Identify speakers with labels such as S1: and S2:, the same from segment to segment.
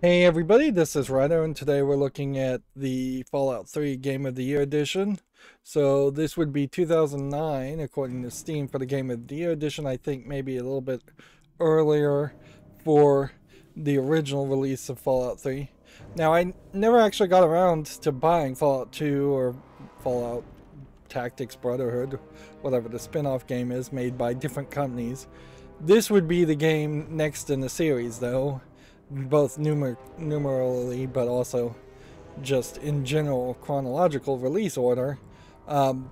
S1: Hey everybody, this is Rydo, and today we're looking at the Fallout 3 Game of the Year edition. So this would be 2009 according to Steam for the Game of the Year edition. I think maybe a little bit earlier for the original release of Fallout 3. Now I never actually got around to buying Fallout 2 or Fallout Tactics Brotherhood, whatever the spin-off game is, made by different companies. This would be the game next in the series though, both numerally, but also just in general chronological release order. Um,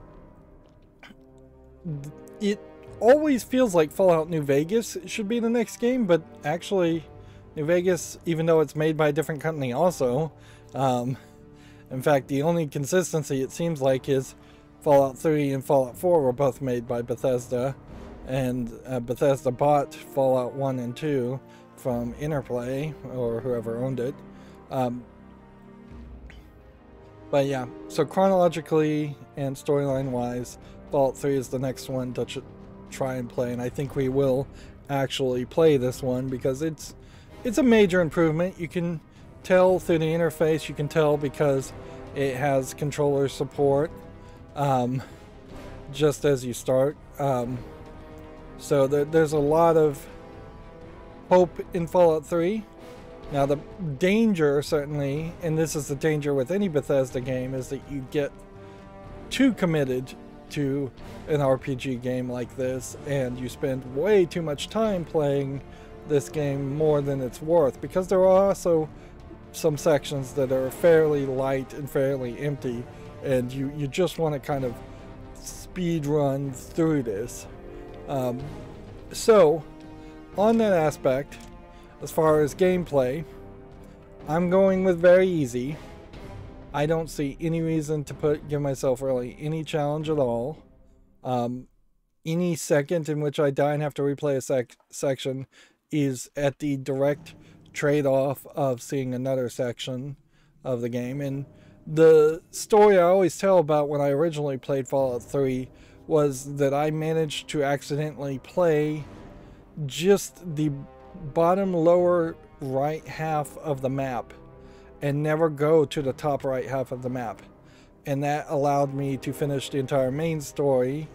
S1: it always feels like Fallout New Vegas should be the next game, but actually, New Vegas, even though it's made by a different company, also. Um, in fact, the only consistency it seems like is Fallout 3 and Fallout 4 were both made by Bethesda, and Bethesda bought Fallout 1 and 2 from Interplay or whoever owned it. But yeah, so chronologically and storyline wise, Fallout 3 is the next one to try and play, and I think we will actually play this one because it's a major improvement. You can tell through the interface, you can tell because it has controller support just as you start. So there's a lot of hope in Fallout 3. Now the danger, certainly, and this is the danger with any Bethesda game, is that you get too committed to an RPG game like this and you spend way too much time playing this game more than it's worth, because there are also some sections that are fairly light and fairly empty, and you just want to kind of speed run through this. So on that aspect, as far as gameplay, I'm going with very easy. I don't see any reason to give myself really any challenge at all. Any second in which I die and have to replay a section is at the direct trade-off of seeing another section of the game. And the story I always tell about when I originally played Fallout 3 was that I managed to accidentally play just the bottom lower right half of the map and never go to the top right half of the map, and that allowed me to finish the entire main story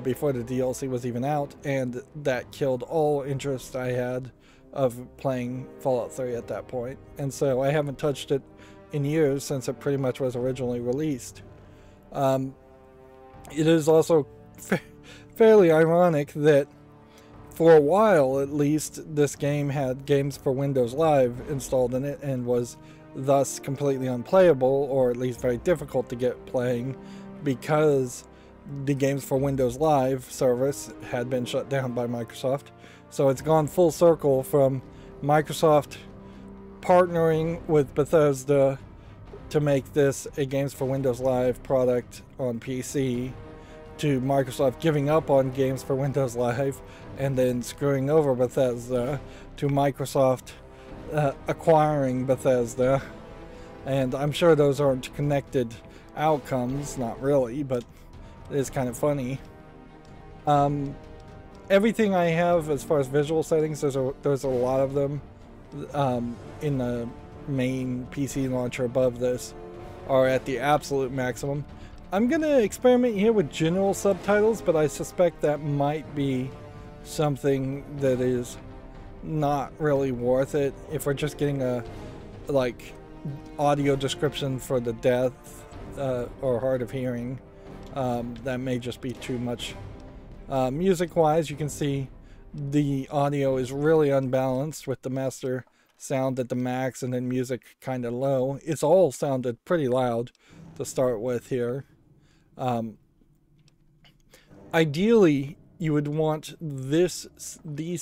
S1: before the DLC was even out, and that killed all interest I had of playing Fallout 3 at that point. And so I haven't touched it in years since it pretty much was originally released. It is also fairly ironic that for a while, at least, this game had Games for Windows Live installed in it and was thus completely unplayable, or at least very difficult to get playing, because the Games for Windows Live service had been shut down by Microsoft. So it's gone full circle from Microsoft partnering with Bethesda to make this a Games for Windows Live product on PC, to Microsoft giving up on Games for Windows Live and then screwing over Bethesda, to Microsoft acquiring Bethesda. And I'm sure those aren't connected outcomes, not really, but it is kind of funny. Everything I have as far as visual settings, there's a lot of them in the main PC launcher above this, are at the absolute maximum. I'm going to experiment here with general subtitles, but I suspect that might be something that is not really worth it. If we're just getting a audio description for the deaf or hard of hearing, that may just be too much. Music wise, you can see the audio is really unbalanced, with the master sound at the max and then music kind of low. It's all sounded pretty loud to start with here. Ideally, you would want these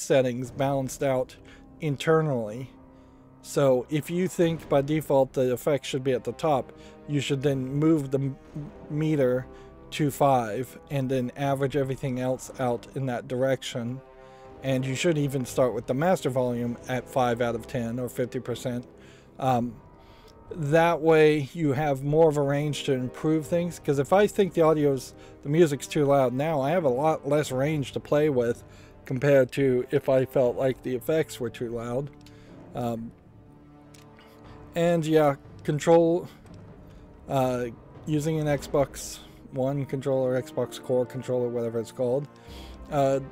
S1: settings balanced out internally. So if you think by default the effect should be at the top, you should then move the meter to 5 and then average everything else out in that direction. And you should even start with the master volume at 5 out of 10 or 50%. That way you have more of a range to improve things, because if I think the music's too loud now, I have a lot less range to play with compared to if I felt like the effects were too loud. And yeah, control using an Xbox One controller, Xbox Core controller, whatever it's called.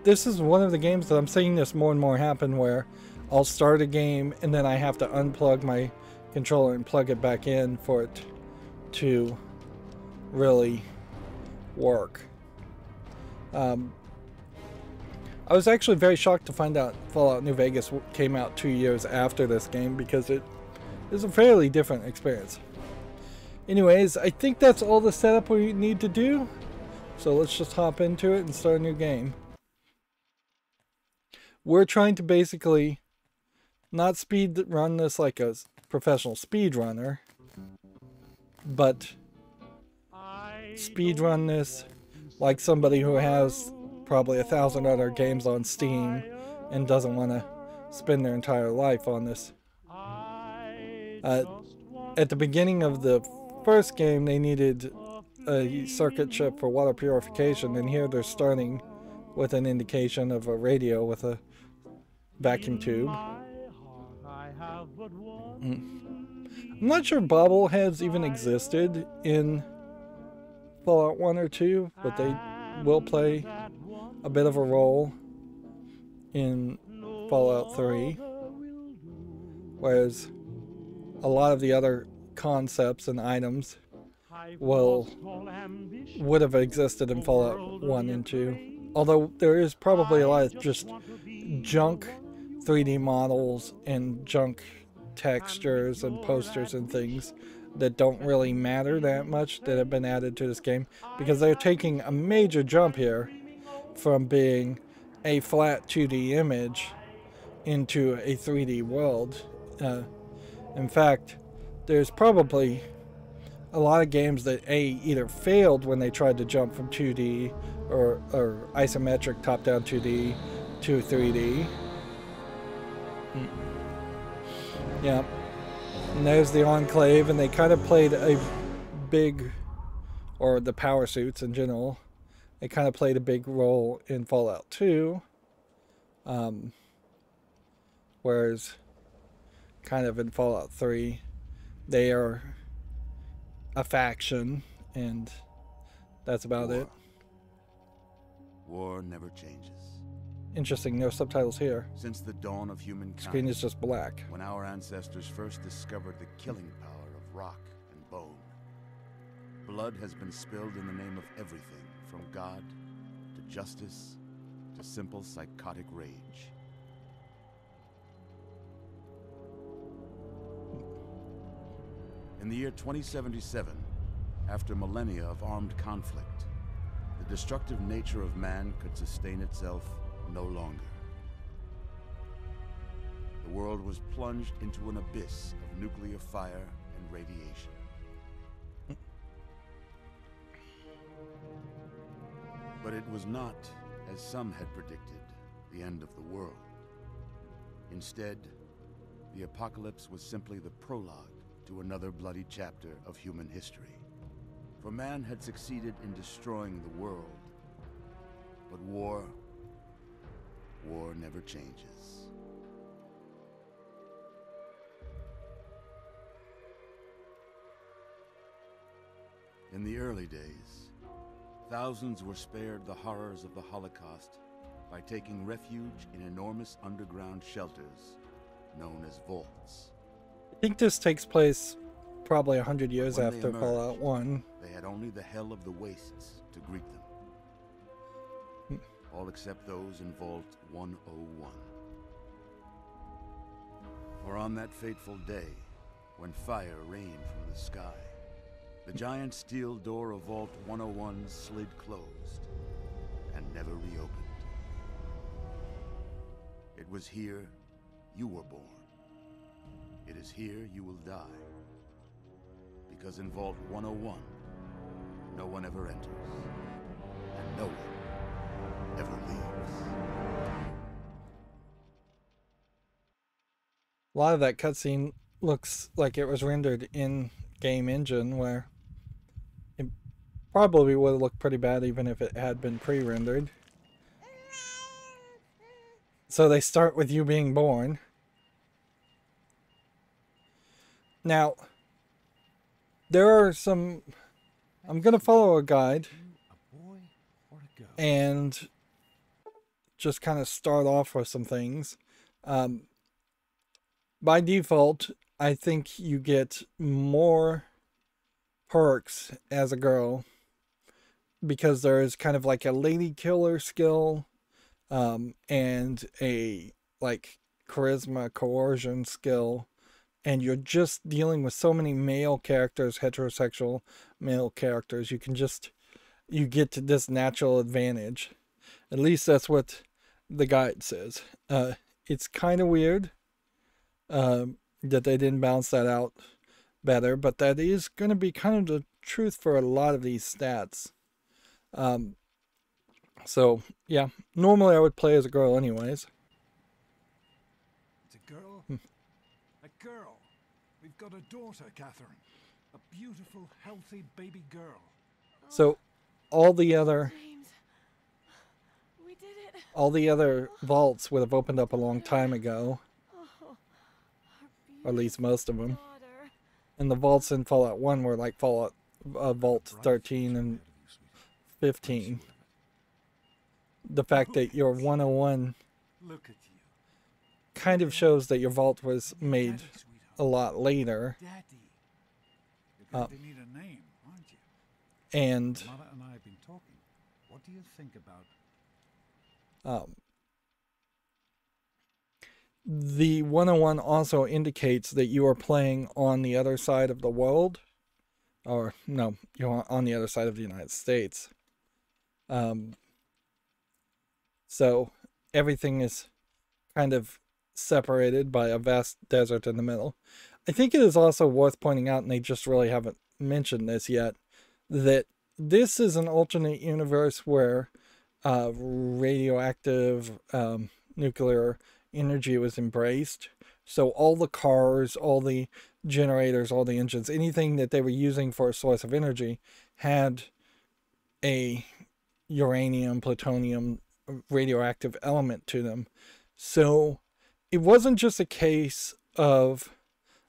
S1: This is one of the games that I'm seeing this more and more happen, where I'll start a game and then I have to unplug my controller and plug it back in for it to really work. I was actually very shocked to find out Fallout New Vegas came out 2 years after this game, because it is a fairly different experience. Anyways, I think that's all the setup we need to do. So let's just hop into it and start a new game. We're trying to basically not speed run this like a professional speedrunner, but speed run this like somebody who has probably 1,000 other games on Steam and doesn't want to spend their entire life on this. At the beginning of the first game, they needed a circuit chip for water purification, and here they're starting with an indication of a radio with a vacuum tube. I'm not sure bobbleheads even existed in Fallout 1 or 2, but they will play a bit of a role in Fallout 3, whereas a lot of the other concepts and items would have existed in Fallout 1 and 2. Although there is probably a lot of just junk 3D models and junk textures and posters and things that don't really matter that much that have been added to this game, because they're taking a major jump here from being a flat 2D image into a 3D world. In fact, there's probably a lot of games that either failed when they tried to jump from 2D or isometric top-down 2D to 3D. Yeah. And there's the Enclave, and they kind of played a big, or the power suits in general, they kind of played a big role in Fallout 2. Whereas kind of in Fallout 3, they are a faction, and that's about it.
S2: War never changes.
S1: Interesting, no subtitles here.
S2: Since the dawn of humankind,
S1: Screen is just black.
S2: when our ancestors first discovered the killing power of rock and bone, blood has been spilled in the name of everything from God to justice to simple psychotic rage. In the year 2077, after millennia of armed conflict, the destructive nature of man could sustain itself no longer. The world was plunged into an abyss of nuclear fire and radiation. But it was not, as some had predicted, the end of the world. Instead, the apocalypse was simply the prologue to another bloody chapter of human history. For man had succeeded in destroying the world, but war never changes. In the early days, thousands were spared the horrors of the Holocaust by taking refuge in enormous underground shelters known as vaults.
S1: I think this takes place probably 100 years
S2: When
S1: after
S2: they emerged,
S1: Fallout 1.
S2: They had only the hell of the wastes to greet them. All except those in Vault 101. For on that fateful day, when fire rained from the sky, the giant steel door of Vault 101 slid closed and never reopened. It was here you were born. It is here you will die. Because in Vault 101, no one ever enters, and no one ever leaves.
S1: A lot of that cutscene looks like it was rendered in game engine, where it probably would have looked pretty bad even if it had been pre-rendered. So they start with you being born. Now, there are some... I'm going to follow a guide and just kind of start off with some things. By default, I think you get more perks as a girl because there is kind of like a lady killer skill and a like charisma coercion skill, and you're just dealing with so many male characters, heterosexual male characters. You get to this natural advantage. At least that's what the guide says. It's kind of weird that they didn't balance that out better, but that is going to be kind of the truth for a lot of these stats. So yeah, normally I would play as a girl anyways.
S3: It's a girl? A girl. We've got a daughter, Catherine. A beautiful, healthy baby girl.
S1: So all the other
S4: James, we did it.
S1: all the other vaults would have opened up a long time ago,
S4: Oh,
S1: or at least most of them.
S4: daughter.
S1: And the vaults in Fallout 1 were like Fallout Vault 13 and 15. The fact that your 101
S3: Look at you.
S1: kind of shows that your vault was made
S3: Daddy, sweetheart.
S1: a lot later.
S3: Daddy. You're going to need a name, aren't you?
S1: And
S3: Mother and I have been talking. What do you think about...
S1: the 101 also indicates that you are playing on the other side of the world. Or, no, you're on the other side of the United States. So everything is kind of separated by a vast desert in the middle. I think it is also worth pointing out, and they just really haven't mentioned this yet, that this is an alternate universe where radioactive nuclear energy was embraced. So all the cars, all the generators, all the engines, anything that they were using for a source of energy had a uranium, plutonium, radioactive element to them. So it wasn't just a case of,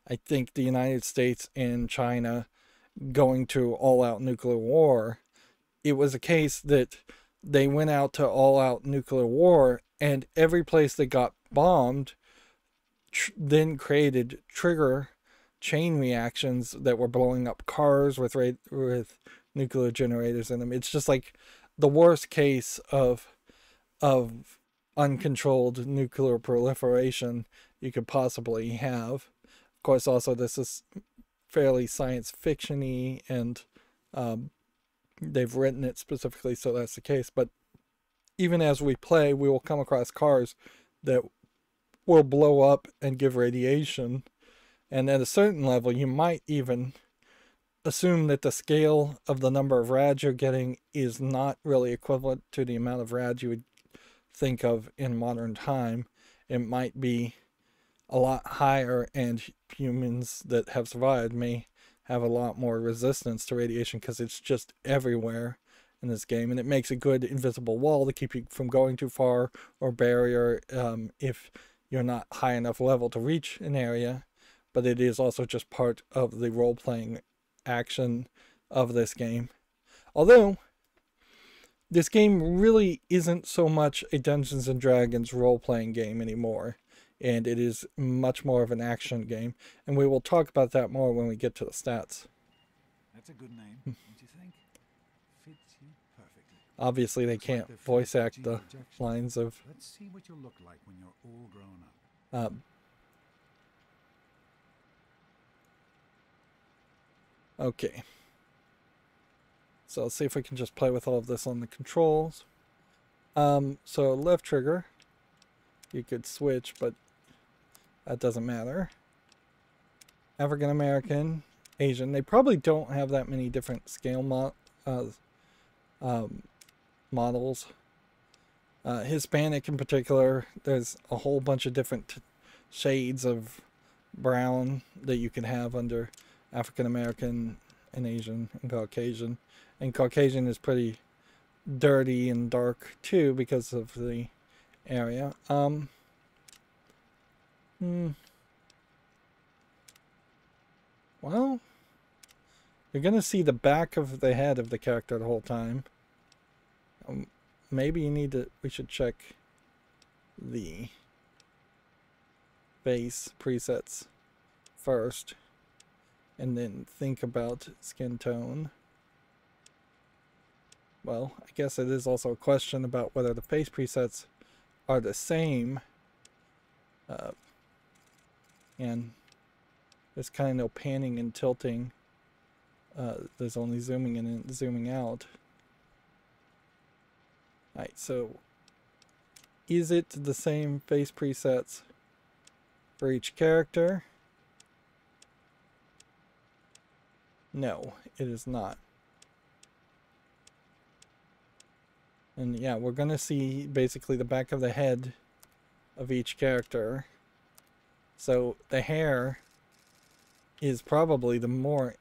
S1: I think, the United States and China going to all-out nuclear war. It was a case that they went out to all-out nuclear war, and every place that got bombed then created trigger chain reactions that were blowing up cars with nuclear generators in them. It's just like the worst case of uncontrolled nuclear proliferation you could possibly have. Of course, also this is fairly science fiction-y, and they've written it specifically so that's the case. But even as we play, we will come across cars that will blow up and give radiation, and at a certain level you might even assume that the scale of the number of rads you're getting is not really equivalent to the amount of rads you would think of in modern time. It might be a lot higher, and humans that have survived may have a lot more resistance to radiation because it's just everywhere in this game, and it makes a good invisible wall to keep you from going too far, or barrier if you're not high enough level to reach an area. But it is also just part of the role-playing action of this game. Although this game really isn't so much a Dungeons and Dragons role-playing game anymore, and it is much more of an action game, and we will talk about that more when we get to the stats.
S3: That's a good name, don't you think? Fits you perfectly.
S1: Obviously they can't voice act the lines of
S3: Let's see what you'll look like when you're all grown up.
S1: Okay. So let's see if we can just play with all of this on the controls. So left trigger, you could switch, but that doesn't matter. African American, Asian. They probably don't have that many different scale models. Hispanic in particular, there's a whole bunch of different shades of brown that you can have under African American and Asian and Caucasian. And Caucasian is pretty dirty and dark too because of the area. Well, you're gonna see the back of the head of the character the whole time. Maybe you need to. We should check the face presets first, and then think about skin tone. Well, I guess it is also a question about whether the face presets are the same. And there's kind of no panning and tilting. There's only zooming in and zooming out. Alright, so is it the same face presets for each character? No, it is not. And yeah, we're gonna see basically the back of the head of each character. So the hair is probably the more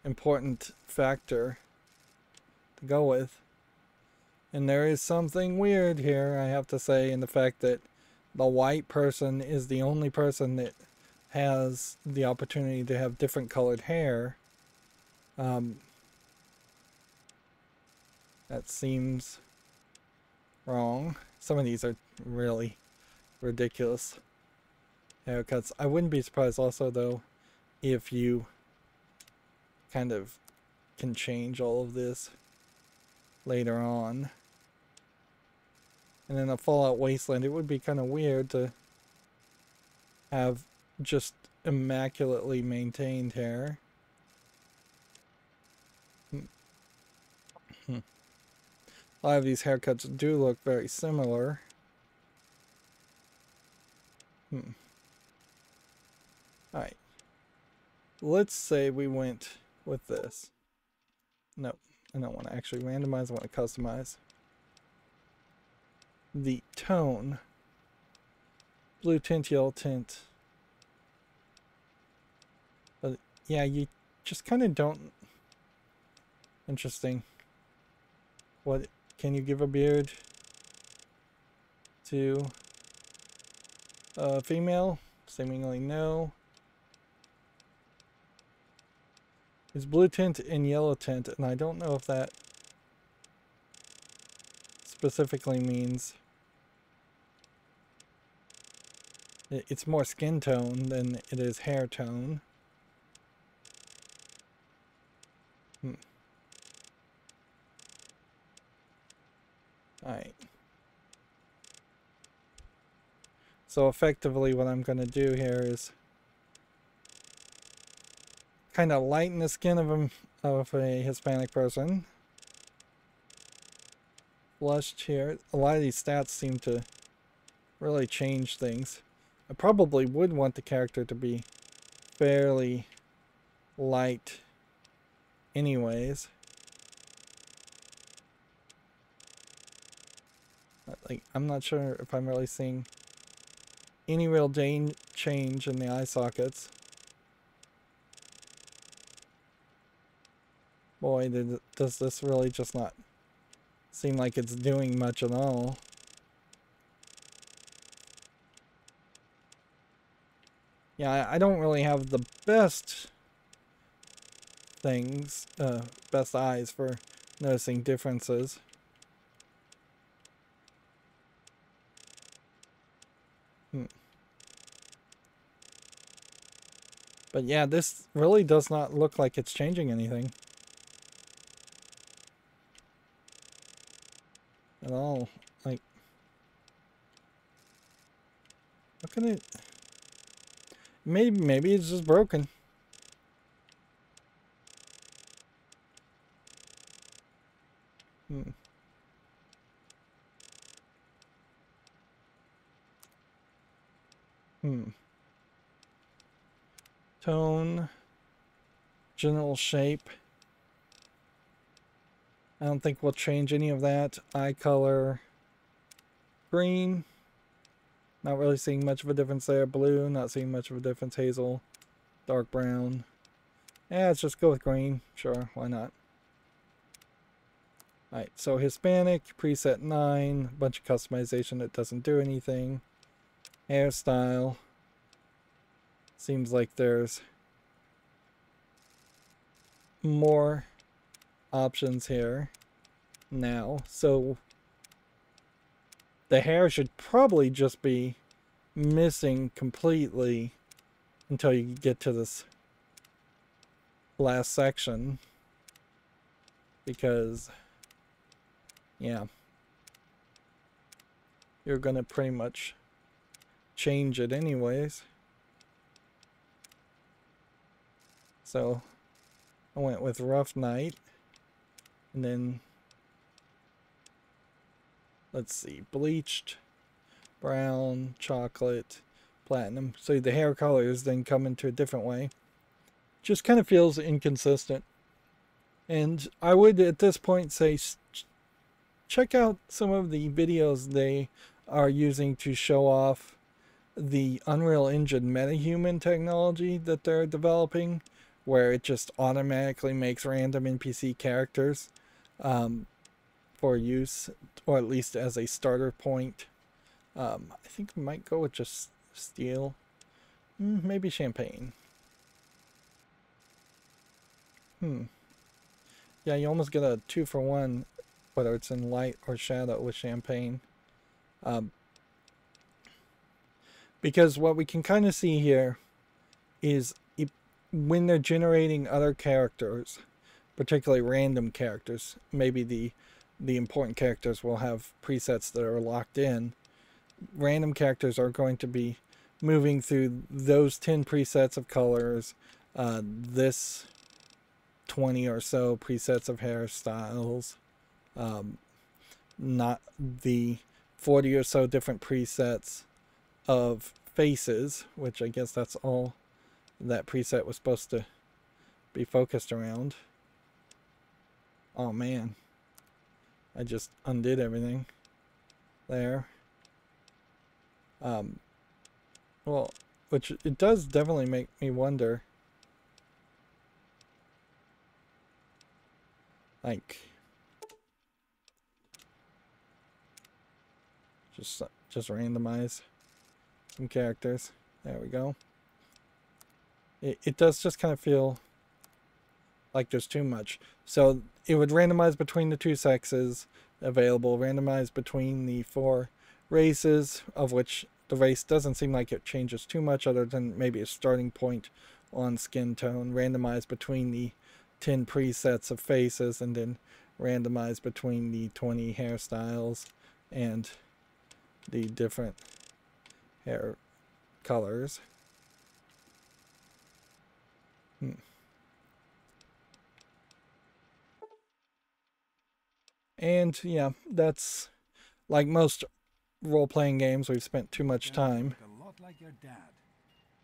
S1: important factor to go with. And there is something weird here, I have to say, in the fact that the white person is the only person that has the opportunity to have different colored hair. That seems wrong. Some of these are really ridiculous haircuts. I wouldn't be surprised also, though, if you kind of can change all of this later on. And in a Fallout Wasteland, it would be kind of weird to have just immaculately maintained hair. A lot of these haircuts do look very similar. Alright. Let's say we went with this. No, I don't want to actually randomize, I want to customize. The tone. Blue tint, yellow tint. But yeah, you just kind of don't... Interesting. What... Can you give a beard to a female? Seemingly no. It's blue tint and yellow tint, and I don't know if that specifically means it's more skin tone than it is hair tone. Alright. So effectively what I'm going to do here is kind of lighten the skin of a Hispanic person. Flushed here. A lot of these stats seem to really change things. I probably would want the character to be fairly light anyways. Like, I'm not sure if I'm really seeing any real change in the eye sockets. Boy, does this really just not seem like it's doing much at all. Yeah, I don't really have the best things, best eyes for noticing differences. But yeah, this really does not look like it's changing anything at all. Like, how can it? Maybe it's just broken. Tone, general shape. I don't think we'll change any of that. Eye color, green. Not really seeing much of a difference there. Blue, not seeing much of a difference. Hazel, dark brown. Yeah, let's just go with green. Sure, why not? Alright, so Hispanic, preset 9. Bunch of customization that doesn't do anything. Hairstyle. Seems like there's more options here now. So the hair should probably just be missing completely until you get to this last section, because yeah, you're gonna pretty much change it anyways. So I went with rough night, and then let's see, bleached, brown, chocolate, platinum. So the hair colors then come into a different way. Just kind of feels inconsistent. And I would at this point say check out some of the videos they are using to show off the Unreal Engine MetaHuman technology that they're developing, where it just automatically makes random NPC characters for use, or at least as a starter point. I think we might go with just steel, maybe champagne. Yeah, you almost get a 2-for-1, whether it's in light or shadow with champagne. Because what we can kind of see here is when they're generating other characters, particularly random characters, maybe the important characters will have presets that are locked in. Random characters are going to be moving through those 10 presets of colors, this 20 or so presets of hairstyles, not the 40 or so different presets of faces, which I guess that's all that preset was supposed to be focused around. Oh man, I just undid everything there. Well, which it does definitely make me wonder, like, just randomize some characters. There we go. It does just kind of feel like there's too much. So it would randomize between the 2 sexes available, randomize between the 4 races, of which the race doesn't seem like it changes too much other than maybe a starting point on skin tone, randomize between the 10 presets of faces, and then randomize between the 20 hairstyles and the different hair colors. And yeah, that's like most role-playing games, we've spent too much time.
S3: A lot like your dad.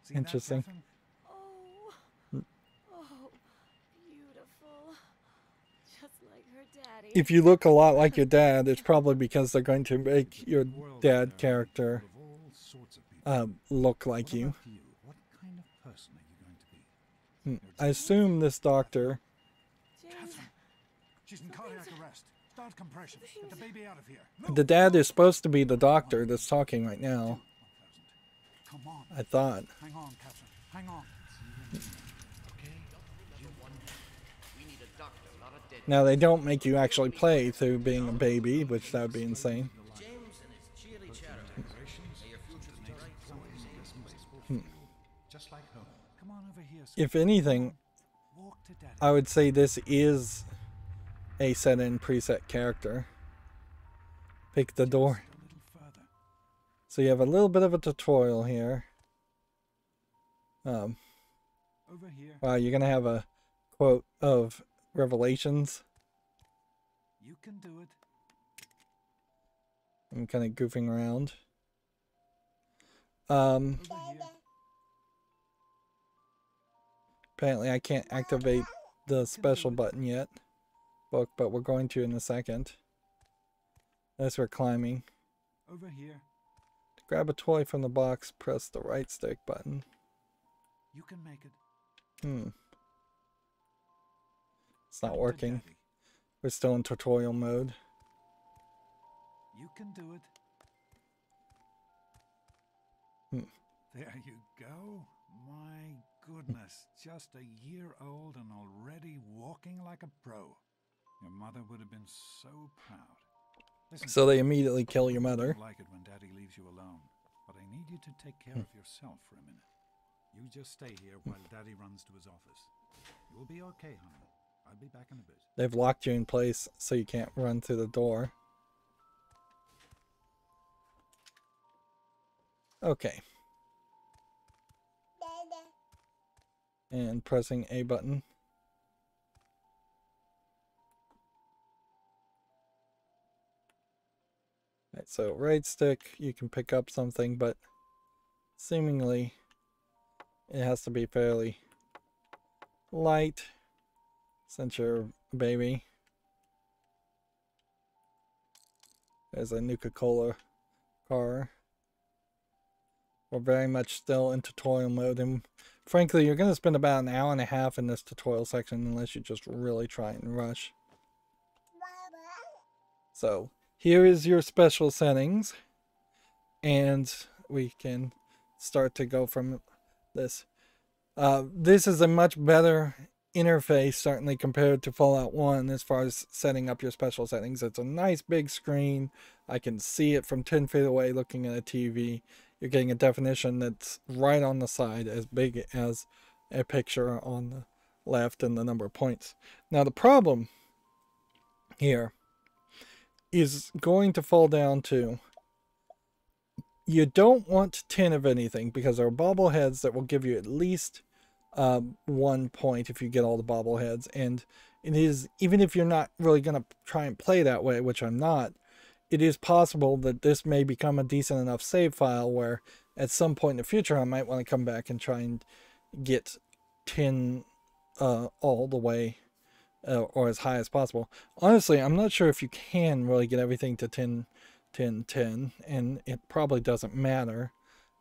S3: See
S1: Interesting.
S3: that, Catherine?
S4: Oh, beautiful. Just like her daddy.
S1: If you look a lot like your dad, it's probably because they're going to make your dad character
S3: Of all sorts of people.
S1: look like you.
S3: What about you? What kind of person are you going to be?
S1: I assume this doctor.
S4: James,
S3: Catherine, she's in cardiac arrest. Start compression. Get the baby out of here.
S1: The dad is supposed to be the doctor that's talking right now,
S3: 1000. Come on.
S1: I thought.
S3: Hang on, Catherine. Hang on.
S1: Now they don't make you actually play through being a baby, which that would be insane.
S3: Just like home. Come on over here.
S1: If anything,
S3: Walk to Daddy.
S1: I would say this is a set-in preset character. Pick the door.
S3: A little further.
S1: So you have a little bit of a tutorial here.
S3: Over here.
S1: Wow, you're gonna have a quote of Revelations.
S3: You can do it.
S1: I'm kind of goofing around.
S3: Over here.
S1: Apparently I can't activate the special button yet, but we're going to in a second. As we're climbing.
S3: Over here.
S1: To grab a toy from the box, press the right stick button.
S3: You can make it.
S1: It's not
S3: Back to
S1: working.
S3: Daddy.
S1: We're still in tutorial mode.
S3: You can do it. There you go. My goodness, just a year old and already walking like a pro. Your mother would have been so proud. Listen,
S1: So they immediately kill your
S3: I
S1: mother.
S3: don't like it when Daddy leaves you alone, but I need you to take care of yourself for a minute. You just stay here while Daddy runs to his office. You'll be okay, honey. I'll be back in a bit.
S1: They've locked you in place so you can't run through the door. Okay. And pressing A button. Right, so right stick, you can pick up something, but seemingly it has to be fairly light since you're a baby. There's a Nuka-Cola car. We're very much still in tutorial mode, and frankly, you're going to spend about an hour and a half in this tutorial section unless you just really try and rush. So, here is your special settings, and we can start to go from this. This is a much better interface, certainly compared to Fallout 1 as far as setting up your special settings. It's a nice big screen. I can see it from 10 feet away looking at a TV. You're getting a definition that's right on the side, as big as a picture on the left and the number of points. Now the problem here is going to fall down to, you don't want 10 of anything because there are bobbleheads that will give you at least 1 point if you get all the bobbleheads, and it is, even if you're not really going to try and play that way, which I'm not, it is possible that this may become a decent enough save file where at some point in the future I might want to come back and try and get 10 all the way or as high as possible. Honestly, I'm not sure if you can really get everything to 10, 10, 10, and it probably doesn't matter.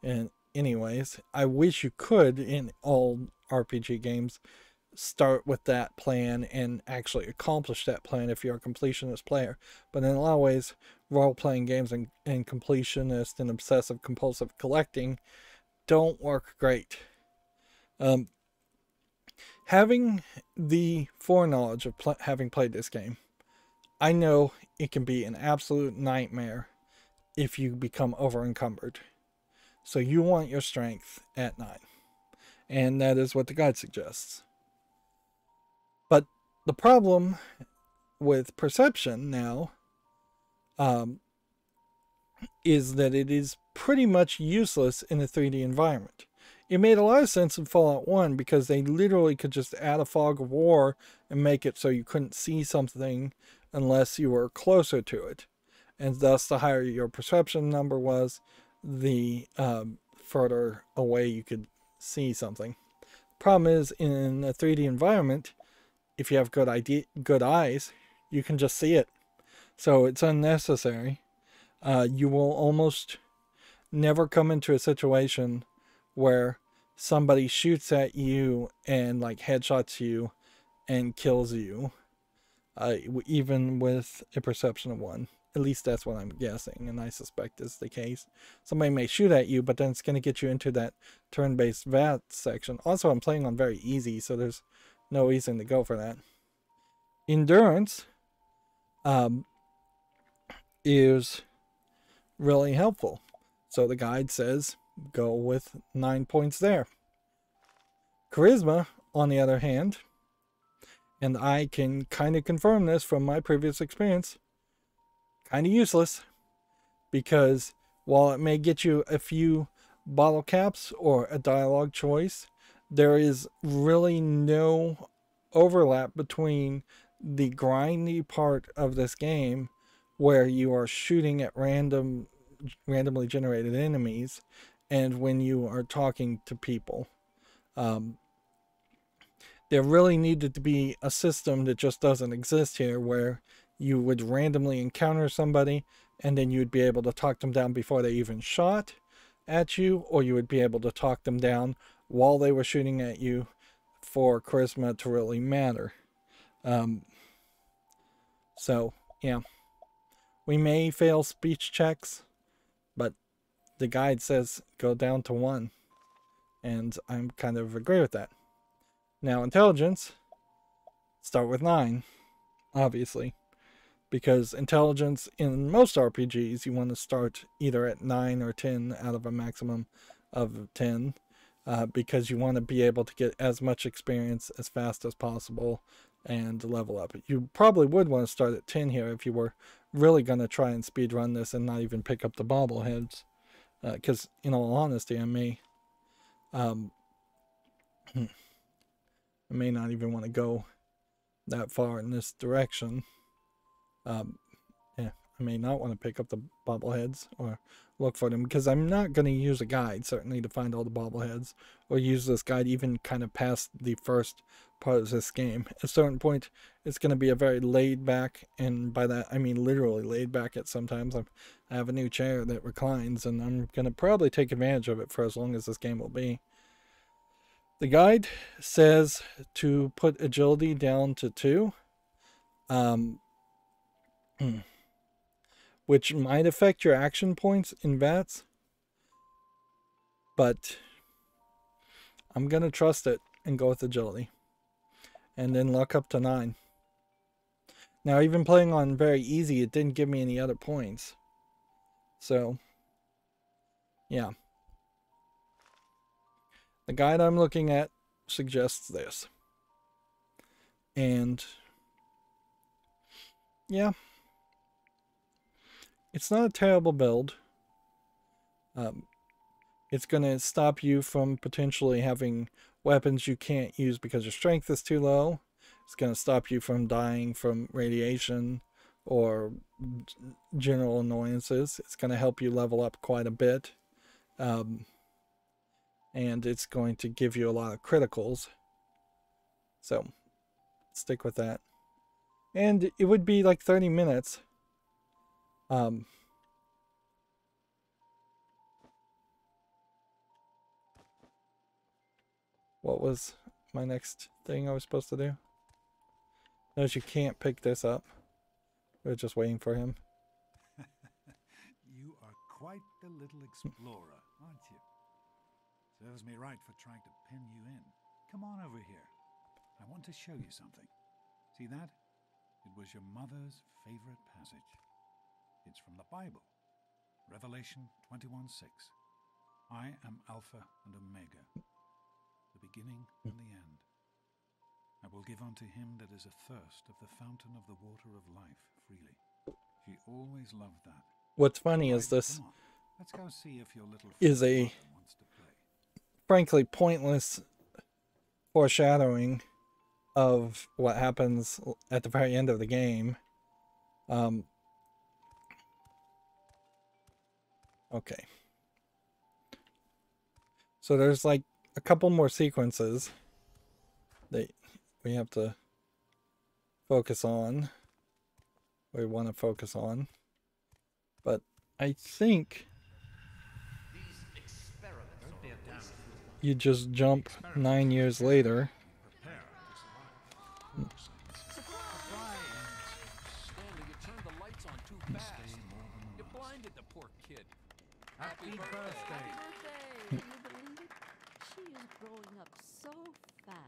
S1: And anyways, I wish you could, in all RPG games, start with that plan and actually accomplish that plan if you're a completionist player. But in a lot of ways, role-playing games and completionist and obsessive compulsive collecting don't work great. Having the foreknowledge of having played this game, I know it can be an absolute nightmare if you become over-encumbered. So you want your strength at 9. And that is what the guide suggests. But the problem with perception now is that it is pretty much useless in a 3D environment. It made a lot of sense in Fallout 1 because they literally could just add a fog of war and make it so you couldn't see something unless you were closer to it. And thus, the higher your perception number was, the further away you could see something. Problem is, in a 3D environment, if you have good eyes, you can just see it. So it's unnecessary. You will almost never come into a situation where somebody shoots at you and like headshots you and kills you, even with a perception of 1. At least that's what I'm guessing, and I suspect is the case. Somebody may shoot at you, but then it's going to get you into that turn-based VAT section. Also, I'm playing on very easy, so there's no reason to go for that. Endurance is really helpful. So the guide says go with 9 points there. Charisma, on the other hand, and I can kind of confirm this from my previous experience, kind of useless, because while it may get you a few bottle caps or a dialogue choice, there is really no overlap between the grindy part of this game where you are shooting at randomly generated enemies and when you are talking to people. There really needed to be a system that just doesn't exist here, where you would randomly encounter somebody and then you'd be able to talk them down before they even shot at you, or you would be able to talk them down while they were shooting at you for charisma to really matter. So, yeah. We may fail speech checks, but the guide says go down to 1. And I'm kind of agree with that. Now, intelligence, start with 9, obviously. Because intelligence in most RPGs, you want to start either at 9 or 10 out of a maximum of 10. Because you want to be able to get as much experience as fast as possible and level up. You probably would want to start at 10 here if you were really going to try and speed run this and not even pick up the bobbleheads. Because, in all honesty, I may not even want to go that far in this direction. Yeah, I may not want to pick up the bobbleheads or look for them, because I'm not going to use a guide, certainly, to find all the bobbleheads, or use this guide even kind of past the first part of this game. At a certain point, it's going to be a very laid back, and by that I mean literally laid back at sometimes. I have a new chair that reclines, and I'm going to probably take advantage of it for as long as this game will be. The guide says to put agility down to 2. Which might affect your action points in VATS, but I'm going to trust it and go with agility. And then luck up to 9. Now, even playing on very easy, it didn't give me any other points. So, yeah. The guide I'm looking at suggests this. And, yeah. It's not a terrible build. It's going to stop you from potentially having weapons you can't use because your strength is too low. It's going to stop you from dying from radiation or general annoyances. It's going to help you level up quite a bit. And it's going to give you a lot of criticals. So, stick with that. And it would be like 30 minutes. What was my next thing I was supposed to do? Notice you can't pick this up. We're just waiting for him.
S3: You are quite the little explorer, aren't you? Serves me right for trying to pin you in. Come on over here. I want to show you something. See that? It was your mother's favorite passage. It's from the Bible. Revelation 21:6. I am Alpha and Omega, the beginning and the end. I will give unto him that is athirst of the fountain of the water of life freely. She always loved that.
S1: What's funny is this
S3: Let's go see if your little
S1: is a
S3: wants to play.
S1: frankly pointless foreshadowing of what happens at the very end of the game. Okay. So there's like a couple more sequences that we have to focus on. We want to focus on. But I think you just jump 9 years later.
S3: Happy birthday!
S4: Can you believe it? She is growing up so fast.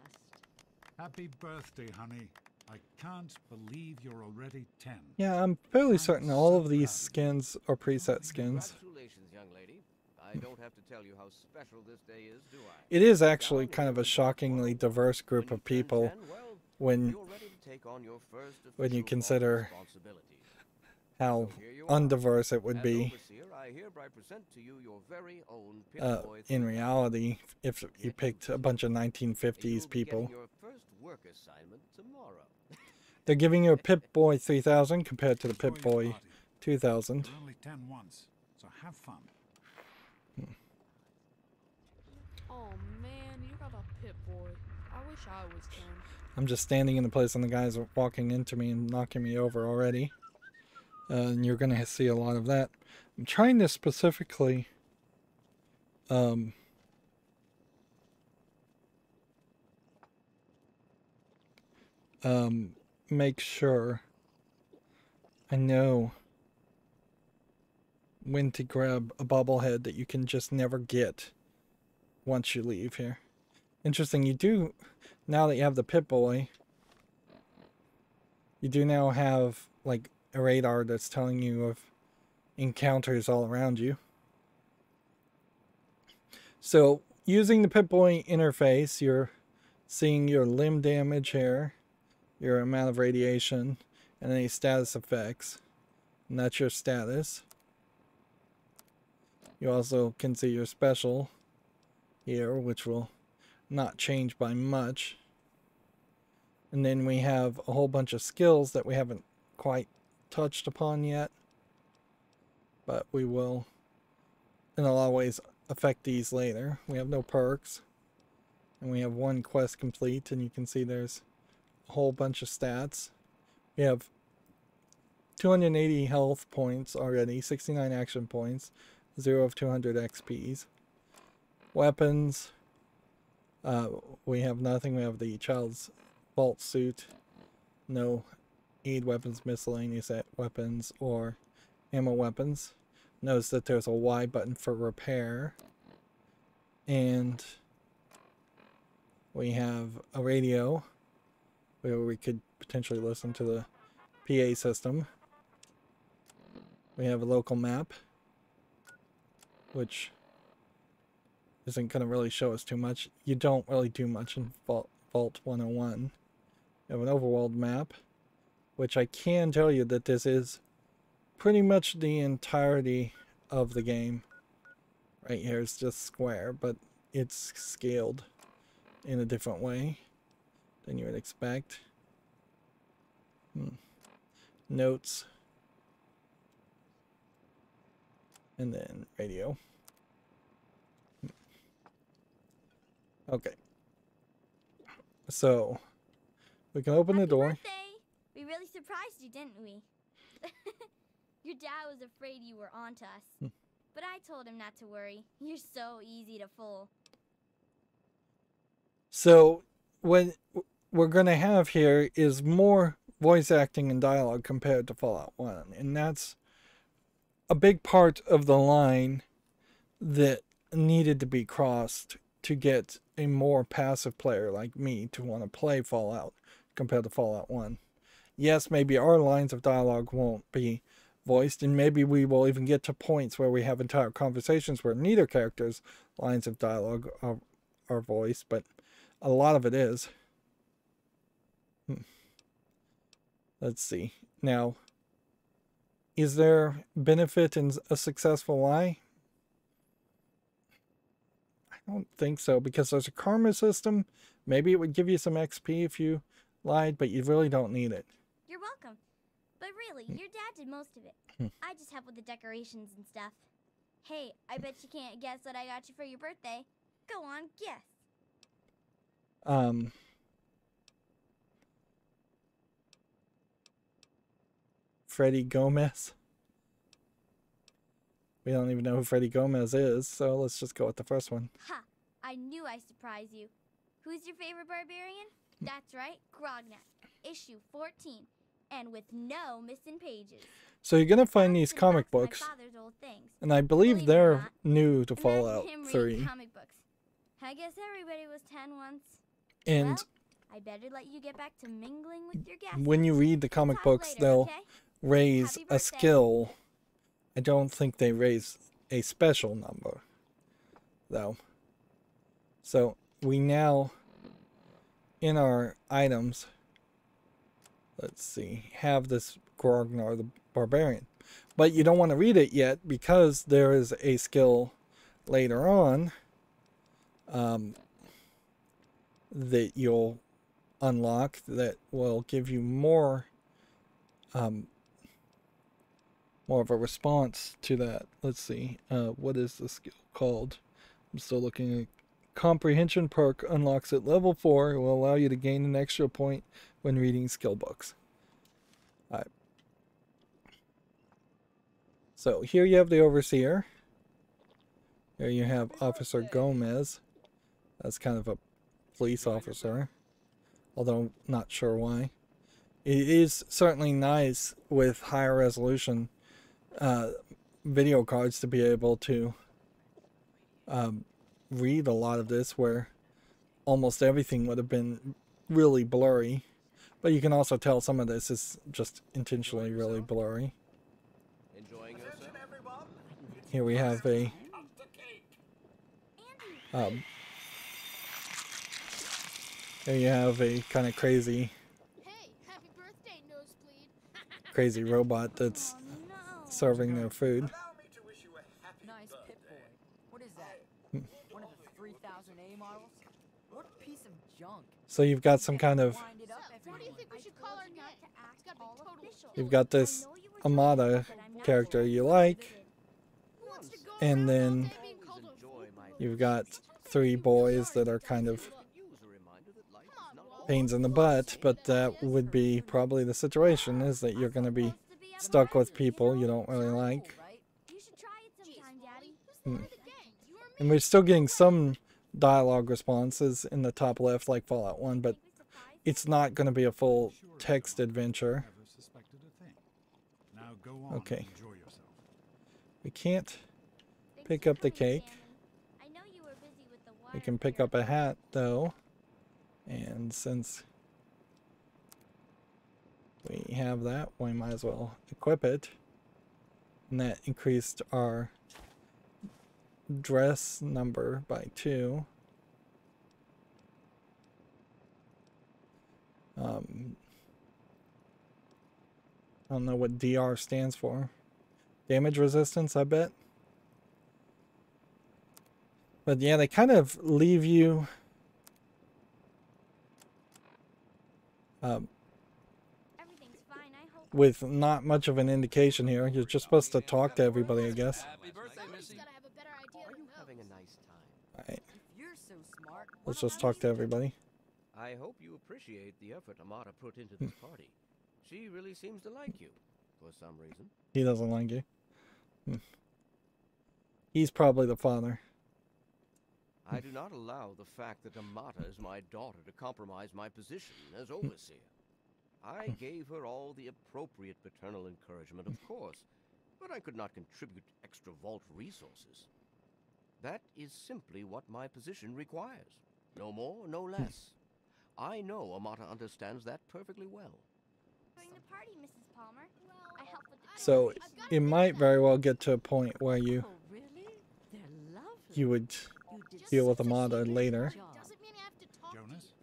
S3: Happy birthday, honey. I can't believe you're already 10.
S1: Yeah, I'm fairly certain all of these skins are preset skins.
S5: Congratulations, young lady. I don't have to tell you how special this day is, do I?
S1: It is actually kind of a shockingly diverse group of people when you consider how undiverse it would be in reality if you picked a bunch of 1950s people. They're giving you a Pip-Boy 3000 compared to the Pip-Boy 2000.
S3: You're only 10 once, so have fun.
S4: Oh man, you got a Pip-Boy. I wish I was 10.
S1: I'm just standing in the place and the guys are walking into me and knocking me over already. And you're going to see a lot of that. I'm trying to specifically make sure I know when to grab a bobblehead that you can just never get once you leave here. Interesting, you do, now that you have the Pip-Boy, you do now have like a radar that's telling you of encounters all around you. So using the Pip-Boy interface, you're seeing your limb damage here, your amount of radiation, and any status effects. And that's your status. You also can see your special here, which will not change by much. And then we have a whole bunch of skills that we haven't quite touched upon yet, but we will in a lot of ways affect these later. We have no perks, and we have one quest complete, and you can see there's a whole bunch of stats. We have 280 health points already, 69 action points, 0 of 200 XPs. Weapons, we have nothing. We have the child's vault suit, no aid weapons, miscellaneous weapons, or ammo weapons. Notice that there's a Y button for repair, and we have a radio where we could potentially listen to the PA system. We have a local map, which isn't going to really show us too much. You don't really do much in Vault 101. We have an overworld map, which I can tell you that this is pretty much the entirety of the game. Right here is just square, but it's scaled in a different way than you would expect. Notes. And then radio. Okay. So, we can open the door.
S6: Happy birthday! We really surprised you, didn't we? Your dad was afraid you were onto us. But I told him not to worry. You're so easy to fool.
S1: So, what we're going to have here is more voice acting and dialogue compared to Fallout 1. And that's a big part of the line that needed to be crossed to get a more passive player like me to want to play Fallout compared to Fallout 1. Yes, maybe our lines of dialogue won't be voiced, and maybe we will even get to points where we have entire conversations where neither character's lines of dialogue are voiced, but a lot of it is. Let's see. Now, is there benefit in a successful lie? I don't think so, because there's a karma system. Maybe it would give you some XP if you lied, but you really don't need it.
S6: You're welcome. But really, your dad did most of it. I just help with the decorations and stuff. Hey, I bet you can't guess what I got you for your birthday. Go on, guess.
S1: Freddy Gomez. We don't even know who Freddy Gomez is, so let's just go with the first one.
S6: Ha! I knew I'd surprise you. Who's your favorite barbarian? That's right, Grognak. Issue 14. And with no missing pages.
S1: So you're going to find these comic books, and I believe they're new to Fallout 3.
S6: Comic books. I guess everybody was 10 once.
S1: And
S6: well, I better let you get back to mingling with your guests.
S1: when you read the comic books,
S6: later,
S1: they'll
S6: okay?
S1: raise
S6: Happy
S1: a
S6: birthday.
S1: skill. I don't think they raise a special number, though. So we now, in our items, let's see, have this Grognar the Barbarian. But you don't want to read it yet because there is a skill later on that you'll unlock that will give you more of a response to that. Let's see, what is the skill called? I'm still looking at Comprehension perk unlocks at level 4. It will allow you to gain an extra point when reading skill books. Alright. So here you have the Overseer. Here you have Officer Gomez. That's kind of a police officer, although not sure why. It is certainly nice with higher resolution video cards to be able to read a lot of this where almost everything would have been really blurry. But you can also tell some of this is just intentionally really blurry.
S5: Enjoying yourself?
S1: Here we have a here you have a kind of crazy
S4: Hey, happy birthday, nosebleed.
S1: crazy robot that's
S6: Oh, no.
S1: serving their food.
S7: Nice Pit boy. What is that? One of the 3000A models? What a piece of junk.
S1: So you've got some kind of
S7: Wind it up,
S4: What do you
S7: everyone.
S4: think we should call our gang? It's gotta be total
S1: you've got this Amada character you like,
S4: Who wants to go
S1: and
S4: around all
S1: then
S4: day being called a
S5: Enjoy my
S1: you've got 3 boys that are kind of
S5: use a reminder that life is not
S1: pains in the butt, but that would be probably the situation, is that you're going to be stuck with people you don't really like.
S6: You should try it sometime, Daddy.
S4: Who's the head of the gang? You or me?
S1: And we're still getting some dialogue responses in the top left like Fallout 1, but it's not going to be a full text adventure.
S3: Never suspected a thing. Now go on
S1: Okay.
S3: and enjoy yourself.
S1: We can't
S6: Thanks
S1: pick
S6: for
S1: up the
S6: coming,
S1: cake.
S6: Shannon. I know you were busy with the
S1: We
S6: wire
S1: can pick
S6: here.
S1: up a hat though, and since we have that, we might as well equip it, and that increased our dress number by 2. I don't know what DR stands for. Damage resistance, I bet. But yeah, they kind of leave you
S6: Everything's fine, I hope.
S1: with not much of an indication here. You're just supposed to talk to everybody, I guess.
S8: Happy birthday,
S4: Somebody's
S8: Missy.
S4: gotta have a better idea
S5: Are
S4: than
S5: you
S4: those.
S5: having a nice time?
S1: Alright,
S7: If you're so smart,
S1: let's just talk to everybody.
S5: I hope you appreciate the effort Amada put into this party. She really seems to like you, for some reason.
S1: He doesn't like you. He's probably the father.
S5: I do not allow the fact that Amada is my daughter to compromise my position as overseer. I gave her all the appropriate paternal encouragement, of course, but I could not contribute extra vault resources. That is simply what my position requires. No more, no less. I know Amada understands that perfectly well.
S6: During the party, Mrs. Palmer. I helped with the
S1: So it might very well get to a point where you
S7: Oh, really? They're lovely.
S1: you would
S7: You did
S1: deal with
S7: such a
S1: Amada
S7: sweet
S1: later.
S7: job.
S4: Doesn't mean I have to talk
S3: Jonas?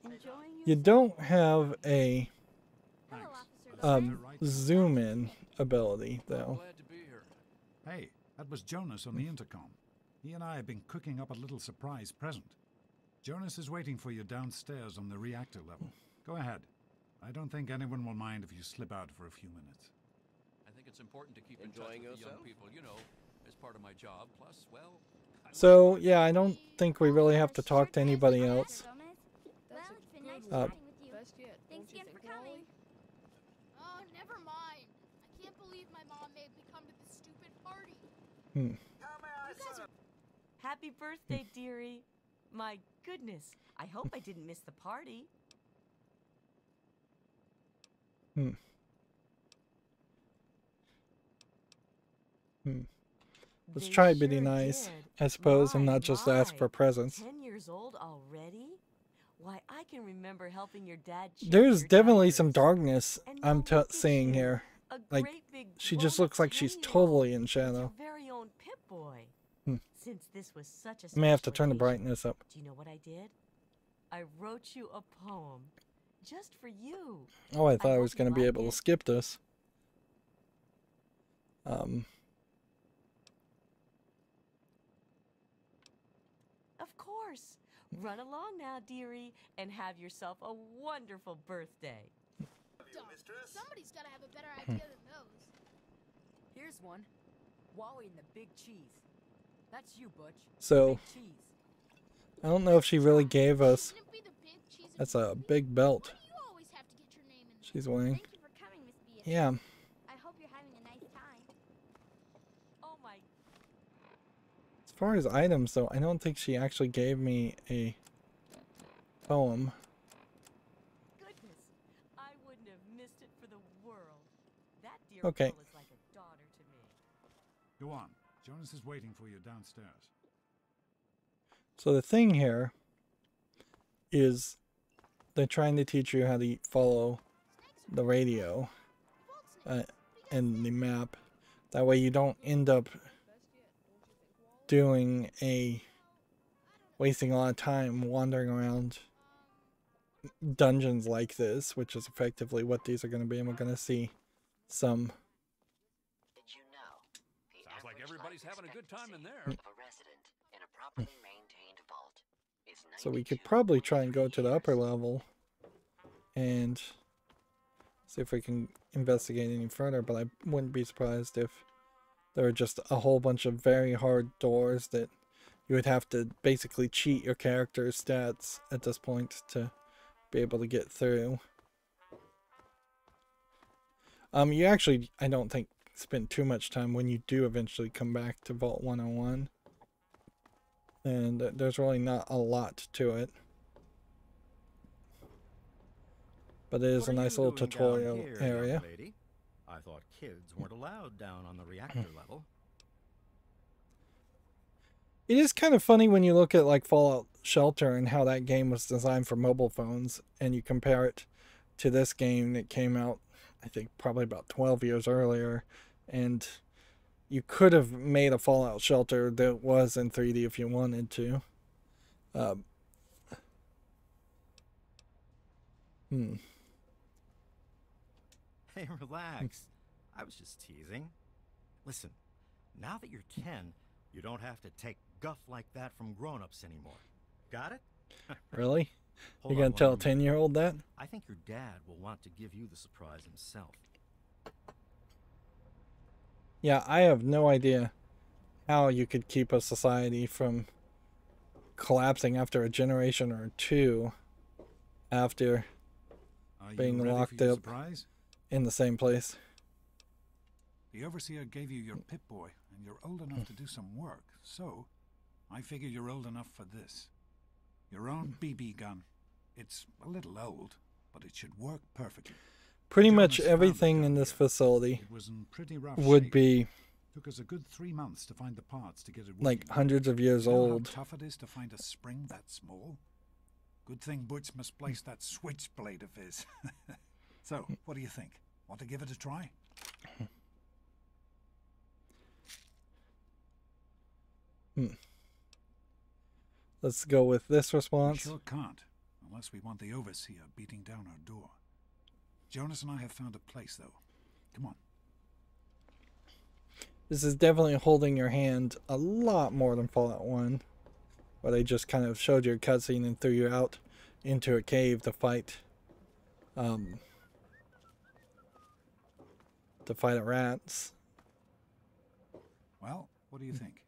S7: Enjoying
S1: You
S7: yourself?
S1: don't have a
S6: Hello,
S3: Thanks.
S6: Officer.
S1: zoom in ability though.
S8: Glad to be here.
S3: Hey, that was Jonas on the intercom. He and I have been cooking up a little surprise present. Jonas is waiting for you downstairs on the reactor level. Go ahead. I don't think anyone will mind if you slip out for a few minutes.
S8: I think it's important to keep in
S5: Enjoying
S8: touch with the young
S5: yourself?
S8: people, you know, as part of my job. Plus, well,
S1: So yeah, I don't think we really have to talk to anybody
S6: Sure,
S1: else.
S6: Gomez. Well,
S4: That's a
S6: it's been
S4: good
S6: nice
S4: one.
S1: Uh,
S6: chatting with you.
S4: Best yet.
S6: Thanks
S4: don't you
S6: again for
S4: think,
S6: coming.
S4: Wally? Oh, never mind. I can't believe my mom made me come to this stupid party.
S1: Hmm.
S4: You guys are
S9: Happy birthday, dearie. My goodness, I hope I didn't miss the party.
S1: Hmm. Hmm. Let's
S9: They
S1: try being
S9: sure
S1: nice,
S9: did.
S1: I suppose, and
S9: My,
S1: not just ask
S9: my.
S1: for presents.
S9: 10 years old already? Why, I can remember helping your dad change
S1: There's
S9: your
S1: definitely some
S9: diapers.
S1: darkness
S9: And
S1: I'm
S9: now look at
S1: seeing
S9: you,
S1: here.
S9: a
S1: Like,
S9: great big
S1: she just
S9: grown-up
S1: looks like she's
S9: 10-year-old
S1: totally in
S9: with
S1: shadow.
S9: Your very own Pip boy.
S1: Hmm.
S9: Since this was such a
S1: I may have to
S9: special
S1: turn the
S9: occasion,
S1: brightness up.
S9: do you know what I did? I wrote you a poem just for you.
S1: Oh, I thought I
S9: hope
S1: was
S9: you
S1: going to be
S9: like
S1: able
S9: it.
S1: to skip this.
S9: Of course. Run along now, dearie, and have yourself a wonderful birthday.
S4: dumb. Somebody's gotta have a better idea than those.
S7: Here's one. Wally and the big cheese. That's you, Butch.
S1: So,
S7: Big cheese.
S1: I don't know if she really gave us...
S4: Shouldn't it be the big cheese and
S1: That's a
S4: gravy?
S1: big belt
S4: Why do you always have to get your name in there?
S1: she's wearing.
S6: Thank you for coming, Miss Beatrice.
S1: Yeah.
S6: I hope you're having a nice time.
S9: Oh my.
S1: As far as items, though, I don't think she actually gave me a poem.
S9: Goodness, I wouldn't have missed it for the world. That dear
S1: Okay.
S9: girl is like a daughter to me.
S3: Go on. Jonas is waiting for you downstairs.
S1: So the thing here is they're trying to teach you how to follow the radio and the map. That way you don't end up doing wasting a lot of time wandering around dungeons like this, which is effectively what these are going to be, and we're going to see some.
S10: Did you know?
S8: Sounds like everybody's having a good time in there.
S10: Of a resident in a properly maintained vault is
S1: So we could probably try and go to the upper level and see if we can investigate any further, but I wouldn't be surprised if there were just a whole bunch of very hard doors that you would have to basically cheat your character's stats at this point to be able to get through. You actually, I don't think, spend too much time when you do eventually come back to Vault 101. And there's really not a lot to it. But it is a nice little tutorial area.
S11: Lady? I thought kids weren't allowed down on the reactor level.
S1: It is kind of funny when you look at like Fallout Shelter and how that game was designed for mobile phones, and you compare it to this game that came out, I think, probably about 12 years earlier, and you could have made a Fallout Shelter that was in 3D if you wanted to.
S11: Hey, relax. I was just teasing. Listen, now that you're 10, you don't have to take guff like that from grown-ups anymore. Got it?
S1: Really?
S11: Hold
S1: You
S11: on
S1: gonna
S11: one
S1: tell a
S11: moment.
S1: 10-year-old that?
S11: I think your dad will want to give you the surprise himself.
S1: Yeah, I have no idea how you could keep a society from collapsing after a generation or two after being locked up in the same place.
S3: The Overseer gave you your Pip-Boy, and you're old enough to do some work, so I figure you're old enough for this. Your own BB gun. It's a little old, but it should work perfectly.
S1: Pretty much everything in this facility
S3: It was in pretty rough
S1: would
S3: shape.
S1: be
S3: Took us a good 3 months to find the parts to get it working.
S1: like hundreds of years
S3: You know
S1: old.
S3: how tough it is to find a spring that small? Good thing Butch misplaced that switchblade of his. So, what do you think? Want to give it a try?
S1: Let's go with this
S3: We
S1: response.
S3: sure can't, unless we want the Overseer beating down our door. Jonas and I have found a place, though. Come on.
S1: This is definitely holding your hand a lot more than Fallout 1, where they just kind of showed you a cutscene and threw you out into a cave to fight rats.
S3: Well, what do you think?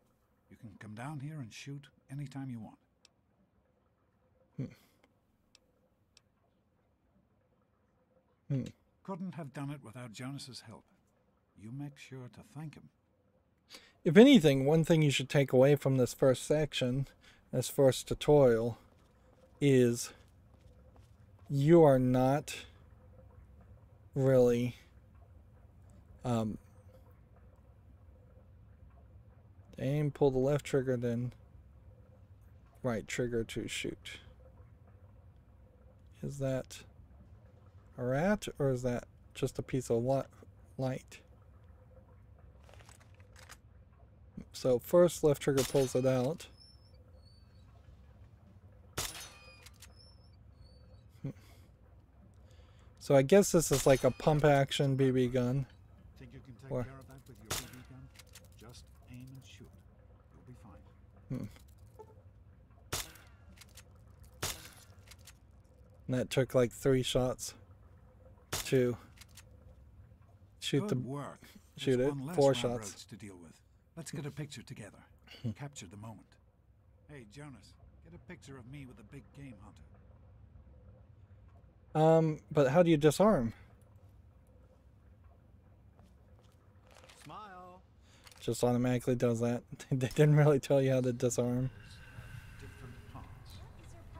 S3: You can come down here and shoot anytime you want. Couldn't have done it without Jonas's help. You make sure to thank him.
S1: If anything, one thing you should take away from this first section, this first tutorial, is you are not really aim, pull the left trigger, then right trigger to shoot. Is that a rat, or is that just a piece of light? So first left trigger pulls it out. So I guess this is like a pump action BB gun.
S3: Think you can take
S1: Or-
S3: care of that with your BB gun? Just aim and shoot. You'll be fine.
S1: And that took like 3 shots to shoot
S3: Good work.
S1: shoot
S3: There's
S1: it.
S3: one less
S1: 4
S3: lab
S1: shots.
S3: roach to deal with. Let's get a picture together. Capture the moment. Hey, Jonas, get a picture of me with a big game hunter.
S1: But how do you disarm?
S11: Smile.
S1: Just automatically does that. They didn't really tell you how to disarm.
S3: Different parts.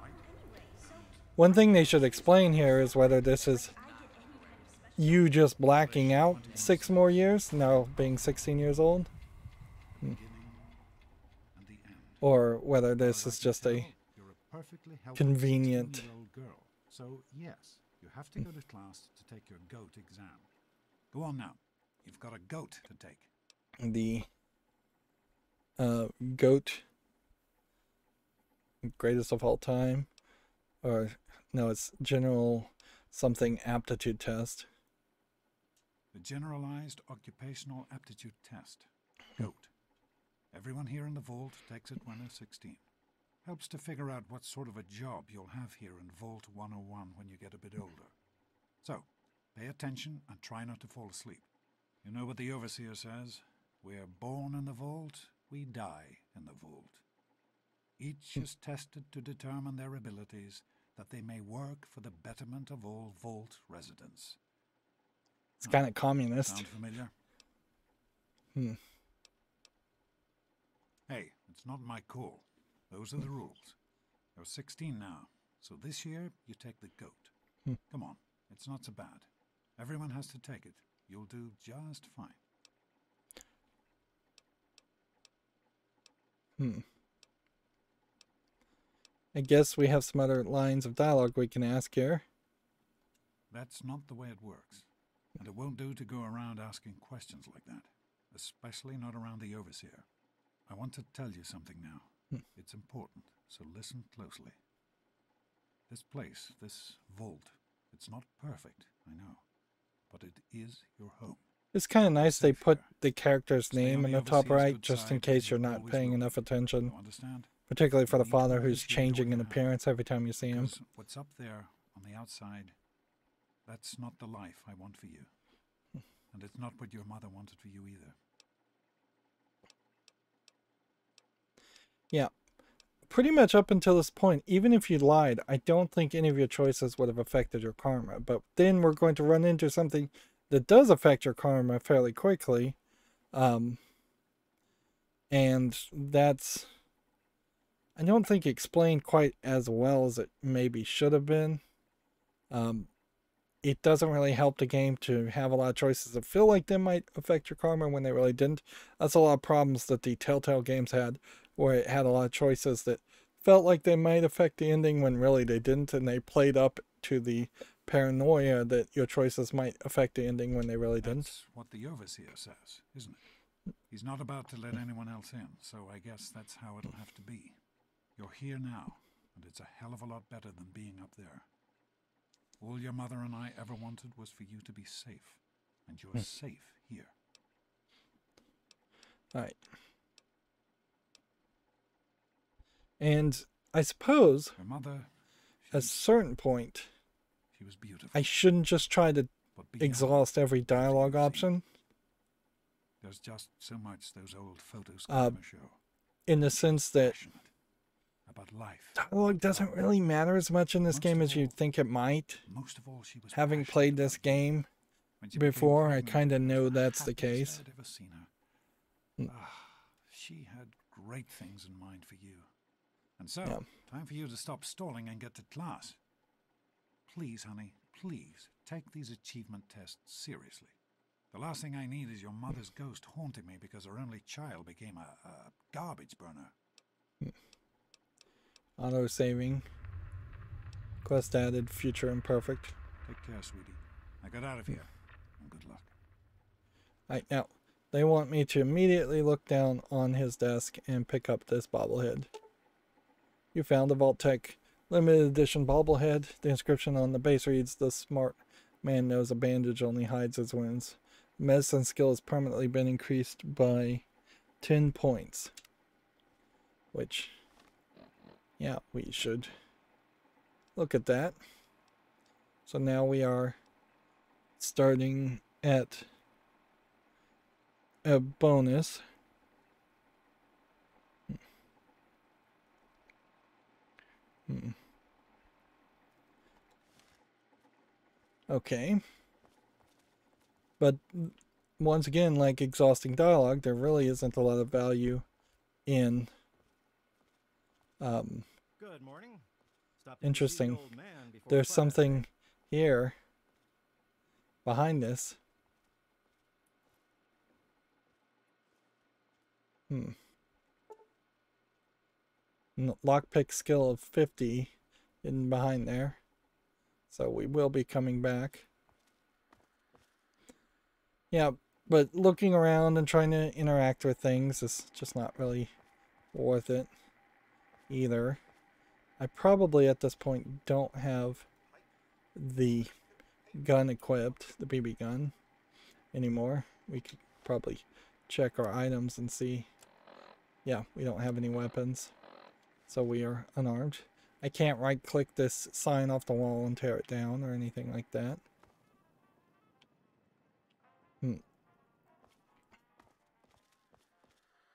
S3: Right?
S1: One thing they should explain here is whether this is you just blacking out 6 more years, now being 16 years old.
S3: Beginning and the end.
S1: or whether this is just a
S3: You're a perfectly healthy
S1: convenient
S3: 16-year-old girl. So yes, you have to go to class to take your goat exam. Go on now. You've got a goat to take.
S1: the goat greatest of all time, or no, it's general something aptitude test.
S3: The Generalized Occupational Aptitude Test. GOAT. Everyone here in the vault takes it when they're 16. Helps to figure out what sort of a job you'll have here in Vault 101 when you get a bit older. So, pay attention and try not to fall asleep. You know what the Overseer says? We're born in the vault, we die in the vault. Each is tested to determine their abilities, that they may work for the betterment of all vault residents.
S1: It's kind of communist.
S3: Sound familiar? Hey, it's not my call. Those are the rules. You're 16 now, so this year you take the goat. Come on, it's not so bad. Everyone has to take it. You'll do just fine.
S1: I guess we have some other lines of dialogue we can ask here.
S3: That's not the way it works. And it won't do to go around asking questions like that. Especially not around the Overseer. I want to tell you something now. It's important, so listen closely. This place, this vault, it's not perfect, I know. But it is your home.
S1: It's kind of nice they put the character's name in the top right, just in case you're not paying enough attention. Particularly for the father who's changing in appearance every time you see him.
S3: What's up there on the outside, that's not the life I want for you. And it's not what your mother wanted for you either.
S1: Yeah. Pretty much up until this point, even if you lied, I don't think any of your choices would have affected your karma. But then we're going to run into something that does affect your karma fairly quickly. And that's, I don't think, explained quite as well as it maybe should have been. It doesn't really help the game to have a lot of choices that feel like they might affect your karma when they really didn't. That's a lot of problems that the Telltale games had, where it had a lot of choices that felt like they might affect the ending when really they didn't, and they played up to the paranoia that your choices might affect the ending when they really didn't.
S3: That's what the Overseer says, isn't it? He's not about to let anyone else in, so I guess that's how it'll have to be. You're here now, and it's a hell of a lot better than being up there. All your mother and I ever wanted was for you to be safe, and you're safe here.
S1: Alright. And I suppose,
S3: your mother,
S1: at a certain point,
S3: she was beautiful.
S1: I shouldn't just try to exhaust every dialogue option.
S3: There's just so much those old photos show.
S1: In the sense that
S3: about life.
S1: Dialogue doesn't really matter as much in this game as you'd think it might.
S3: Most of all, she was
S1: having played this game before, I kind of know that's the case.
S3: I'd ever seen her. She had great things in mind for you. And so, time for you to stop stalling and get to class. Please, honey, please, take these achievement tests seriously. The last thing I need is your mother's ghost haunting me because her only child became a garbage burner.
S1: Auto-saving. Quest added, future imperfect.
S3: Take care, sweetie. I got out of here. And good luck.
S1: Alright, now, they want me to immediately look down on his desk and pick up this bobblehead. You found the Vault Tech limited edition bobblehead. The inscription on the base reads, "The smart man knows a bandage only hides his wounds. Medicine skill has permanently been increased by 10 points." Which, yeah, we should look at that. So now we are starting at a bonus. Okay. But once again, like exhausting dialogue, there really isn't a lot of value in
S11: Good morning.
S1: Interesting. There's something here behind this. lockpick skill of 50 hidden behind there. So we will be coming back. Yeah, but looking around and trying to interact with things is just not really worth it either. I probably at this point don't have the gun equipped, the BB gun, anymore. We could probably check our items and see. Yeah, we don't have any weapons, so we are unarmed. I can't right click this sign off the wall and tear it down or anything like that.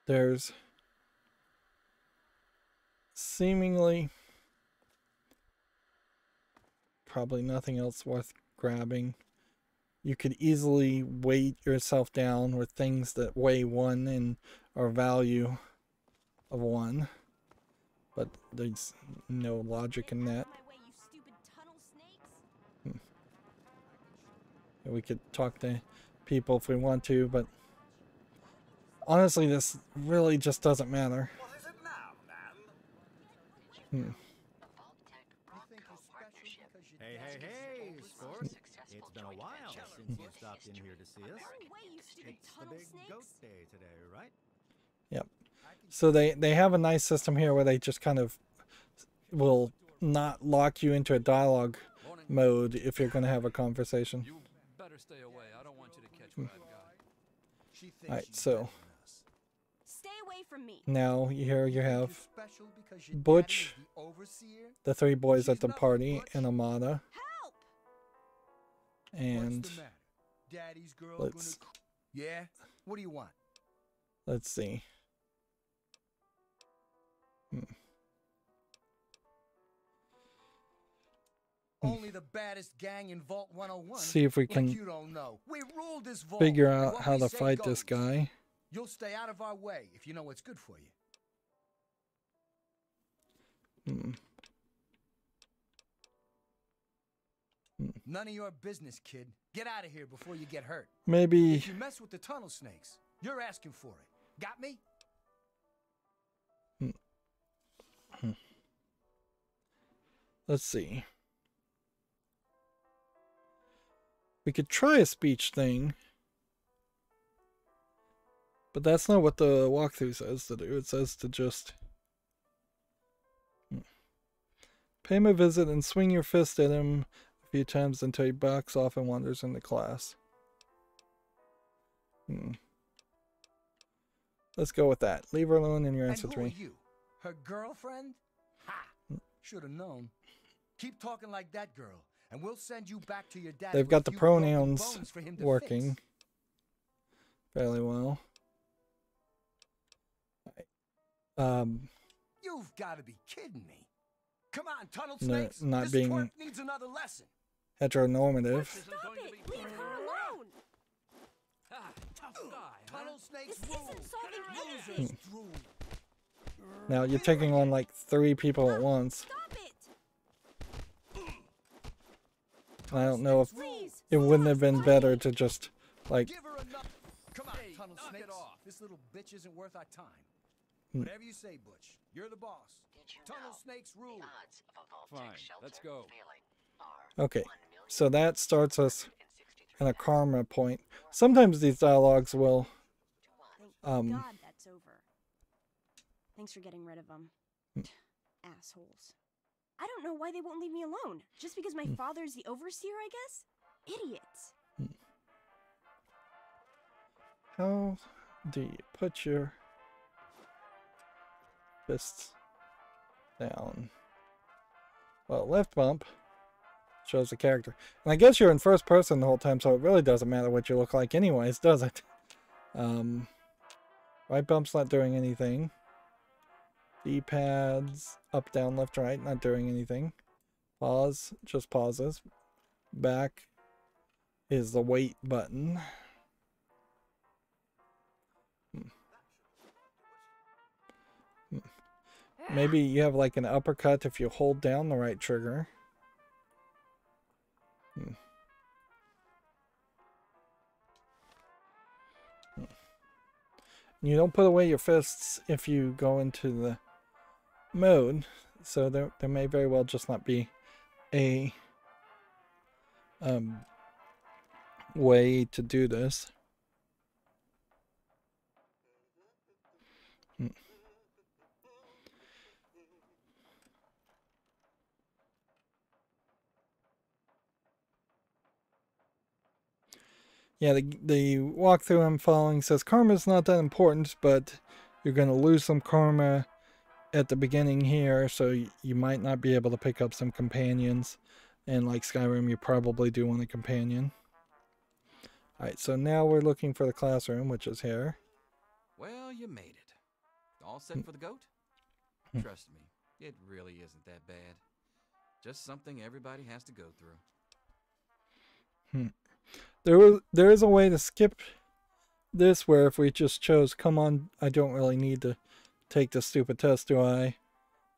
S1: There's seemingly probably nothing else worth grabbing. You could easily weight yourself down with things that weigh 1 and are value of 1, but there's no logic in that. We could talk to people if we want to, but honestly, this really just doesn't matter.
S11: Hey, sport. It's been a while since you stopped in here to see us. It's the big goat day today, right?
S1: Yep. So they have a nice system here where they just kind of will not lock you into a dialogue mode if you're going to have a conversation.
S8: You better stay away. I don't want you to catch what I've got.
S1: Alright, so
S9: Stay away from me.
S1: now here you have Butch, the 3 boys at the party, and Amada. And
S12: Daddy's girl
S1: let's
S12: Yeah? What do you want?
S1: let's see.
S12: Only the baddest gang in Vault 101.
S1: See if we can
S12: you don't know. We ruled this vault.
S1: figure
S12: and
S1: out
S12: what
S1: how
S12: we
S1: to
S12: say
S1: fight
S12: goes.
S1: this guy.
S12: You'll stay out of our way if you know what's good for you. None of your business, kid. Get out of here before you get hurt.
S1: Maybe
S12: If you mess with the tunnel snakes, you're asking for it. Got me?
S1: let's see. We could try a speech thing, but that's not what the walkthrough says to do. It says to just pay him a visit and swing your fist at him a few times until he backs off and wanders into class. Let's go with that. Leave her alone in your answer
S12: And who are
S1: 3.
S12: you? Her girlfriend? Ha! Should have known. Keep talking like that girl, and we'll send you back to your dad.
S1: They've
S12: with
S1: got
S12: a
S1: the
S12: few broken
S1: pronouns
S12: bones for him to
S1: working
S12: fix.
S1: fairly well.
S12: You've got to be kidding me. Come on, tunnel
S1: No,
S12: snakes.
S1: not
S12: this
S1: being
S12: twerp needs another lesson.
S1: heteronormative.
S9: Stop it! Leave her alone!
S8: Tough guy,
S12: Tunnel snakes
S9: This
S12: rule.
S9: isn't solving
S12: Losers
S9: anything!
S12: drool.
S1: Now you're taking on like 3 people at once.
S9: Stop it!
S1: I don't know if
S9: Please!
S1: it wouldn't have been better to just like
S12: Give her enough. Come on,
S8: Hey,
S12: tunnel
S8: knock it
S12: snakes.
S8: off.
S12: This little bitch isn't worth our time. Whatever you say, Butch. You're the boss.
S10: Did you
S12: Tunnel
S10: know
S12: snakes rule.
S10: the odds of a vault
S8: Fine,
S10: tech shelter
S8: let's go.
S10: failing are
S1: okay.
S10: 1,000,000
S1: So that starts us in a
S10: 163,000
S1: karma point. Sometimes these dialogues will
S9: Thank God that's over. Thanks for getting rid of them. Assholes. I don't know why they won't leave me alone. Just because my father's the overseer, I guess? Idiots.
S1: how do you put your fists down? Well, left bump shows the character. And I guess you're in first person the whole time, so it really doesn't matter what you look like anyways, does it? Right bump's not doing anything. D-pads, up, down, left, right, not doing anything. Pause, just pauses. Back is the wait button. Maybe you have like an uppercut if you hold down the right trigger. You don't put away your fists if you go into the mode, so there may very well just not be a way to do this. Yeah, the walkthrough I'm following says karma's not that important, but you're going to lose some karma at the beginning here, so you might not be able to pick up some companions. And like Skyrim, you probably do want a companion. Alright, so now we're looking for the classroom, which is here.
S8: Well, you made it. All set for the goat? Trust me, it really isn't that bad. Just something everybody has to go through.
S1: There is a way to skip this where if we just chose, come on, I don't really need to take the stupid test, do I?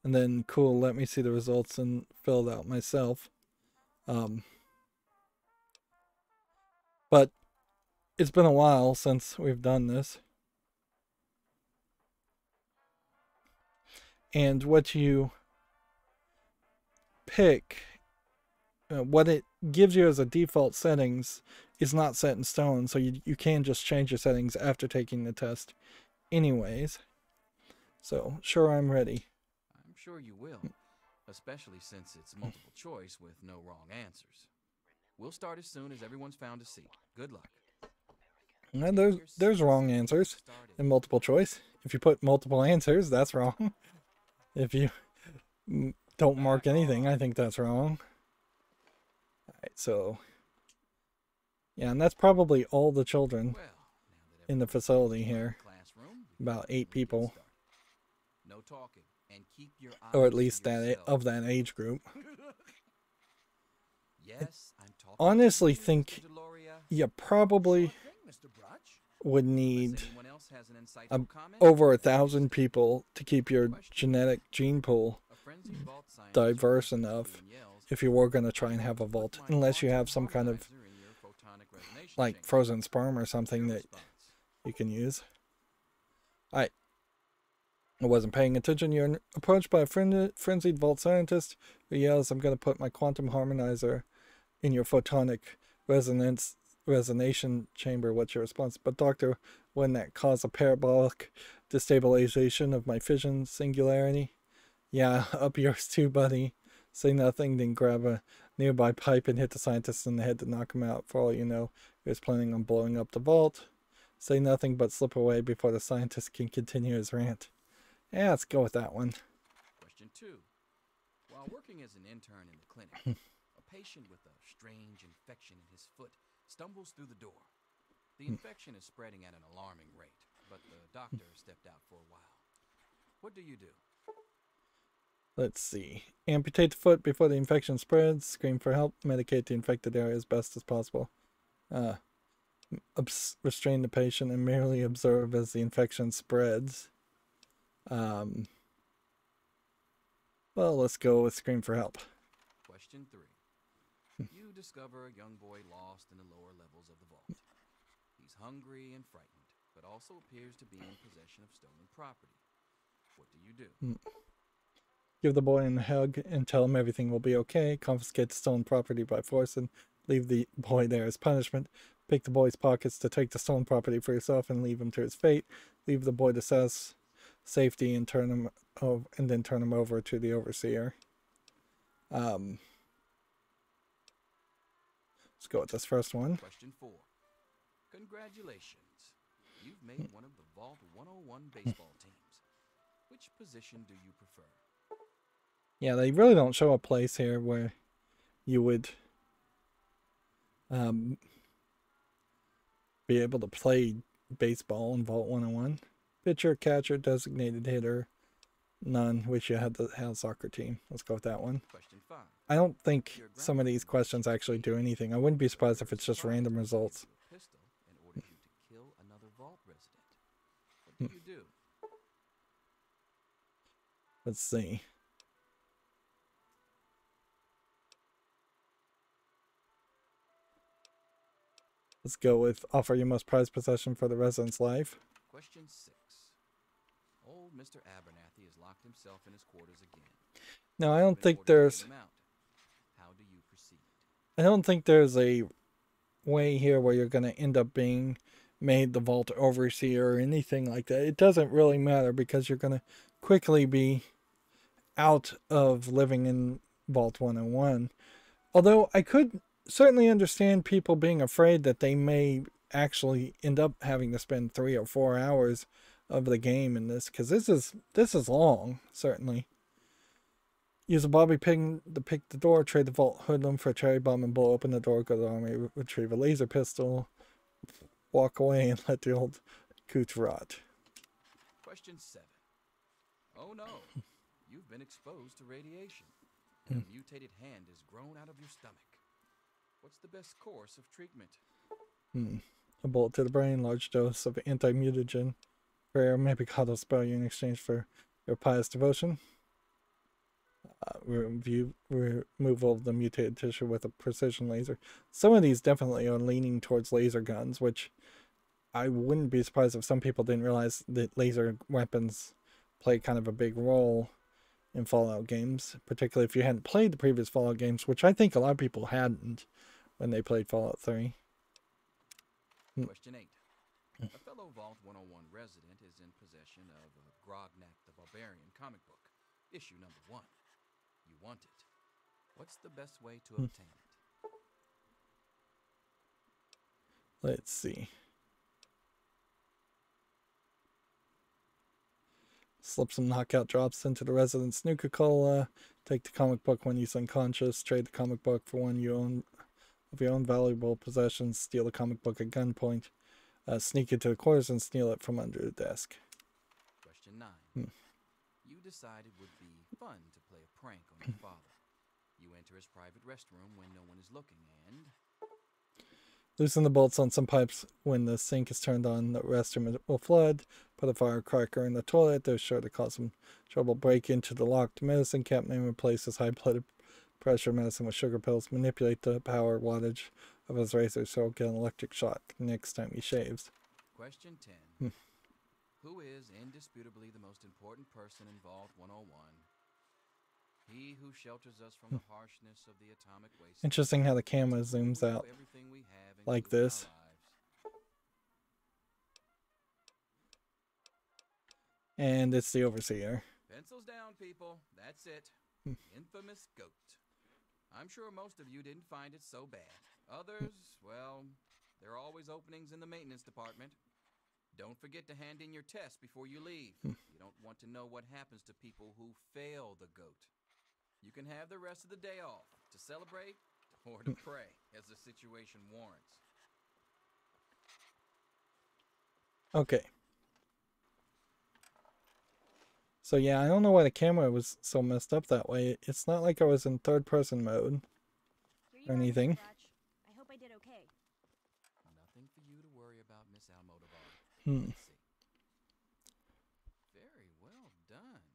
S1: And then, cool, let me see the results and fill it out myself. But it's been a while since we've done this. And what you pick, what it gives you as a default settings is not set in stone, so you can just change your settings after taking the test anyways. So, sure, I'm ready.
S8: I'm sure you will, especially since it's multiple choice with no wrong answers. We'll start as soon as everyone's found a seat. Good luck.
S1: And there's wrong answers in multiple choice. If you put multiple answers, that's wrong. If you don't mark anything, I think that's wrong. Alright, so... yeah, and that's probably all the children in the facility here. About 8 people.
S8: No talking, and keep your eyes
S1: or at least
S8: to
S1: that
S8: yourself.
S1: of that age group.
S8: Yes, I'm talking
S1: Honestly
S8: to you,
S1: think
S8: Mr. Deloria.
S1: you probably would need
S8: Unless anyone else has an insightful comment,
S1: over 1,000 people to keep your genetic gene pool
S8: a frenzied vault scientist
S1: diverse enough if you were going to try and have a vault, unless you have some kind of
S8: in your photonic resonation
S1: like
S8: chamber.
S1: frozen sperm or something that you can use. I wasn't paying attention. You're approached by a frenzied vault scientist who yells, "I'm going to put my quantum harmonizer in your photonic resonation chamber." What's your response? "But doctor, wouldn't that cause a parabolic destabilization of my fission singularity?" "Yeah, up yours too, buddy." Say nothing, then grab a nearby pipe and hit the scientist in the head to knock him out. For all you know, he was planning on blowing up the vault. Say nothing but slip away before the scientist can continue his rant. Yeah, let's go with that one.
S8: Question 2. While working as an intern in the clinic, a patient with a strange infection in his foot stumbles through the door. The infection is spreading at an alarming rate, but the doctor stepped out for a while. What do you do?
S1: Let's see. Amputate the foot before the infection spreads. Scream for help. Medicate the infected area as best as possible. Restrain the patient and merely observe as the infection spreads. Well, let's go with scream for help.
S8: Question 3. You discover a young boy lost in the lower levels of the vault. He's hungry and frightened, but also appears to be in possession of stolen property. What do you do?
S1: Give the boy a hug and tell him everything will be okay. Confiscate the stolen property by force and leave the boy there as punishment. Pick the boy's pockets to take the stolen property for yourself and leave him to his fate. Leave the boy to safety and turn him over, and then turn him over to the overseer. Let's go with this first one.
S8: Question 4. Congratulations. You've made one of the Vault 101 baseball teams. Which position do you prefer?
S1: Yeah, they really don't show a place here where you would be able to play baseball in Vault 101. Pitcher, catcher, designated hitter, none. Wish you had the soccer team. Let's go with that one.
S8: Question 5.
S1: I don't think some of these questions actually do anything. I wouldn't be surprised if it's just random results.
S8: Pistol in order you to kill another vault resident. What do you do?
S1: Let's see. Let's go with offer your most prized possession for the resident's life.
S8: Question 6. Old Mr. Abernathy has locked himself in his quarters again.
S1: No, I don't think there's...
S8: How do you proceed?
S1: I don't think there's a way here where you're going to end up being made the Vault Overseer or anything like that. It doesn't really matter because you're going to quickly be out of living in Vault 101. Although I could certainly understand people being afraid that they may actually end up having to spend 3 or 4 hours of the game in this, because this is long, certainly. Use a bobby pin to pick the door, trade the vault hoodlum for a cherry bomb and blow open the door, go to the armory, retrieve a laser pistol, walk away and let the old cooch rot.
S8: Question 7. Oh no, you've been exposed to radiation. A mutated hand has grown out of your stomach. What's the best course of treatment?
S1: A bullet to the brain, large dose of anti-mutagen. Rare, maybe God will spare you in exchange for your pious devotion. Removal of the mutated tissue with a precision laser. Some of these definitely are leaning towards laser guns, which I wouldn't be surprised if some people didn't realize that laser weapons play kind of a big role in Fallout games, particularly if you hadn't played the previous Fallout games, which I think a lot of people hadn't when they played Fallout 3.
S8: Question 8. A fellow Vault 101 resident is in possession of a Grognak the Barbarian comic book, issue number 1. You want it. What's the best way to obtain it?
S1: Let's see. Slip some knockout drops into the resident's Nuka-Cola. Take the comic book when he's unconscious. Trade the comic book for one of your own valuable possessions. Steal the comic book at gunpoint. Sneak into the quarters and steal it from under the desk.
S8: Question 9. You decided it would be fun to play a prank on your father. You enter his private restroom when no one is looking and...
S1: Loosen the bolts on some pipes when the sink is turned on. The restroom will flood. Put a firecracker in the toilet. They're sure to cause some trouble. Break into the locked medicine cabinet and replace his high blood pressure medicine with sugar pills. Manipulate the power wattage of his razor so he'll get an electric shock next time he shaves.
S8: Question 10. Who is indisputably the most important person in Vault 101? He who shelters us from the harshness of the atomic waste.
S1: Interesting how the camera zooms out like this. And it's the Overseer.
S8: Pencils down, people. That's it. Infamous goat. I'm sure most of you didn't find it so bad. Others, well, there are always openings in the maintenance department. Don't forget to hand in your test before you leave. You don't want to know what happens to people who fail the goat. You can have the rest of the day off to celebrate or to pray as the situation warrants.
S1: Okay. So yeah, I don't know why the camera was so messed up that way. It's not like I was in third-person mode or anything.
S9: I hope I did okay.
S8: Nothing for you to worry about, Miss Almodovar. Very well done.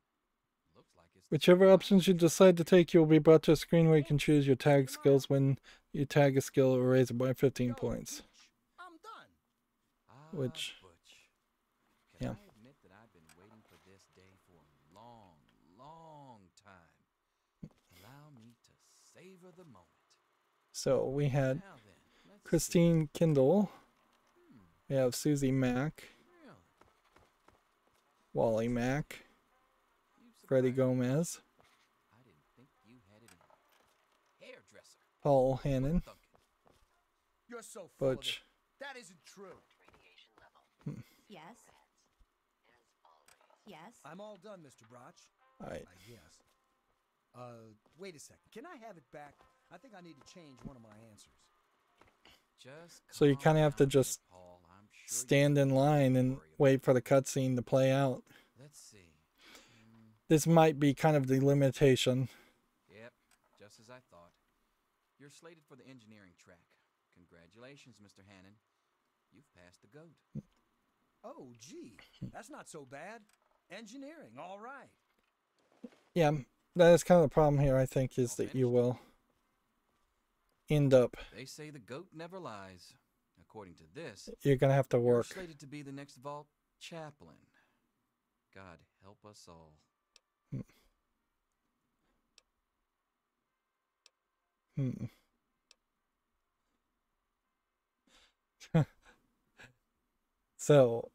S8: Looks like it's
S1: Whichever options you decide to take, you will be brought to a screen where you can choose your tag skills. When you tag a skill, it will raise it by 15 points.
S12: I'm done.
S1: Which,
S8: Can
S1: yeah.
S8: I admit that I've been waiting for this day for a long, long time. Allow me to savor the moment.
S1: So we had
S8: Now then, let's
S1: Christine Kindle. We have Susie Mack.
S8: Really?
S1: Wally Mack.
S8: You
S1: Freddie
S8: surprised me.
S1: Gomez.
S8: I didn't think you had it in. Hairdresser.
S1: Paul Hannon.
S12: You're so full of it.
S1: Butch.
S12: That isn't true.
S10: Radiation level.
S9: Yes. Yes.
S12: I'm all done, Mr. Broch.
S1: Alright.
S12: I guess. Wait a second. Can I have it back? I think I need to change one of my answers.
S8: Just
S1: So you
S8: calm
S1: kind of have to
S8: down,
S1: just
S8: Paul. I'm sure you
S1: stand in line and wait for the cutscene to play out.
S8: Let's see.
S1: This might be kind of the limitation.
S8: Yep, just as I thought. You're slated for the engineering track. Congratulations, Mr. Hannon. You've passed the goat.
S12: Oh, gee. That's not so bad. Engineering, all right.
S1: Yeah, that is kind of the problem here, I think, is that you will end up...
S8: They say the goat never lies. According to this,
S1: You're going to have to
S8: you're
S1: work.
S8: slated to be the next vault chaplain. God help us all.
S1: Hmm. So,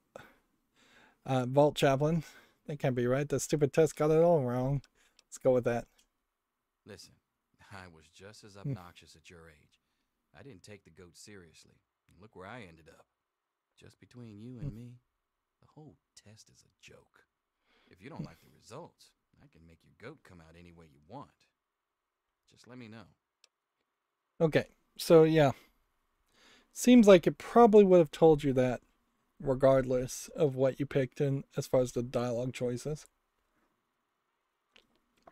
S1: Vault Chaplain, that can't be right. The stupid test got it all wrong. Let's go with that.
S8: Listen, I was just as obnoxious at your age. I didn't take the goat seriously. And look where I ended up. Just between you and me, the whole test is a joke. If you don't like the results, I can make your goat come out any way you want. Just let me know.
S1: Okay, so yeah. Seems like it probably would have told you that regardless of what you picked in as far as the dialogue choices.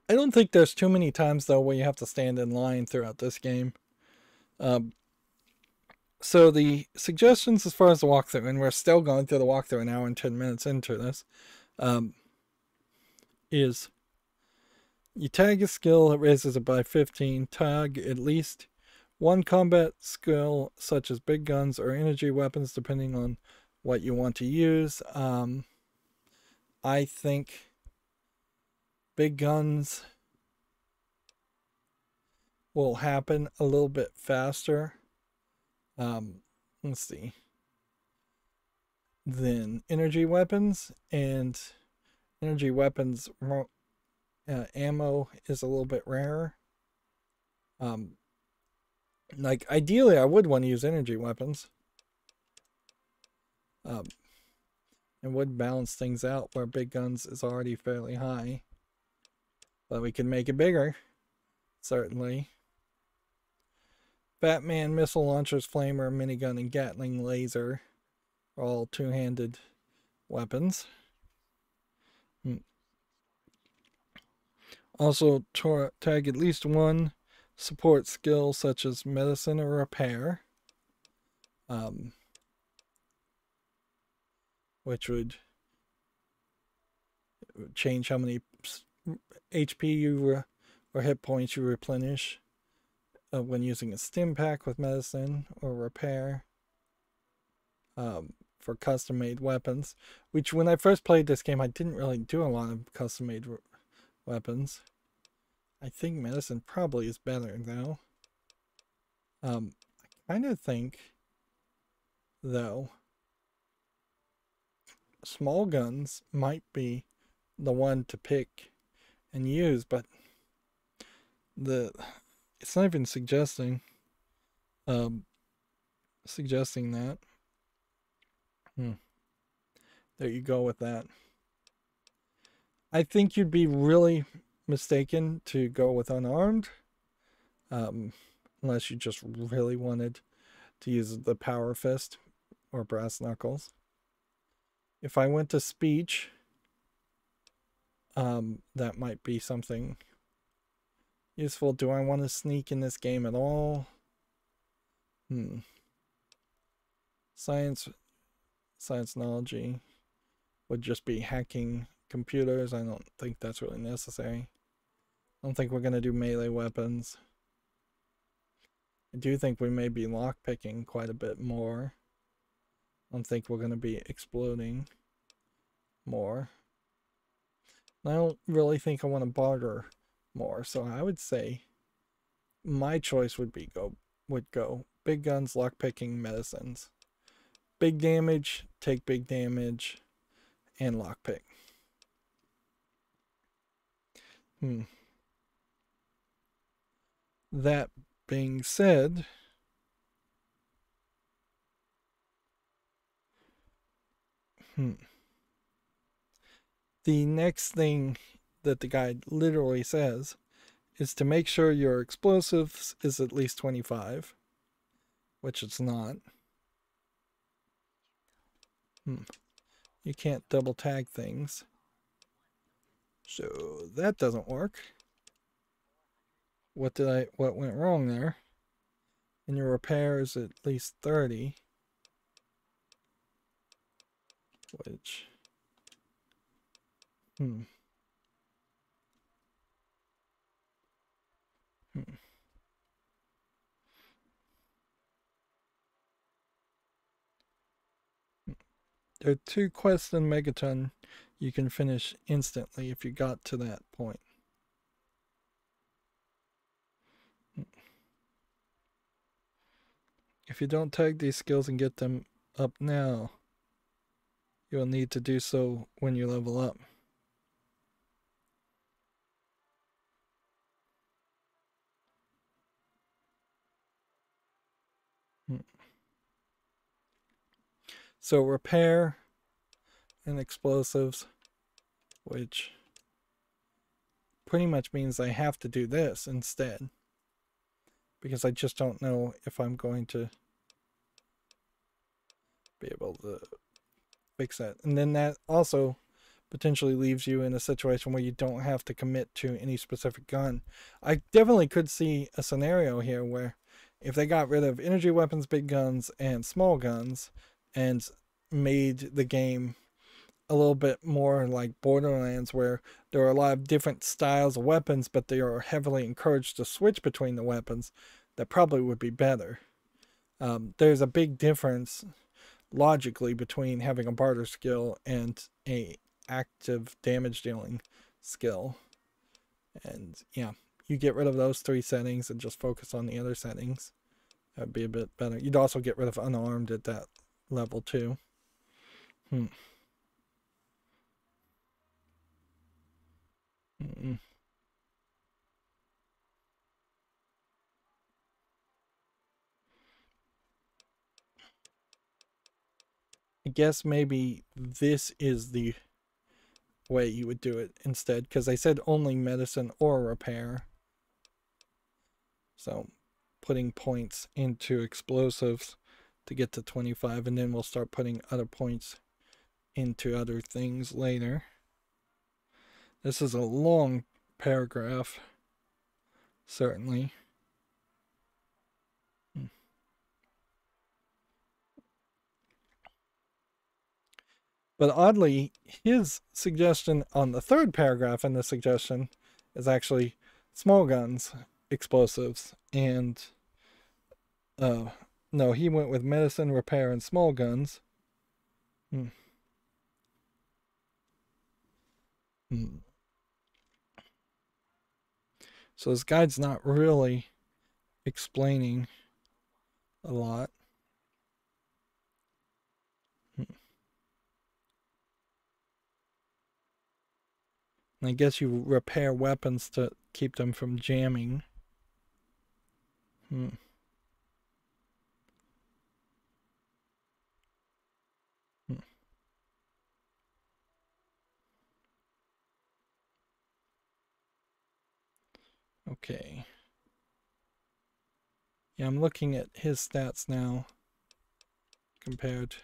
S1: I don't think there's too many times though where you have to stand in line throughout this game. So the suggestions as far as the walkthrough, and we're still going through the walkthrough an hour and 10 minutes into this, is you tag a skill, it raises it by 15, tag at least one combat skill such as big guns or energy weapons depending on what you want to use. I think big guns will happen a little bit faster. Let's see. Then energy weapons, and energy weapons ammo is a little bit rarer. Like ideally I would want to use energy weapons. It would balance things out where big guns is already fairly high. But we can make it bigger. Certainly. Batman, missile launchers, flamer, minigun, and Gatling laser are all two-handed weapons. Also tag at least one support skill such as medicine or repair. Which would change how many HP you or hit points you replenish when using a stim pack with medicine or repair. For custom made weapons, which when I first played this game I didn't really do a lot of custom made weapons. I think medicine probably is better though. I kind of think though small guns might be the one to pick and use, but it's not even suggesting that. There you go with that. I think you'd be really mistaken to go with unarmed, unless you just really wanted to use the power fist or brass knuckles. If I went to speech, that might be something useful. Do I want to sneak in this game at all? Science knowledge would just be hacking computers. I don't think that's really necessary. I don't think we're going to do melee weapons. I do think we may be lockpicking quite a bit more. I don't think we're going to be exploding more. I don't really think I want to barter more, so I would say my choice would go big guns, lockpicking, medicines. Big damage, take big damage, and lockpick. That being said, the next thing that the guide literally says is to make sure your explosives is at least 25, which it's not. You can't double tag things, so that doesn't work. What went wrong there? And your repair is at least 30, which There are two quests in Megaton you can finish instantly if you got to that point. If you don't tag these skills and get them up now, you'll need to do so when you level up. So repair and explosives, which pretty much means I have to do this instead, because I just don't know if I'm going to be able to fix that. And then that also potentially leaves you in a situation where you don't have to commit to any specific gun. I definitely could see a scenario here where if they got rid of energy weapons, big guns, and small guns, and made the game a little bit more like Borderlands, where there are a lot of different styles of weapons, but they are heavily encouraged to switch between the weapons, that probably would be better. There's a big difference logically between having a barter skill and a active damage dealing skill. And yeah, you get rid of those 3 settings and just focus on the other settings. That'd be a bit better. You'd also get rid of unarmed at that level too. I guess maybe this is the way you would do it instead, because I said only medicine or repair. So putting points into explosives to get to 25, and then we'll start putting other points into other things later. This is a long paragraph, certainly. But oddly, his suggestion on the 3rd paragraph in the suggestion is actually small guns, explosives, and no, he went with medicine, repair, and small guns. So this guide's not really explaining a lot. I guess you repair weapons to keep them from jamming. Okay. Yeah, I'm looking at his stats now compared.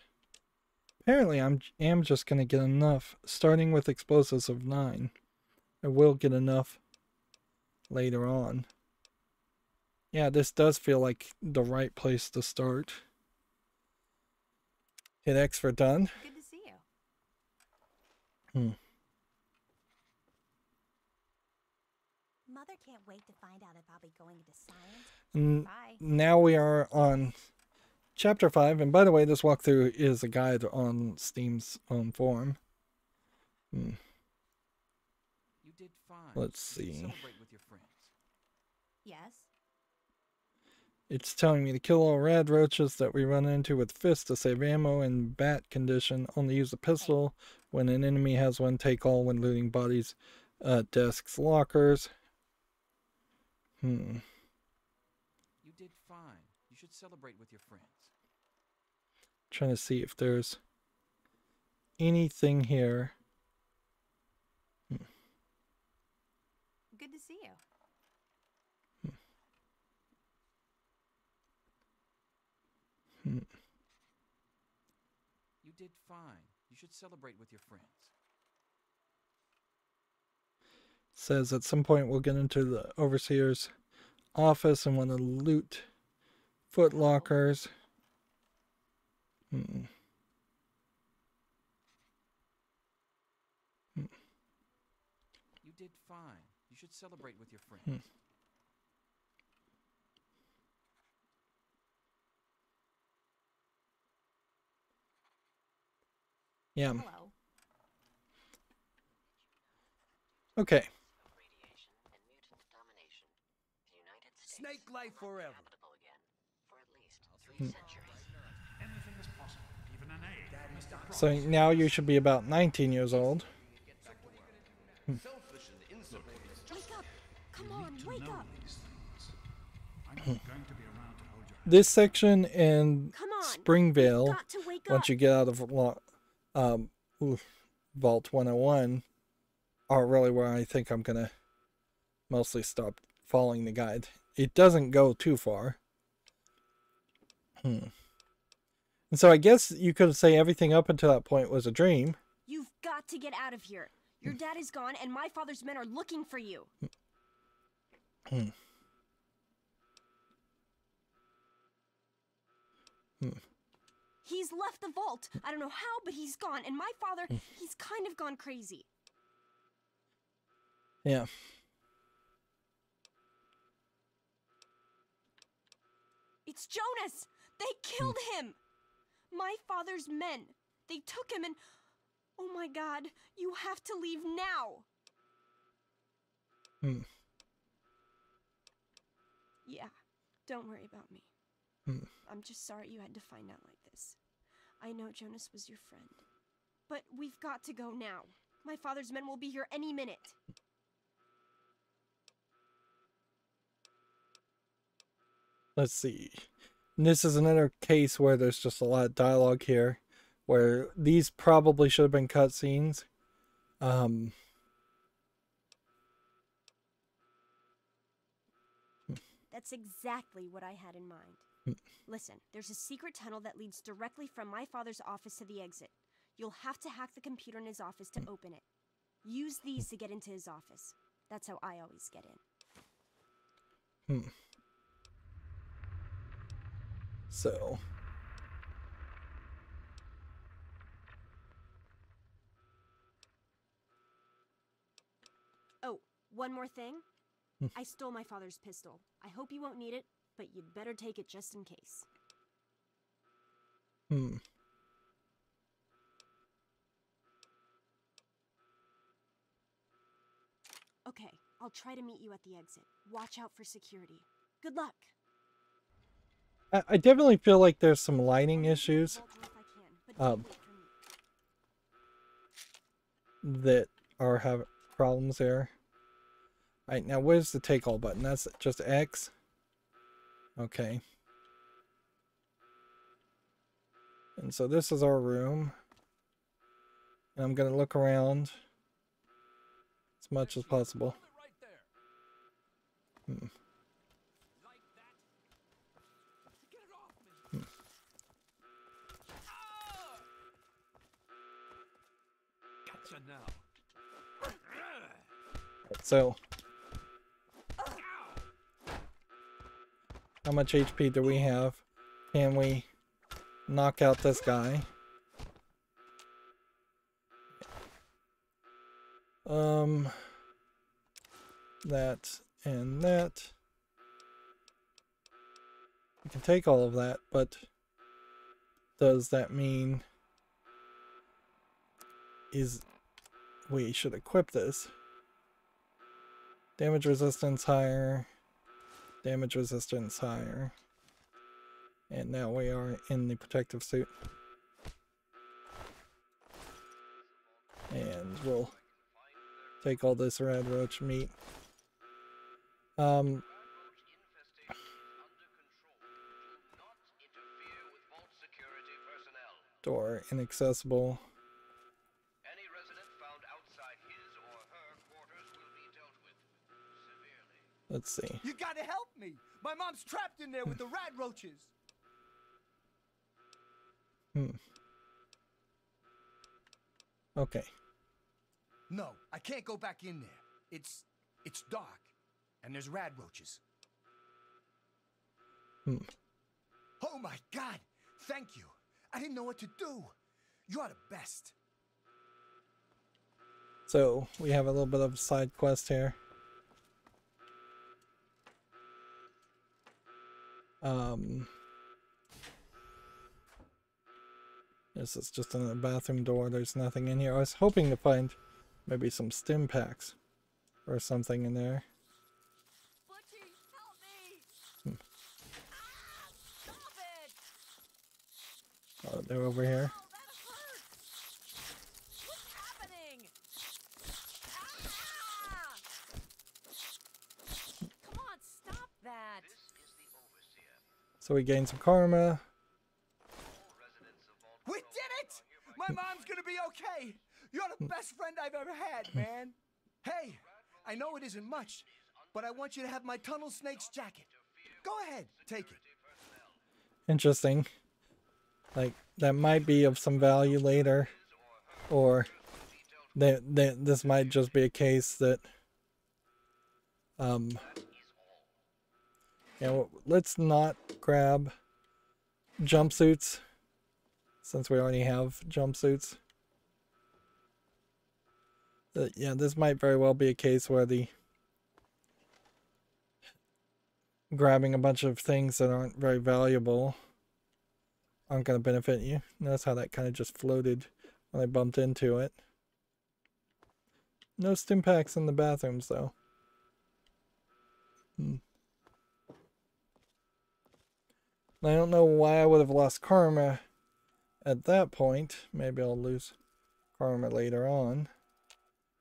S1: Apparently, I am just going to get enough, starting with explosives of 9. I will get enough later on. Yeah, this does feel like the right place to start. Hit X for done.
S7: Good to see you.
S13: Mother can't wait to find out if I'll be going into science.
S1: Bye. Now we are on Chapter 5, and by the way, this walkthrough is a guide on Steam's own forum.
S8: You did fine.
S1: Let's see.
S8: Celebrate with your friends.
S13: Yes.
S1: It's telling me to kill all rad roaches that we run into with fists to save ammo in bat condition. Only use a pistol when an enemy has one. Take all when looting bodies, desks, lockers.
S8: You did fine. You should celebrate with your friends.
S1: Trying to see if there's anything here.
S7: Good to see you.
S8: You did fine. You should celebrate with your friends.
S1: Says at some point we'll get into the overseer's office and want to loot foot lockers.
S8: You did fine. You should celebrate with your friends.
S1: Yeah.
S13: Hello.
S1: Okay.
S12: Snake life forever.
S1: So now you should be about 19 years old.
S9: Wake up! Come on, wake up!
S1: This section in Springvale,
S9: got to wake
S1: once
S9: up.
S1: you get out of Vault 101, are really where I think I'm gonna mostly stop following the guide. It doesn't go too far. And so I guess you could say everything up until that point was a dream.
S9: You've got to get out of here. Your dad is gone, and my father's men are looking for you. He's left the vault. I don't know how, but he's gone. And my father, he's kind of gone crazy.
S1: Yeah.
S9: It's Jonas! They killed him! My father's men. They took him and... Oh my god, you have to leave now! Yeah, don't worry about me. I'm just sorry you had to find out like this. I know Jonas was your friend. But we've got to go now. My father's men will be here any minute.
S1: Let's see. And this is another case where there's just a lot of dialogue here, where these probably should have been cutscenes.
S9: That's exactly what I had in mind. Listen, there's a secret tunnel that leads directly from my father's office to the exit. You'll have to hack the computer in his office to open it. Use these to get into his office. That's how I always get in.
S1: So...
S9: Oh, one more thing. I stole my father's pistol. I hope you won't need it, but you'd better take it just in case. Okay, I'll try to meet you at the exit. Watch out for security. Good luck.
S1: I definitely feel like there's some lighting issues that are having problems there. Alright, now where's the take all button? That's just X? Okay. And so this is our room. And I'm going to look around as much as possible.
S12: Gotcha now.
S1: So, how much HP do we have? Can we knock out this guy? That and that. We can take all of that, but does that mean we should equip this? Damage resistance higher. Damage resistance higher. And now we are in the protective suit. And we'll take all this rad roach meat. Door inaccessible.
S5: Any resident found outside his or her quarters will be dealt with severely.
S1: Let's see.
S12: You gotta help me! My mom's trapped in there with the rat roaches!
S1: Okay.
S12: No, I can't go back in there. It's dark, and there's rad roaches. Oh my god! Thank you! I didn't know what to do! You are the best!
S1: So, we have a little bit of a side quest here. This is just in the bathroom door. There's nothing in here. I was hoping to find maybe some stim packs. or something in there.
S7: Butchie, help me! Stop it!
S1: Oh, they're over here.
S7: Oh, that hurts! What's happening? Come on, stop that!
S1: So we gained some karma.
S12: We did it! My mom's gonna be okay! You're the best friend I've ever had, man! Hey, I know it isn't much, but I want you to have my tunnel snake's jacket. Go ahead, take it.
S1: Interesting. Like, that might be of some value later. Or this might just be a case that yeah, let's not grab jumpsuits since we already have jumpsuits. Yeah, this might very well be a case where the grabbing a bunch of things that aren't very valuable aren't going to benefit you. Notice how that kind of just floated when I bumped into it. No stim packs in the bathrooms though. I don't know why I would have lost karma at that point. Maybe I'll lose karma later on.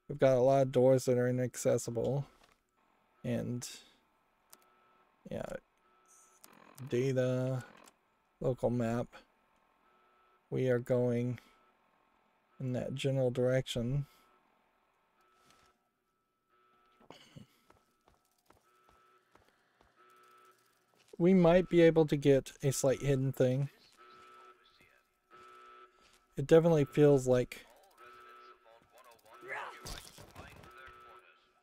S1: We've got a lot of doors that are inaccessible. And yeah, data, local map. We are going in that general direction. We might be able to get a slight hidden thing. It definitely feels like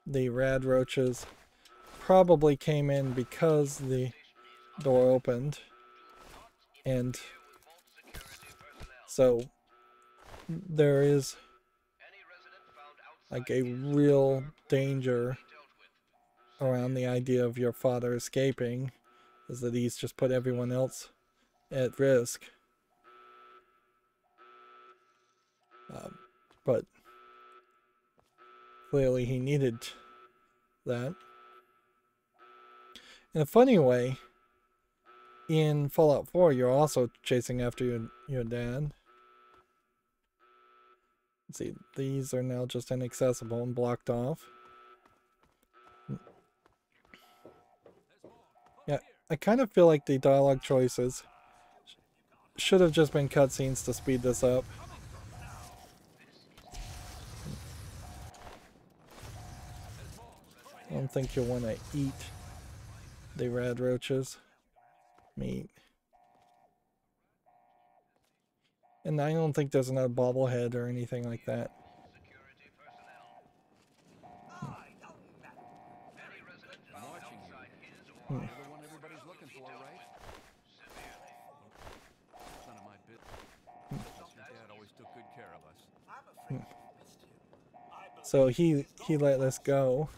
S1: the rad roaches probably came in because the door opened, and so there is like a real danger around the idea of your father escaping, is that he's just put everyone else at risk. But clearly he needed that. In a funny way, in Fallout 4, you're also chasing after your dad. Let's see, these are now just inaccessible and blocked off. Yeah, I kind of feel like the dialogue choices should have just been cutscenes to speed this up. I don't think you'll want to eat the rad roaches meat. And I don't think there's another bobblehead or anything like that. So he let us go.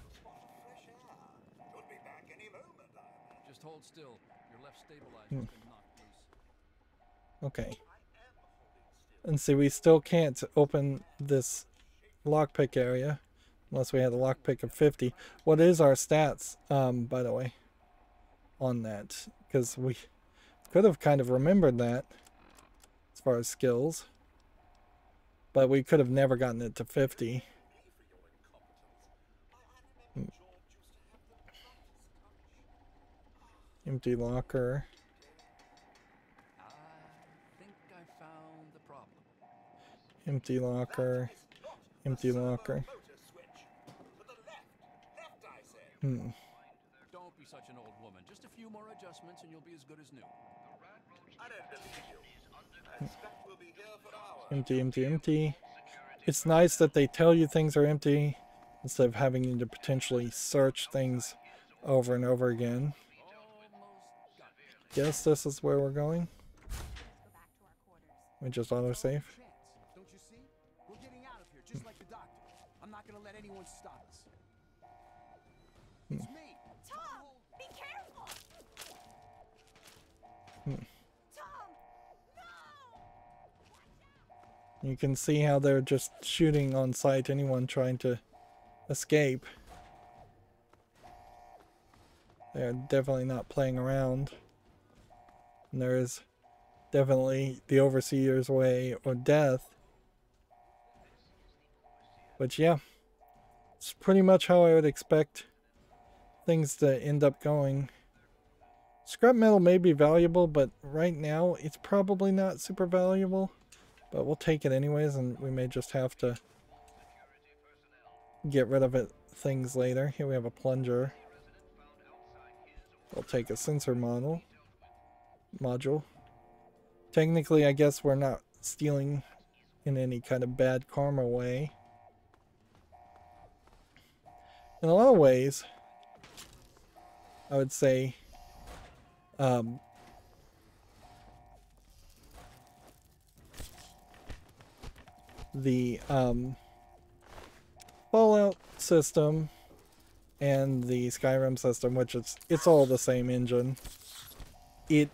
S8: Just hold still. Your left stabilizer's been knocked loose.
S1: Okay. And see, we still can't open this lockpick area unless we had a lockpick of 50. What is our stats, by the way, on that? Because we could have kind of remembered that as far as skills, but we could have never gotten it to 50. Empty locker.
S8: I think I found the problem.
S1: Empty locker. Empty locker.
S8: Don't be such an old woman. Just a few more adjustments and you'll be as good as new.
S14: I don't believe you. I expect we'll be here for hours.
S1: Empty, empty, empty. It's nice that they tell you things are empty instead of having to potentially search things over and over again. Guess this is where we're going. We just autosave.
S12: Don't you see? We're getting out of here just like the doctor. I'm not gonna let anyone stop us. It's me.
S13: Tom, be careful. Tom,
S1: You can see how they're just shooting on sight anyone trying to escape. They're definitely not playing around. And there is definitely the Overseer's way or death. But yeah, it's pretty much how I would expect things to end up going. Scrap metal may be valuable, but right now it's probably not super valuable. But we'll take it anyways, and we may just have to get rid of it things later. Here we have a plunger. We'll take a sensor module. Technically, I guess we're not stealing in any kind of bad karma way. In a lot of ways, I would say the Fallout system and the Skyrim system, which it's all the same engine, it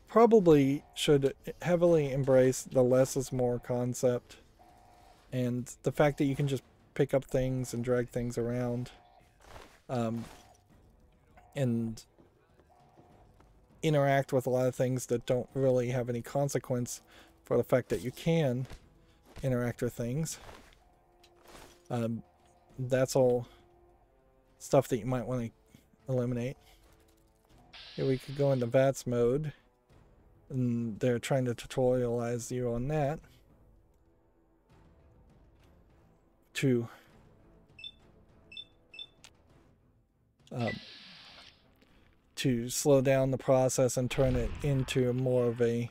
S1: probably should heavily embrace the less is more concept, and the fact that you can just pick up things and drag things around and interact with a lot of things that don't really have any consequence for the fact that you can interact with things. That's all stuff that you might want to eliminate. Here we could go into VATS mode, and they're trying to tutorialize you on that to slow down the process and turn it into more of a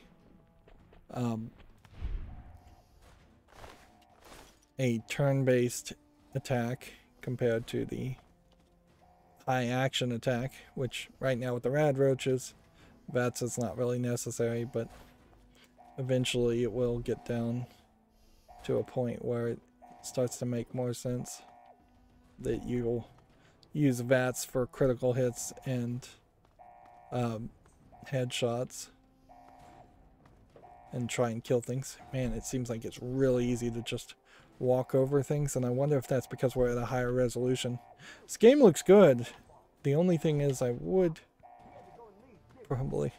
S1: turn-based attack compared to the high action attack, which right now with the rad roaches, VATS is not really necessary, but eventually it will get down to a point where it starts to make more sense that you'll use VATS for critical hits and headshots and try and kill things. Man, it seems like it's really easy to just walk over things, and I wonder if that's because we're at a higher resolution. This game looks good. The only thing is I would probably...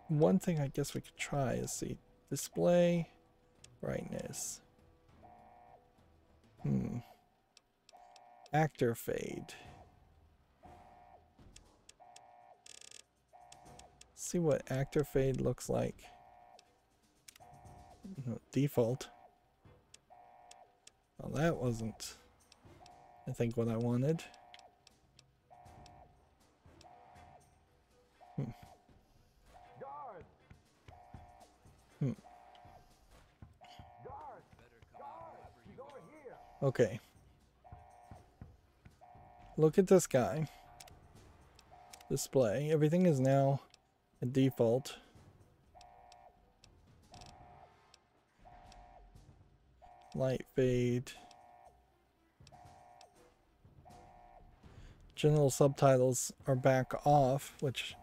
S1: One thing I guess we could try is the display brightness. Actor fade. See what actor fade looks like. No, default. Well, that wasn't, I think, what I wanted. Okay. Look at this guy. Display. Everything is now a default. Light fade. General subtitles are back off, which,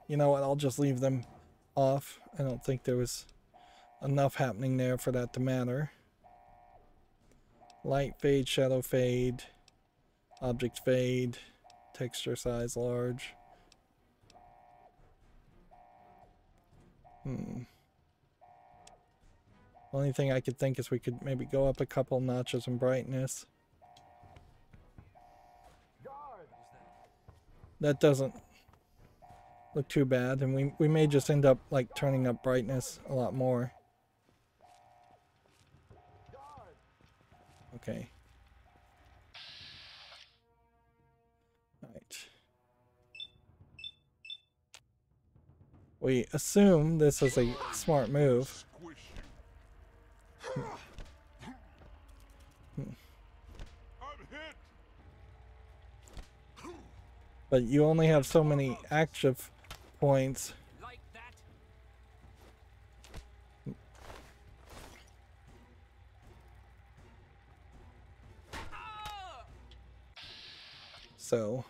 S1: you know what, I'll just leave them off. I don't think there was enough happening there for that to matter. Light fade, shadow fade, object fade, texture size large. Only thing I could think is we could maybe go up a couple notches in brightness. That doesn't look too bad, and we may just end up like turning up brightness a lot more. Okay. Alright. We assume this is a smart move. But you only have so many active points. So.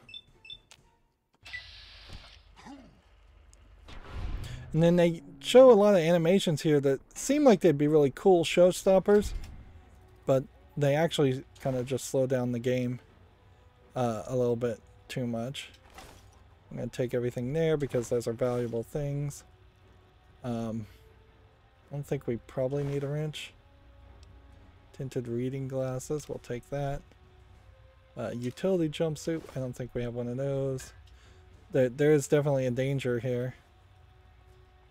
S1: And then they show a lot of animations here that seem like they'd be really cool showstoppers. But they actually kind of just slow down the game a little bit too much. I'm going to take everything there because those are valuable things. I don't think we probably need a wrench. Tinted reading glasses, we'll take that. Utility jumpsuit, I don't think we have one of those. There is definitely a danger here.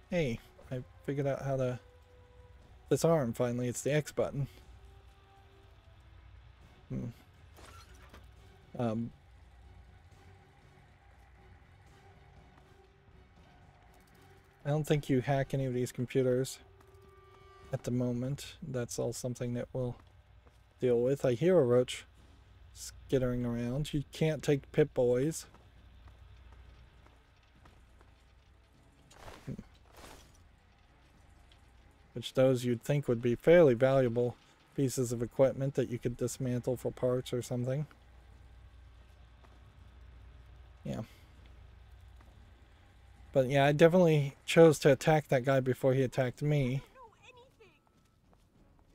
S1: Hey, I figured out how to disarm finally. It's the X button. I don't think you hack any of these computers at the moment. That's all something that we'll deal with. I hear a roach skittering around. You can't take Pit boys. Which those you'd think would be fairly valuable pieces of equipment that you could dismantle for parts or something. Yeah. But yeah, I definitely chose to attack that guy before he attacked me.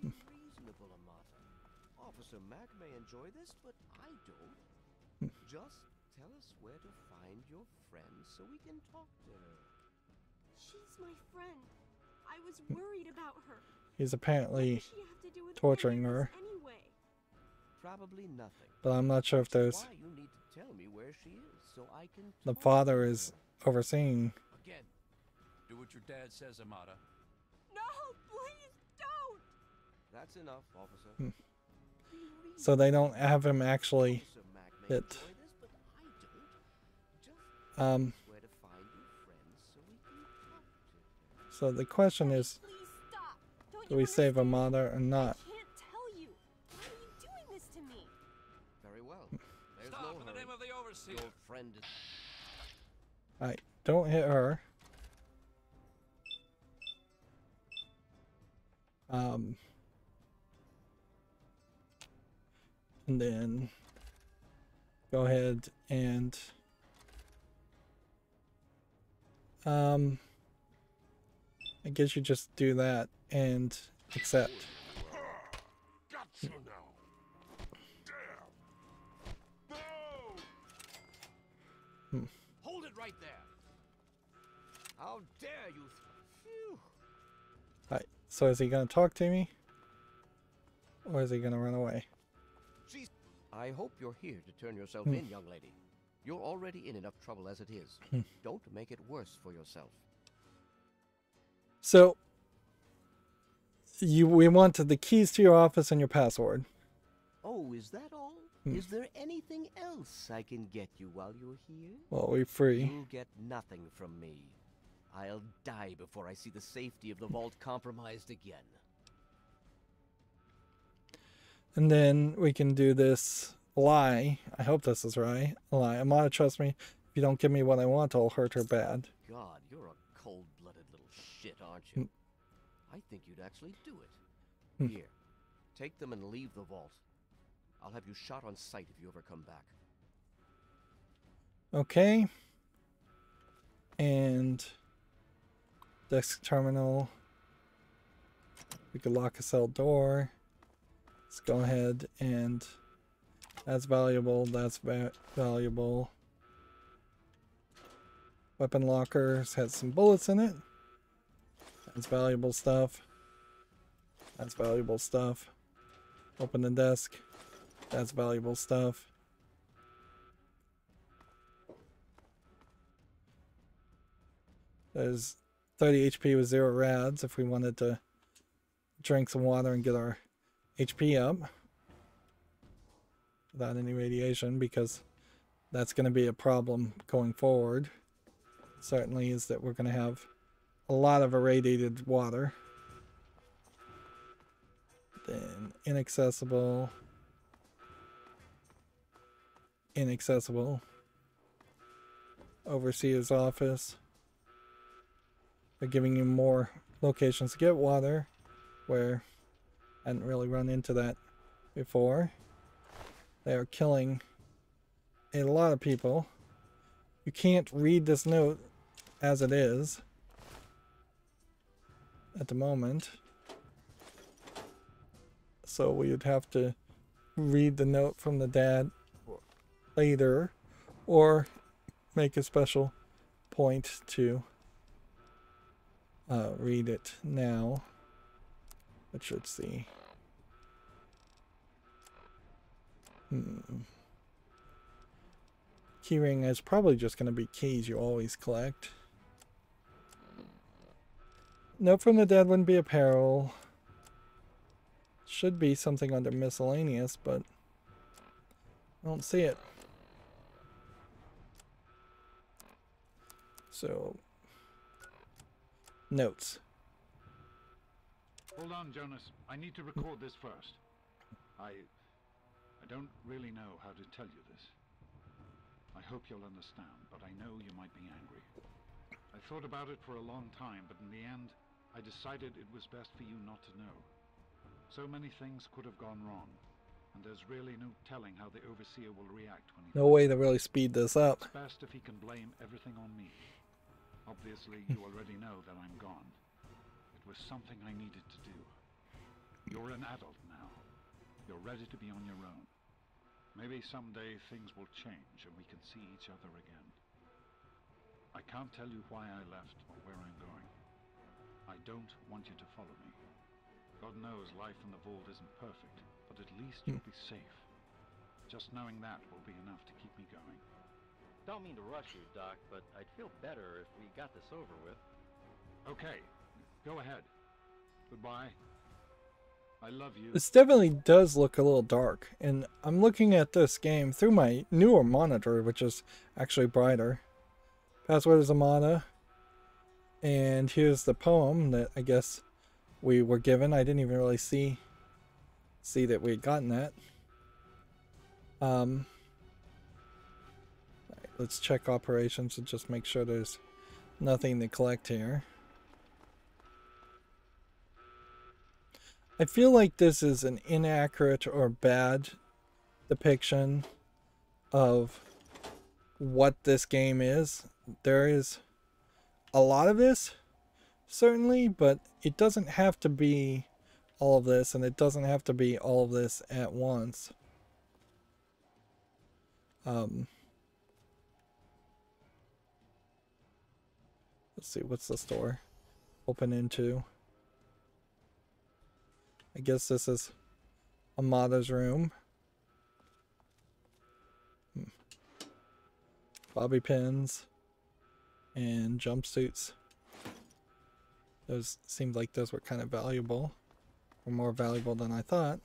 S5: Reasonable, Amata. Officer Mac may enjoy this, but I don't. Just tell us where to find your friend so we can talk to her.
S9: She's my friend. I was worried about her.
S1: He's apparently torturing her.
S9: Anyway?
S5: Probably nothing.
S1: But I'm not sure if there's...
S5: Why you need to tell me where she is so I can
S1: The father is overseeing.
S15: Again, do what your dad says, Amata.
S9: No, please don't.
S5: That's enough, officer.
S1: So they don't have him actually hit. So the question is, do we save Amata or not?
S9: I can't tell you. Why are you doing this to me?
S5: Very well. There's
S15: Stop
S5: no
S15: in the
S5: hurry.
S15: name of the overseer.
S5: Your friend is...
S1: Alright, don't hit her. And then go ahead and I guess you just do that and accept.
S14: Gotcha now. Damn. No.
S5: Hold it right there. How dare you? Phew.
S1: Alright, so is he gonna talk to me? Or is he gonna run away?
S5: Jeez. I hope you're here to turn yourself in, young lady. You're already in enough trouble as it is. Don't make it worse for yourself.
S1: So we wanted the keys to your office and your password.
S5: Oh, is that all? Is there anything else I can get you while you're here?
S1: Well, we're free.
S5: You'll get nothing from me. I'll die before I see the safety of the vault compromised again.
S1: And then we can do this lie. I hope this is right. Lie. Amata, trust me. If you don't give me what I want, I'll hurt her bad.
S5: God, you're a cold-blooded little shit, aren't you? I think you'd actually do it. Here, take them and leave the vault. I'll have you shot on sight if you ever come back.
S1: Okay. And desk terminal. We could lock a cell door. Let's go ahead and that's valuable. That's valuable. Weapon lockers has some bullets in it. That's valuable stuff. That's valuable stuff. Open the desk. That's valuable stuff. There's 30 HP with 0 rads if we wanted to drink some water and get our HP up without any radiation, because that's going to be a problem going forward. Certainly is that we're going to have a lot of irradiated water. Then inaccessible. Inaccessible. Overseer's office. They're giving you more locations to get water, where I hadn't really run into that before. They are killing a lot of people. You can't read this note as it is at the moment. so we would have to read the note from the dad later, or make a special point to read it now. Which, let's see. Keyring is probably just going to be keys you always collect. Note from the dead wouldn't be apparel. Should be something under miscellaneous, but I don't see it. So, notes.
S3: Hold on, Jonas. I need to record this first. I don't really know how to tell you this. I hope you'll understand, but I know you might be angry. I thought about it for a long time, but in the end, I decided it was best for you not to know. So many things could have gone wrong, and there's really no telling how the Overseer will react when he...
S1: No way to really speed this up.
S3: It's best if he can blame everything on me. Obviously, you already know that I'm gone. It was something I needed to do. You're an adult now. You're ready to be on your own. Maybe someday things will change and we can see each other again. I can't tell you why I left or where I'm going. I don't want you to follow me. God knows life in the vault isn't perfect, but at least you'll be safe. Just knowing that will be enough to keep me going.
S11: Don't mean to rush you, Doc, but I'd feel better if we got this over with.
S3: Okay, go ahead. Goodbye. I love you.
S1: This definitely does look a little dark, and I'm looking at this game through my newer monitor, which is actually brighter. Password is Amada, and here's the poem that I guess we were given. I didn't even really see that we had gotten that. Right, let's check operations and just make sure there's nothing to collect here. I feel like this is an inaccurate or bad depiction of what this game is. There is a lot of this, certainly, but it doesn't have to be all of this, and it doesn't have to be all of this at once. Let's see, what's the store open into? I guess this is Amada's room. Bobby pins and jumpsuits. Those seemed like those were kind of valuable, or more valuable than I thought.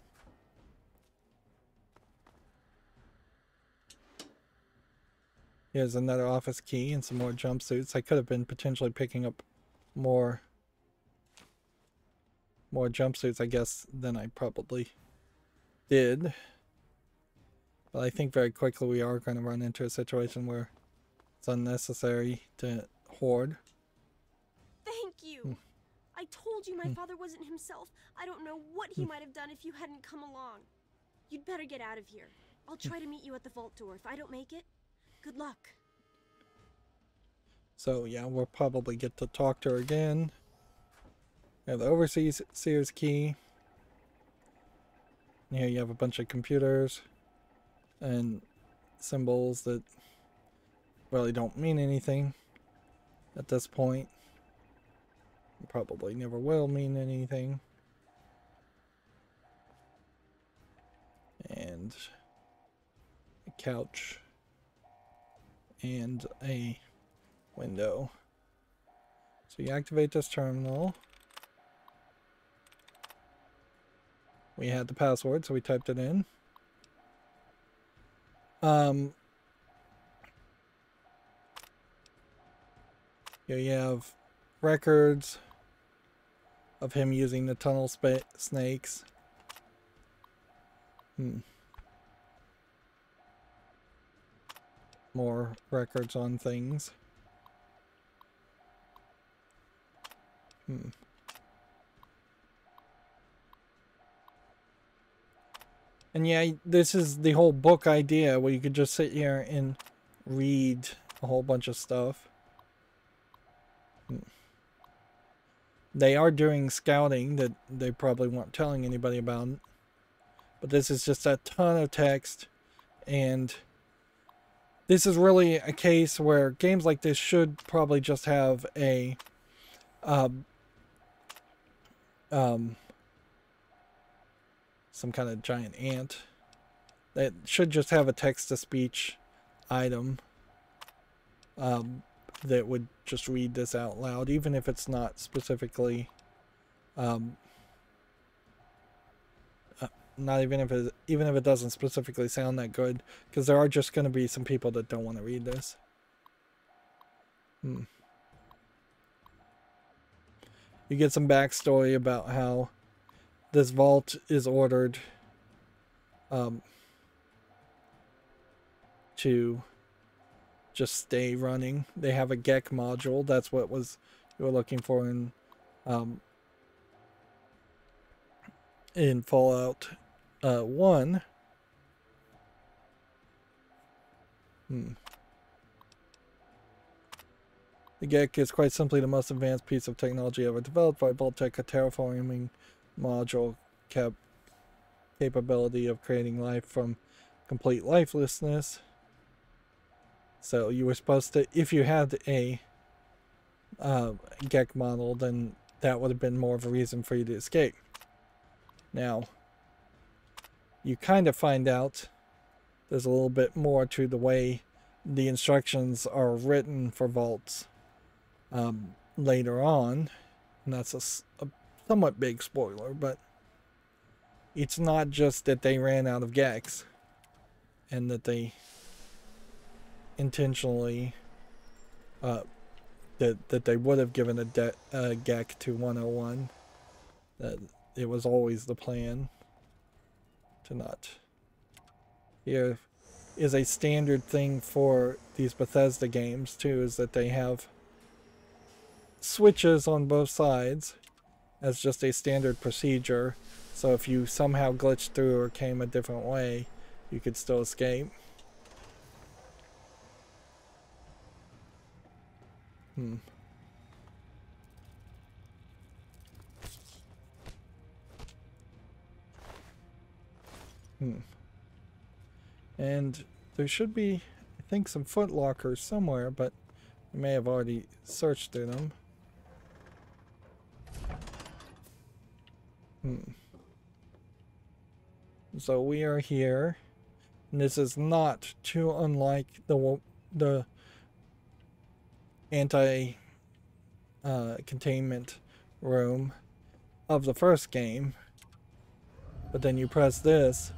S1: Here's another office key and some more jumpsuits. I could have been potentially picking up more jumpsuits, I guess, than I probably did. But I think very quickly we are going to run into a situation where it's unnecessary to hoard.
S9: Thank you. I told you my father wasn't himself. I don't know what he might have done if you hadn't come along. You'd better get out of here. I'll try to meet you at the vault door. If I don't make it, good luck.
S1: So yeah, we'll probably get to talk to her again. We have the Overseer's key. And here you have a bunch of computers and symbols that really don't mean anything at this point. Probably never will mean anything. And a couch and a window. So you activate this terminal. We had the password, so we typed it in. Here you have records of him using the tunnel snakes. More records on things. And yeah, this is the whole book idea, where you could just sit here and read a whole bunch of stuff. They are doing scouting that they probably weren't telling anybody about. But this is just a ton of text, and this is really a case where games like this should probably just have a some kind of giant ant that should just have a text-to-speech item that would just read this out loud, even if it's not specifically not even if it doesn't specifically sound that good, because there are just going to be some people that don't want to read this. You get some backstory about how this vault is ordered to just stay running. They have a GEC module. That's what you were looking for in Fallout 1. The GEC is quite simply the most advanced piece of technology ever developed by Vault-Tec, a terraforming module capability of creating life from complete lifelessness. So you were supposed to, if you had a GEC model, then that would have been more of a reason for you to escape. Now, you kind of find out there's a little bit more to the way the instructions are written for vaults later on, and that's a somewhat big spoiler, but it's not just that they ran out of GECs and that they intentionally that they would have given a GEC to 101. That it was always the plan to not. Here is a standard thing for these Bethesda games too, is that they have switches on both sides as just a standard procedure, so if you somehow glitched through or came a different way, you could still escape. And there should be, I think, some foot lockers somewhere, but I may have already searched through them. So we are here, and this is not too unlike the anti-containment room of the first game. But then you press this,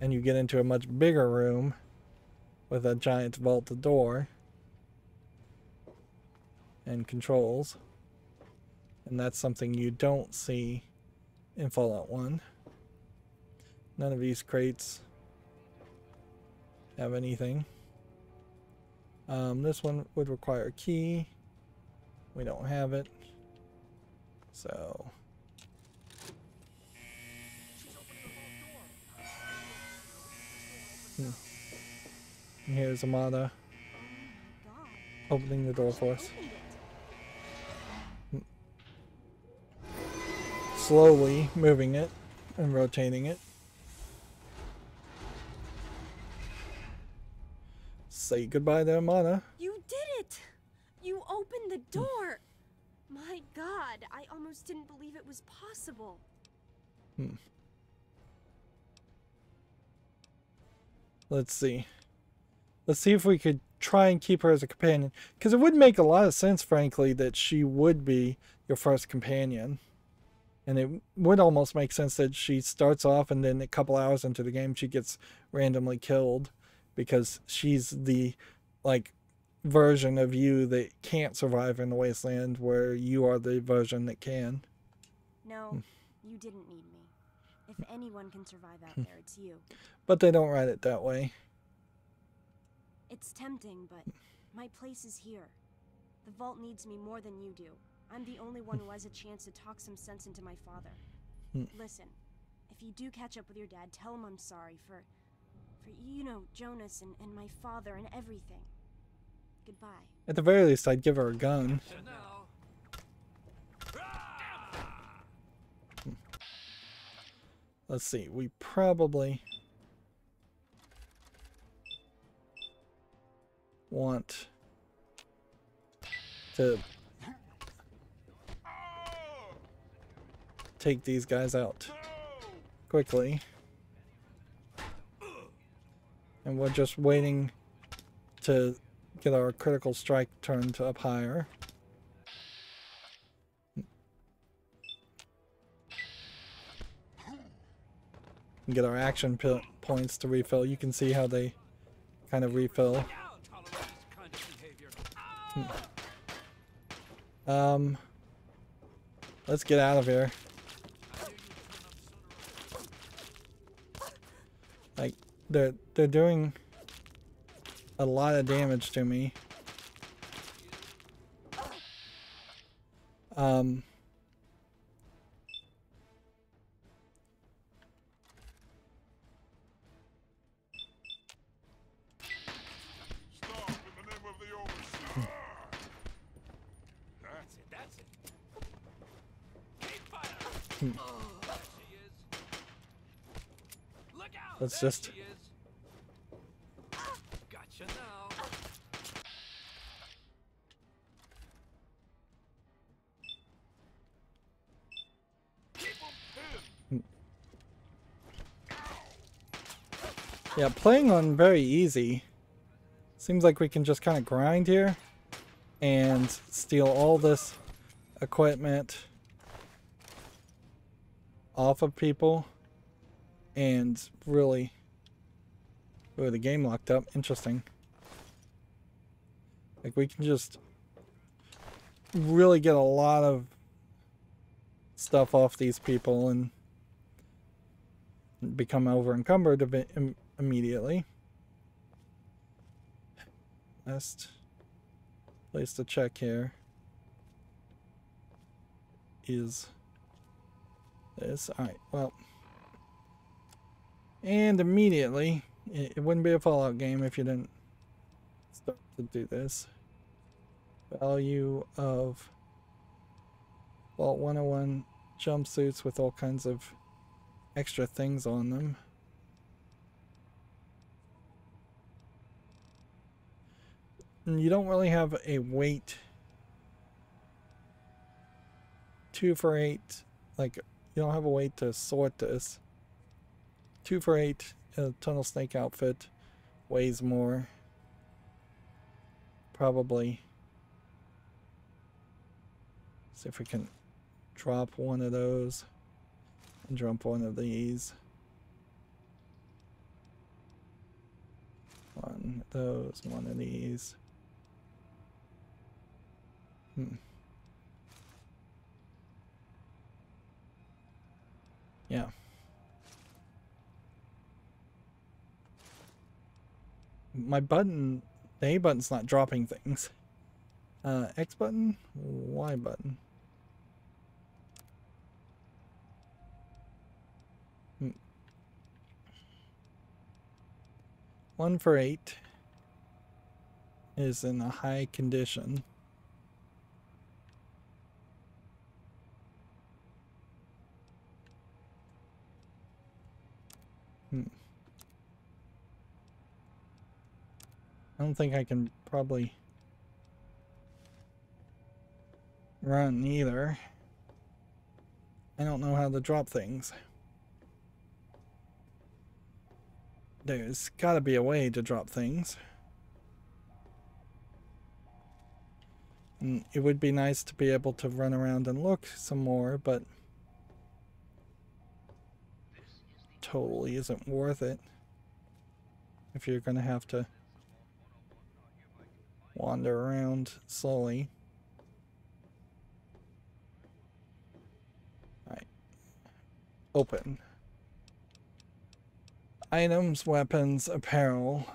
S1: and you get into a much bigger room with a giant vaulted door and controls. And that's something you don't see in Fallout 1. None of these crates have anything. This one would require a key. We don't have it. So and here's Amada opening the door for us. Slowly moving it and rotating it. Say goodbye to Amada.
S9: You did it! You opened the door! My God, I almost didn't believe it was possible.
S1: Let's see. Let's see if we could try and keep her as a companion. Because it would make a lot of sense, frankly, that she would be your first companion. And it would almost make sense that she starts off and then a couple hours into the game she gets randomly killed. Because she's the, like, version of you that can't survive in the wasteland, where you are the version that can.
S9: No, you didn't need me. If anyone can survive out there, it's you.
S1: But they don't write it that way.
S9: It's tempting, but my place is here. The vault needs me more than you do. I'm the only one who has a chance to talk some sense into my father. Listen, if you do catch up with your dad, tell him I'm sorry for you know, Jonas and my father and everything. Goodbye.
S1: At the very least, I'd give her a gun. let's see, we probably want to take these guys out quickly. And we're just waiting to get our critical strike turned to up higher. And get our action points to refill. You can see how they kind of refill. Let's get out of here. Like, they're doing a lot of damage to me. Let's just
S15: Gotcha now.
S1: yeah, playing on very easy. Seems like we can just kind of grind here and steal all this equipment off of people and really... Oh, the game locked up. Interesting. Like, we can just really get a lot of stuff off these people and become over encumbered a bit immediately. Last place to check here is this. Alright, well. And immediately, it wouldn't be a Fallout game if you didn't start to do this. Value of Vault 101 jumpsuits with all kinds of extra things on them. And you don't really have a weight 2 for 8. Like, you don't have a way to sort this. 2 for 8. A tunnel snake outfit weighs more. Probably. See if we can drop one of those and drop one of these. One of those, one of these. Yeah. My button, the A button's not dropping things. X button, Y button. 1 for 8 is in a high condition. I don't think I can probably run either. I don't know how to drop things. There's gotta be a way to drop things. And it would be nice to be able to run around and look some more, but totally isn't worth it if you're gonna have to wander around slowly. Alright. Open. Items, weapons, apparel.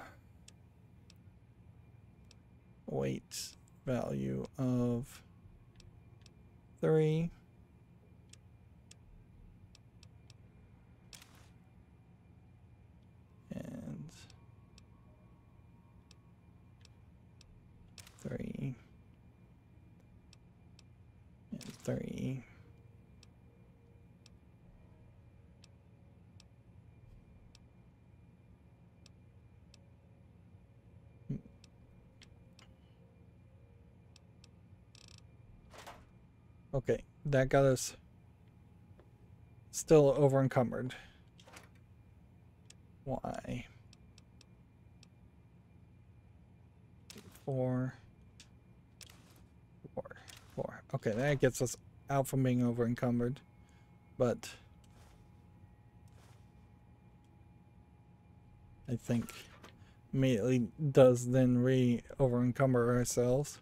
S1: Weight value of 3. And 3. And 3. Okay, that got us still over encumbered. Why? 4. Okay, that gets us out from being over encumbered, but I think immediately does then over encumber ourselves.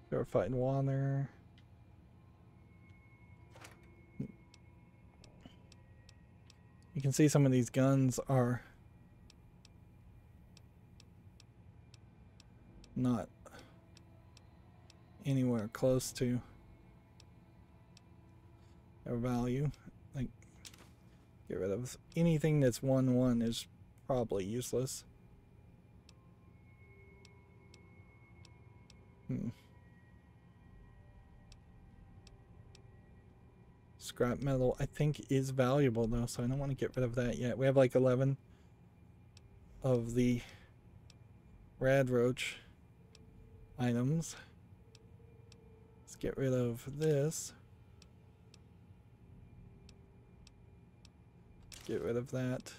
S1: Purified water. You can see some of these guns are not anywhere close to their value. Like, get rid of anything that's 1-1 is probably useless. Scrap metal, I think, is valuable though, so I don't want to get rid of that yet. We have like 11 of the rad roach items. Let's get rid of this. Get rid of that.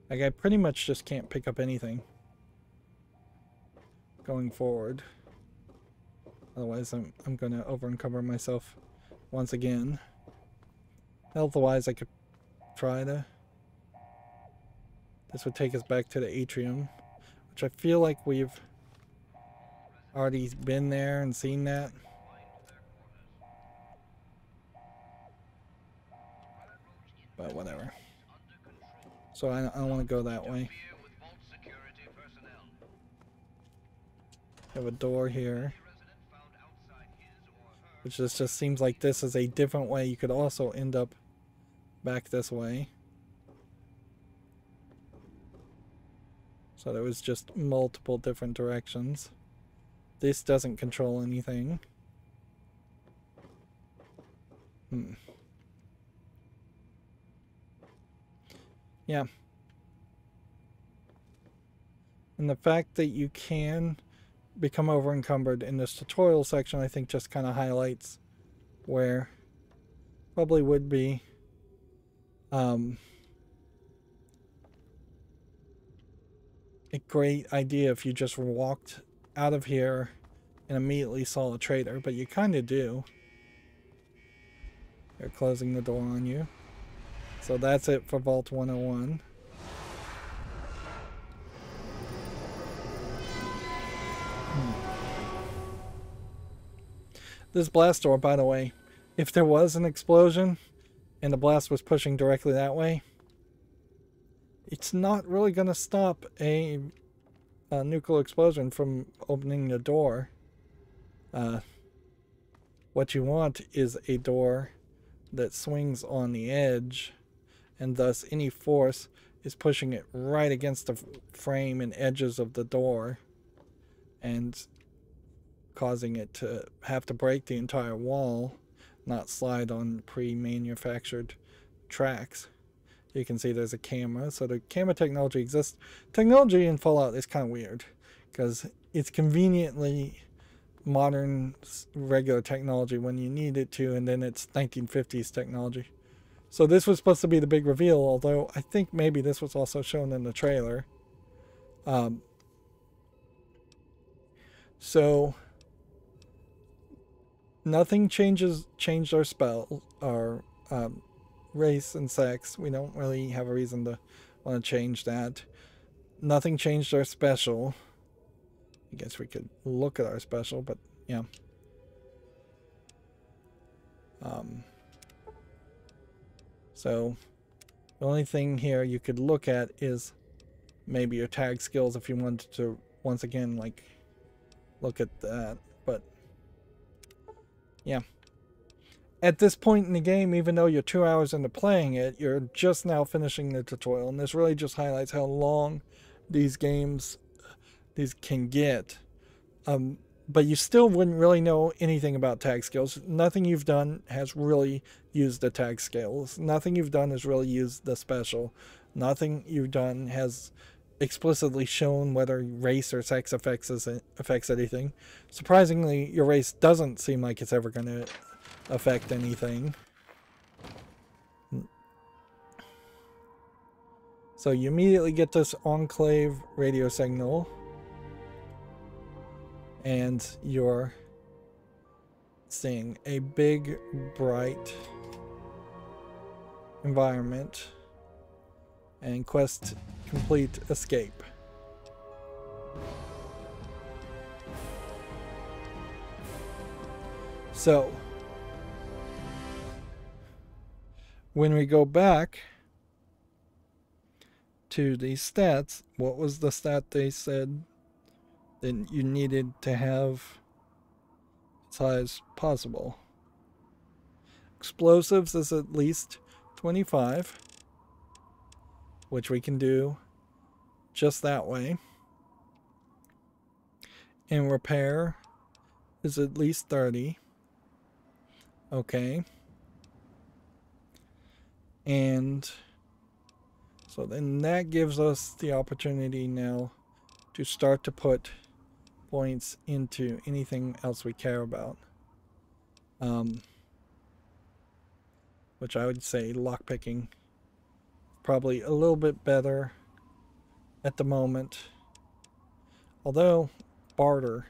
S1: Like, I pretty much just can't pick up anything going forward. Otherwise, I'm going to over encumber myself once again. Health-wise, I could try to. This would take us back to the atrium, which I feel like we've already been there and seen that. But whatever. So I don't want to go that way. Have a door here, which just seems like this is a different way. You could also end up back this way. So there was just multiple different directions. This doesn't control anything. Yeah. And the fact that you can become over encumbered in this tutorial section, I think, just kind of highlights where probably would be a great idea if you just walked out of here and immediately saw a trader, but you kind of do. They're closing the door on you. So that's it for Vault 101. This blast door, by the way, if there was an explosion and the blast was pushing directly that way, it's not really going to stop a nuclear explosion from opening the door. What you want is a door that swings on the edge, and thus any force is pushing it right against the frame and edges of the door and causing it to have to break the entire wall, not slide on pre-manufactured tracks. You can see there's a camera, so the camera technology exists. Technology in Fallout is kind of weird because it's conveniently modern regular technology when you need it to, and then it's 1950s technology. So this was supposed to be the big reveal, although I think maybe this was also shown in the trailer. So nothing changed our spell, our race and sex. We don't really have a reason to want to change that. Nothing changed our special. I guess we could look at our special, but yeah. So the only thing here you could look at is maybe your tag skills if you wanted to once again like look at that. But yeah, at this point in the game, even though you're 2 hours into playing it, you're just now finishing the tutorial, and this really just highlights how long these games can get. but you still wouldn't really know anything about tag skills. Nothing you've done has really used the tag skills. Nothing you've done has really used the special. Nothing you've done has explicitly shown whether race or sex affects anything. Surprisingly, your race doesn't seem like it's ever going to affect anything. So you immediately get this Enclave radio signal, and you're seeing a big, bright environment and quest complete escape. So when we go back to the stats, what was the stat they said that you needed to have as high as possible? Explosives is at least 25, which we can do just that way. And repair is at least 30. Okay. And so then that gives us the opportunity now to start to put points into anything else we care about. Which I would say lockpicking probably a little bit better at the moment. Although barter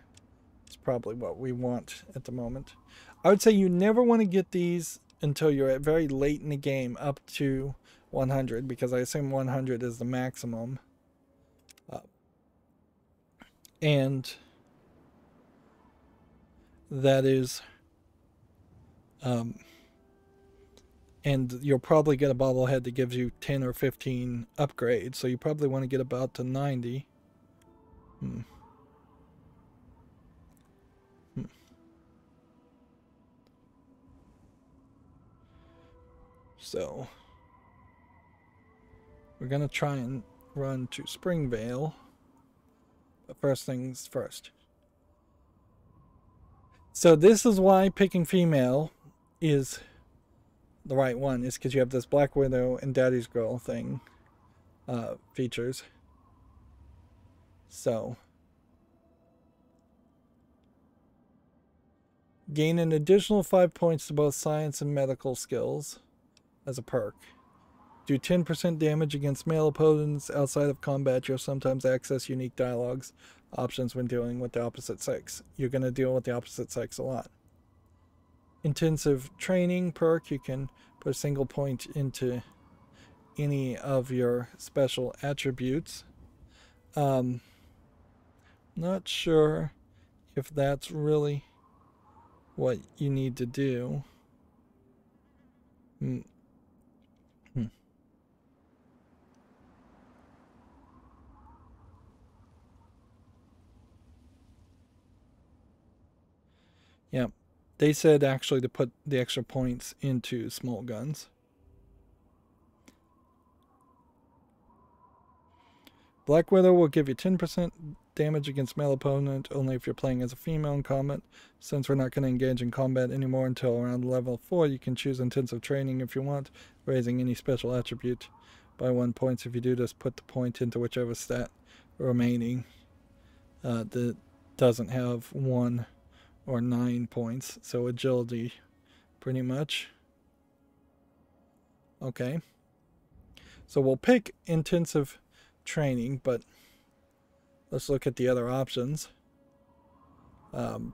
S1: is probably what we want at the moment. I would say you never want to get these until you're at very late in the game, up to 100, because I assume 100 is the maximum. And that is and you'll probably get a bobblehead that gives you 10 or 15 upgrades, so you probably want to get about to 90. So we're gonna try and run to Springvale, but first things first. So this is why picking female is the right one, is because you have this Black Widow and Daddy's Girl thing features. So gain an additional 5 points to both science and medical skills as a perk. Do 10% damage against male opponents outside of combat. You'll sometimes access unique dialogues options when dealing with the opposite sex. You're going to deal with the opposite sex a lot. Intensive training perk. You can put a single point into any of your special attributes. Not sure if that's really what you need to do. Yeah, they said actually to put the extra points into small guns. Black Widow will give you 10% damage against male opponent only if you're playing as a female in combat. Since we're not going to engage in combat anymore until around level 4, you can choose intensive training if you want, raising any special attribute by 1 point. If you do this, put the point into whichever stat remaining that doesn't have 1 or 9 points. So agility, pretty much. Okay. So we'll pick intensive training, but let's look at the other options. 5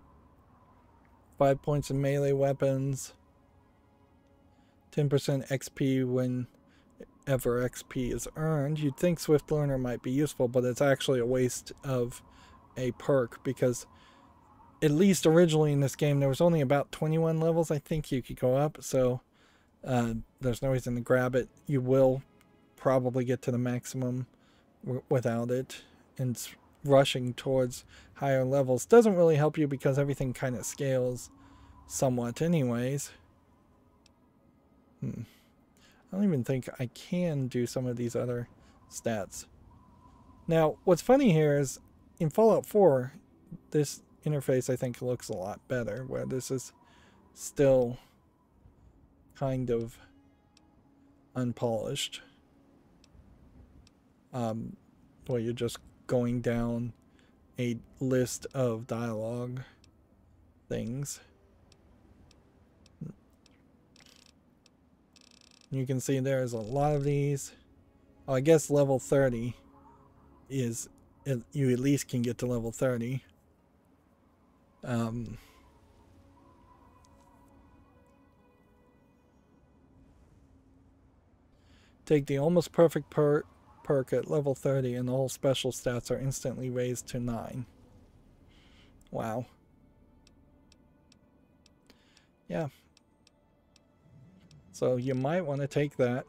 S1: points in melee weapons, 10% XP whenever XP is earned. You'd think Swift Learner might be useful, but it's actually a waste of a perk, because at least originally in this game there was only about 21 levels I think you could go up, so there's no reason to grab it. You will probably get to the maximum without it, and rushing towards higher levels doesn't really help you because everything kind of scales somewhat anyways. I don't even think I can do some of these other stats. Now what's funny here is in Fallout 4 this interface, I think, looks a lot better, where this is still kind of unpolished. Where you're just going down a list of dialogue things. You can see there's a lot of these. Oh, I guess level 30 is, you at least can get to level 30. Take the almost perfect perk at level 30 and all special stats are instantly raised to 9. Wow. Yeah. So you might want to take that,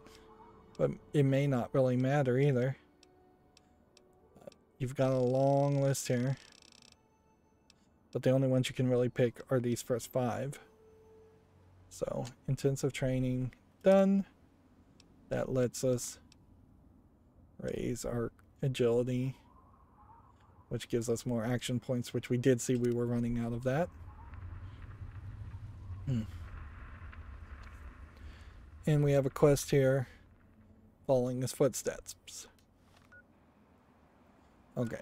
S1: but it may not really matter either. You've got a long list here, but the only ones you can really pick are these first 5. So intensive training done. That lets us raise our agility, which gives us more action points, which we did see we were running out of that. And we have a quest here, following his footsteps. Okay.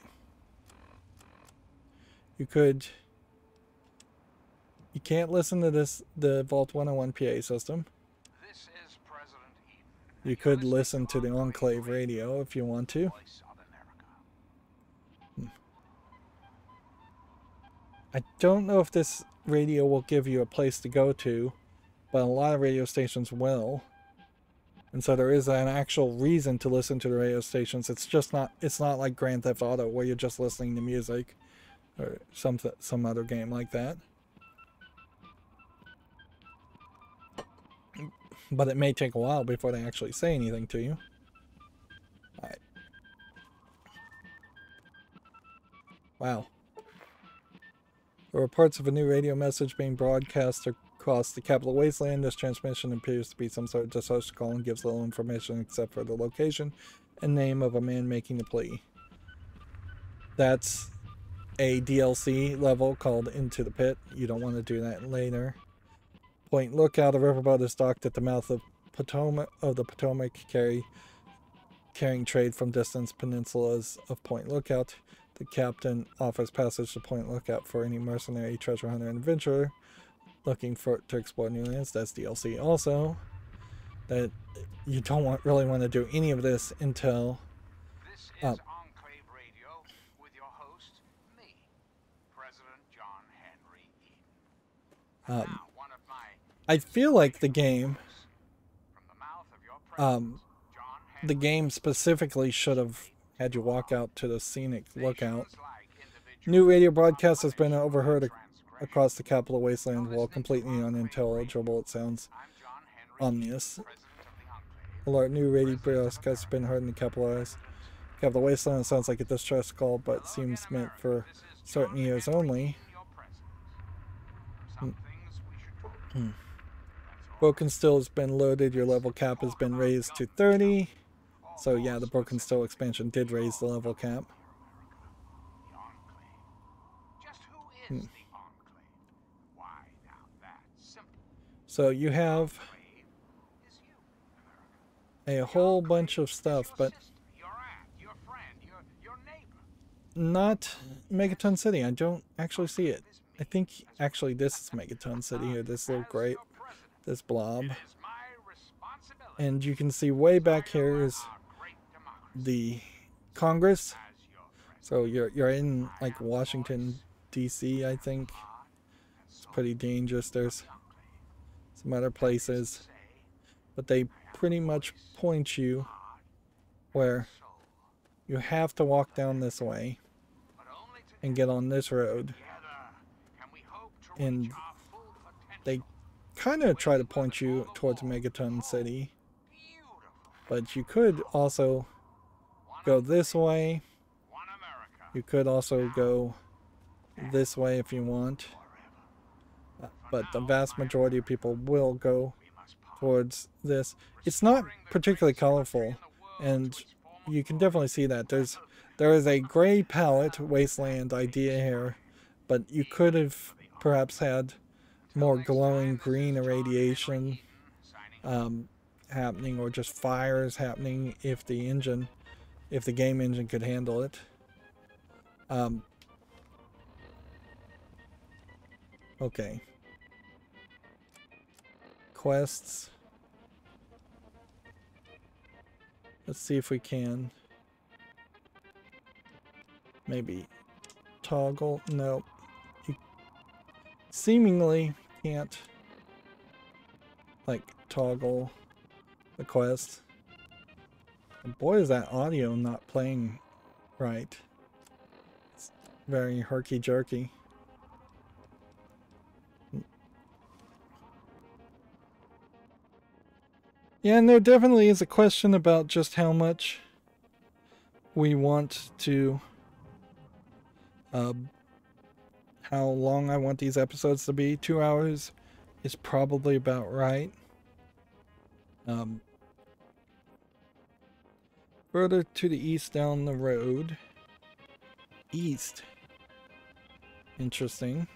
S1: You can't listen to the Vault 101 PA system. You could listen to the Enclave radio if you want to. I don't know if this radio will give you a place to go to, but a lot of radio stations will. And so there is an actual reason to listen to the radio stations. It's not like Grand Theft Auto where you're just listening to music or some other game like that. But it may take a while before they actually say anything to you. Alright. Wow. There are reports of a new radio message being broadcast across the capital wasteland. This transmission appears to be some sort of distress call and gives little information except for the location and name of a man making the plea. That's a DLC level called Into the Pit. You don't want to do that later. Point Lookout, a riverboat is docked at the mouth of the Potomac, carrying trade from distant peninsulas of Point Lookout. The captain offers passage to Point Lookout for any mercenary, treasure hunter, and adventurer looking to explore new lands. That's DLC. Also, that you don't really want to do any of this until.
S14: This is Enclave Radio with your host, me, President John Henry Eden.
S1: I feel like the game, specifically should have had you walk out to the scenic lookout. New radio broadcast has been overheard across the capital wasteland. While completely unintelligible, it sounds ominous. Alert, new radio broadcast has been heard in the capital wasteland. It sounds like a distress call, but seems meant for certain ears only. Broken Still has been loaded. Your level cap has been raised to 30. So yeah, the Broken Still expansion did raise the level cap. So you have a whole bunch of stuff, but not Megaton City. I don't actually see it. I think actually this is Megaton City, or this little grape. This blob. And you can see way back here is the Congress. So you're in like Washington DC, I think. It's pretty dangerous. There's some other places, but they pretty much point you where you have to walk down this way and get on this road. And they kind of try to point you towards Megaton City, but you could also go this way. You could also go this way if you want, but the vast majority of people will go towards this. It's not particularly colorful, and you can definitely see that there is a gray palette wasteland idea here, but you could have perhaps had more glowing green irradiation happening, or just fires happening if the game engine could handle it. Okay. Quests. Let's see if we can maybe toggle. No. You seemingly can't like toggle the quest. And boy, is that audio not playing right. It's very herky-jerky. Yeah, and there definitely is a question about just how much we want to, how long I want these episodes to be. 2 hours is probably about right. Further to the east down the road. East. Interesting.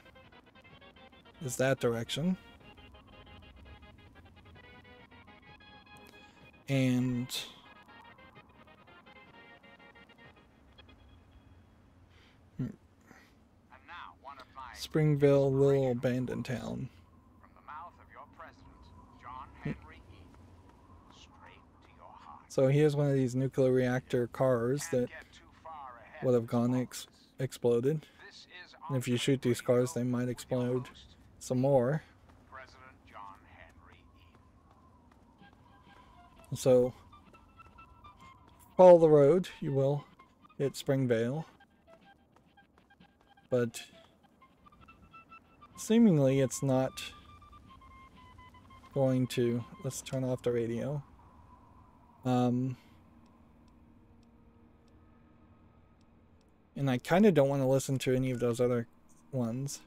S1: Is that direction. And Springville, little abandoned town. So here's one of these nuclear reactor cars that would have gone exploded. And if you shoot these cars, they might explode some more. So, follow the road, you will hit Springvale. But seemingly it's not going to. Let's turn off the radio. And I kind of don't want to listen to any of those other ones.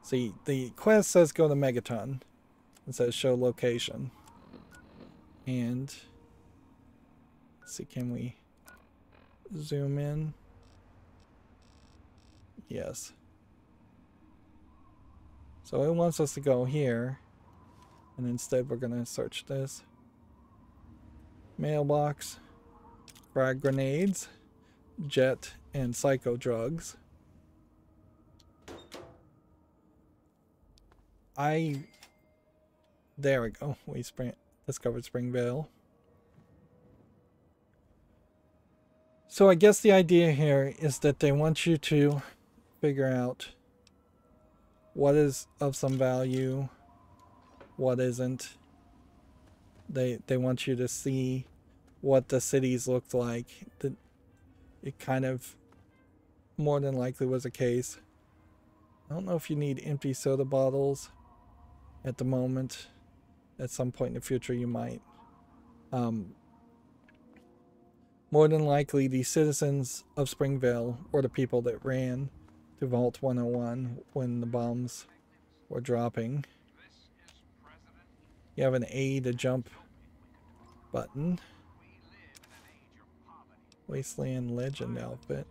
S1: See, the quest says go to Megaton. It says show location. And let's see, can we zoom in? Yes. So it wants us to go here, and instead we're gonna search this. Mailbox, frag grenades, jet, and psycho drugs. There we go. We discovered Springvale. So I guess the idea here is that they want you to figure out what is of some value, what isn't. They want you to see what the cities looked like. It kind of more than likely was a case. I don't know if you need empty soda bottles at the moment. At some point in the future you might. More than likely the citizens of Springvale were the people that ran to Vault 101 when the bombs were dropping. You have an A to jump button. Wasteland Legend outfit.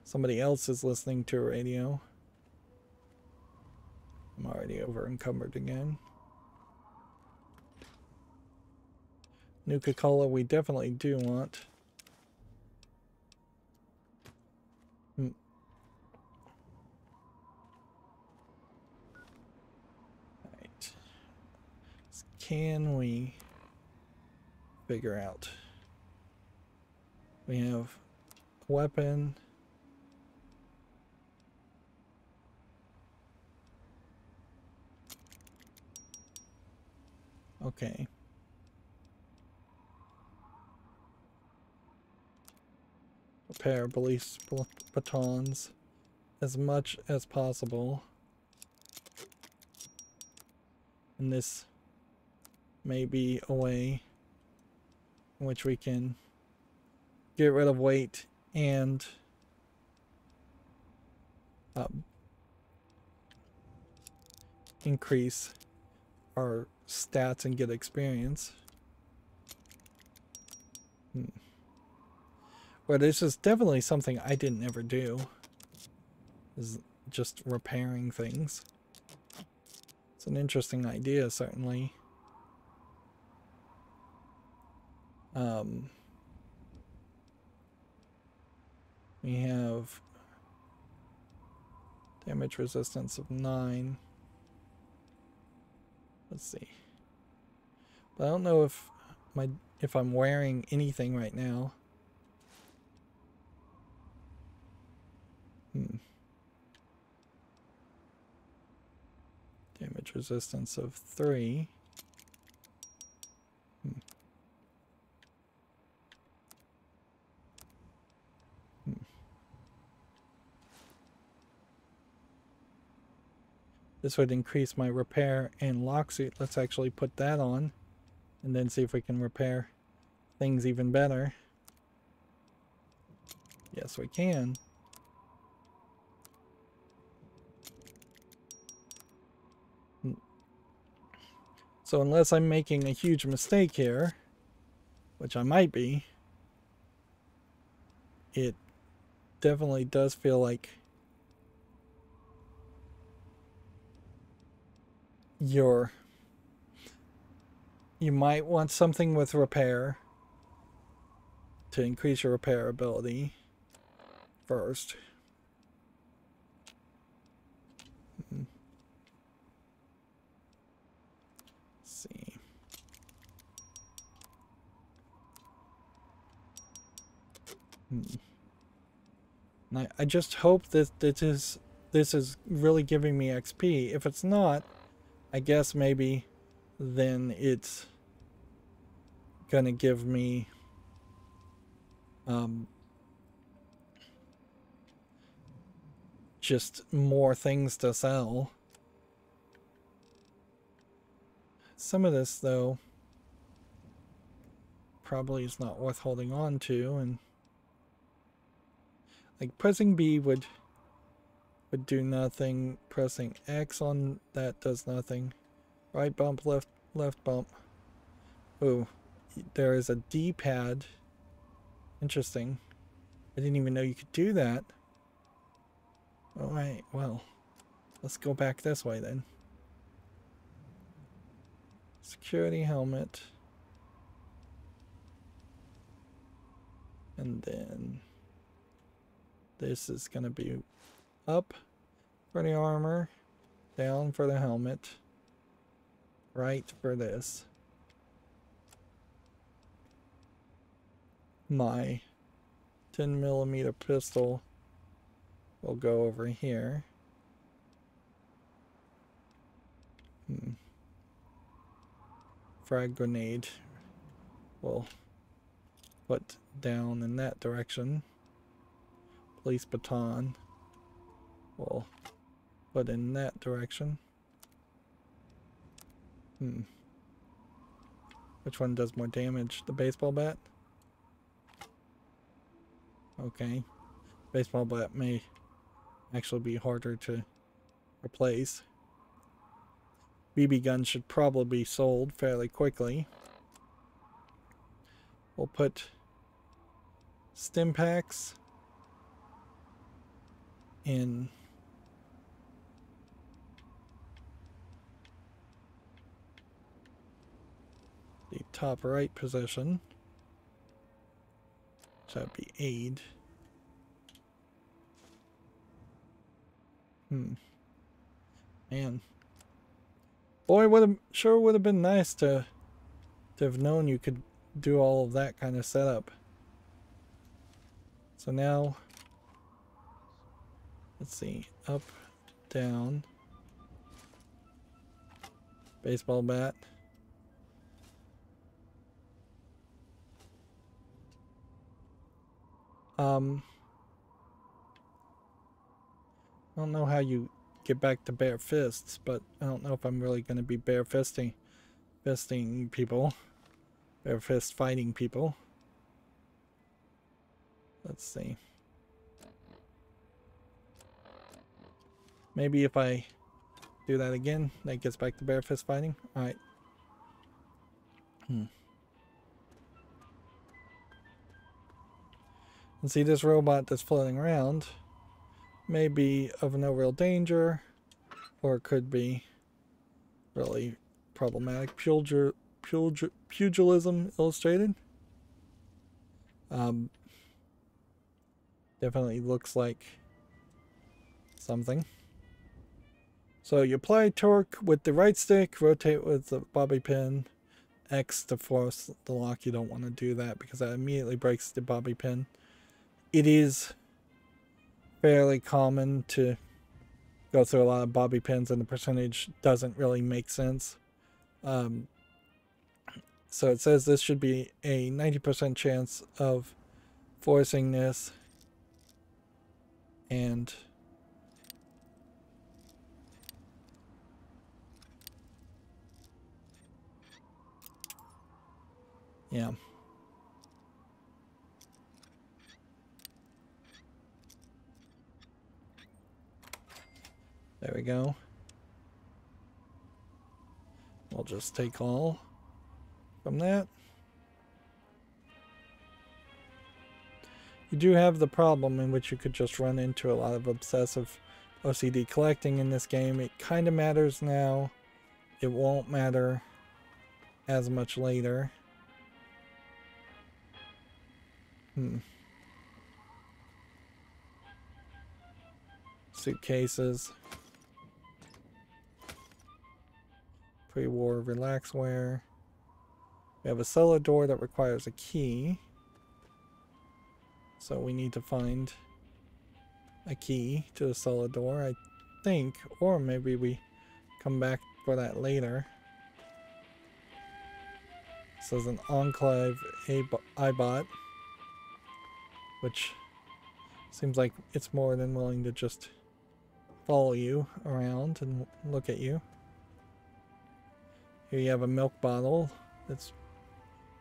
S1: Somebody else is listening to a radio. I'm already over encumbered again. Nuka-Cola we definitely do want. Right. Can we figure out? We have a weapon. Okay. Repair police batons as much as possible. And this may be a way in which we can get rid of weight and increase our stats and get experience. But this is definitely something I didn't ever do. Is just repairing things. It's an interesting idea, certainly. We have damage resistance of 9. Let's see. But I don't know if I'm wearing anything right now. Damage resistance of 3. This would increase my repair and lock suit. Let's actually put that on and then see if we can repair things even better. Yes, we can. So unless I'm making a huge mistake here, which I might be, it definitely does feel like you might want something with repair to increase your repair ability first. Let's see. I just hope that this is really giving me XP. If it's not, I guess maybe then it's gonna give me just more things to sell. Some of this though probably is not worth holding on to, and like pressing B would do nothing. Pressing X on that does nothing. Right bump, left bump. Oh, there is a D-pad. Interesting. I didn't even know you could do that. Alright, well, let's go back this way then. Security helmet. And then this is going to be up for the armor, down for the helmet, right for this. My 10mm pistol will go over here. Frag grenade will put down in that direction. Police baton will put in that direction. Which one does more damage? The baseball bat? Okay. Baseball bat may actually be harder to replace. BB guns should probably be sold fairly quickly. We'll put stim packs in the top right position. So that'd be aid. Man. Boy, sure would have been nice to have known you could do all of that kind of setup. So now, let's see, up, down, baseball bat. I don't know how you get back to bare fists, but I don't know if I'm really going to be bare fisting people. Bare fist fighting people. Let's see. Maybe if I do that again, that gets back to bare fist fighting. Alright. And see, this robot that's floating around may be of no real danger, or it could be really problematic. Pugilism Illustrated. Definitely looks like something. So you apply torque with the right stick, rotate with the bobby pin, X to force the lock. You don't want to do that because that immediately breaks the bobby pin. It is fairly common to go through a lot of bobby pins and the percentage doesn't really make sense. So it says this should be a 90% chance of forcing this, and yeah. There we go. We'll just take all from that. You do have the problem in which you could just run into a lot of obsessive OCD collecting in this game. It kind of matters now. It won't matter as much later. Suitcases. Pre-war relaxwear. We have a cellar door that requires a key. So we need to find a key to the cellar door, I think. Or maybe we come back for that later. This is an Enclave iBot, which seems like it's more than willing to just follow you around and look at you. Here you have a milk bottle that's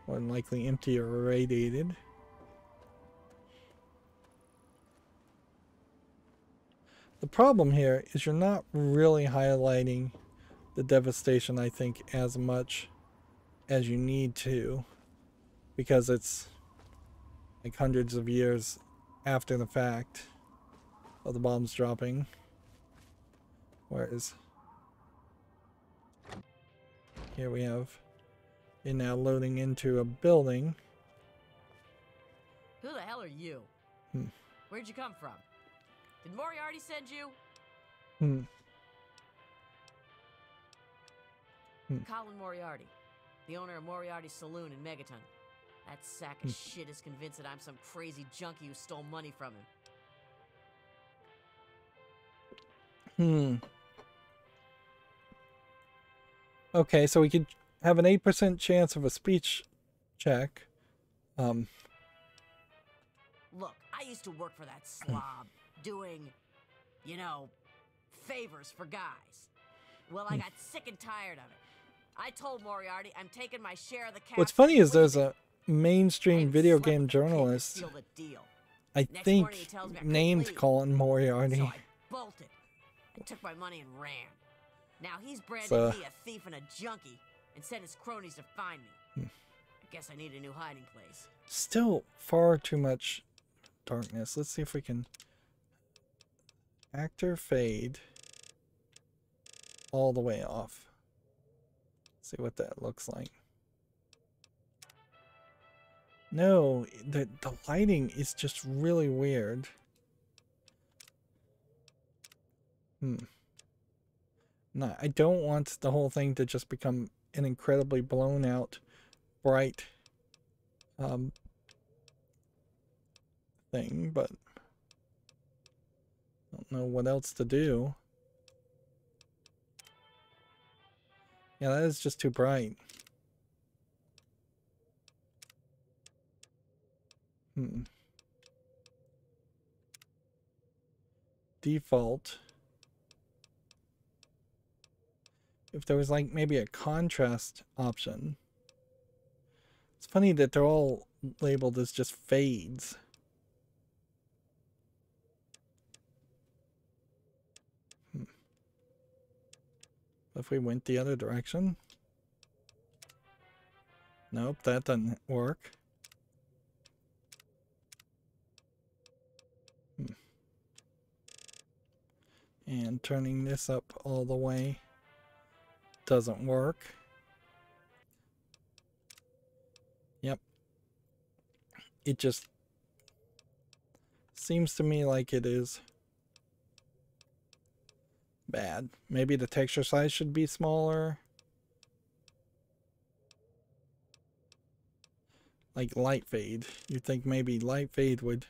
S1: more than likely empty or irradiated. The problem here is you're not really highlighting the devastation, I think, as much as you need to, because it's like hundreds of years after the fact of the bombs dropping. Whereas here we have it now loading into a building.
S7: Who the hell are you? Where'd you come from? Did Moriarty send you? Colin Moriarty, the owner of Moriarty's Saloon in Megaton. That sack of shit is convinced that I'm some crazy junkie who stole money from him.
S1: Okay, so we could have an 8% chance of a speech check.
S7: Look, I used to work for that slob, doing, you know, favors for guys. Well, I got sick and tired of it. I told Moriarty I'm taking my share of the cash.
S1: What's funny is there's a mainstream video game journalist, I think, named Colin Moriarty.
S7: So I bolted. I took my money and ran. Now he's branded me a thief and a junkie and sent his cronies to find me. I guess I need a new hiding place.
S1: Still far too much darkness. Let's see if we can actor fade all the way off. See what that looks like. No, the lighting is just really weird. No, I don't want the whole thing to just become an incredibly blown out, bright thing, but I don't know what else to do. Yeah, that is just too bright. Default. If there was like maybe a contrast option. It's funny that they're all labeled as just fades. If we went the other direction. Nope, that doesn't work. And turning this up all the way doesn't work. Yep. It just seems to me like it is bad. Maybe the texture size should be smaller. Like light fade. You'd think maybe light fade would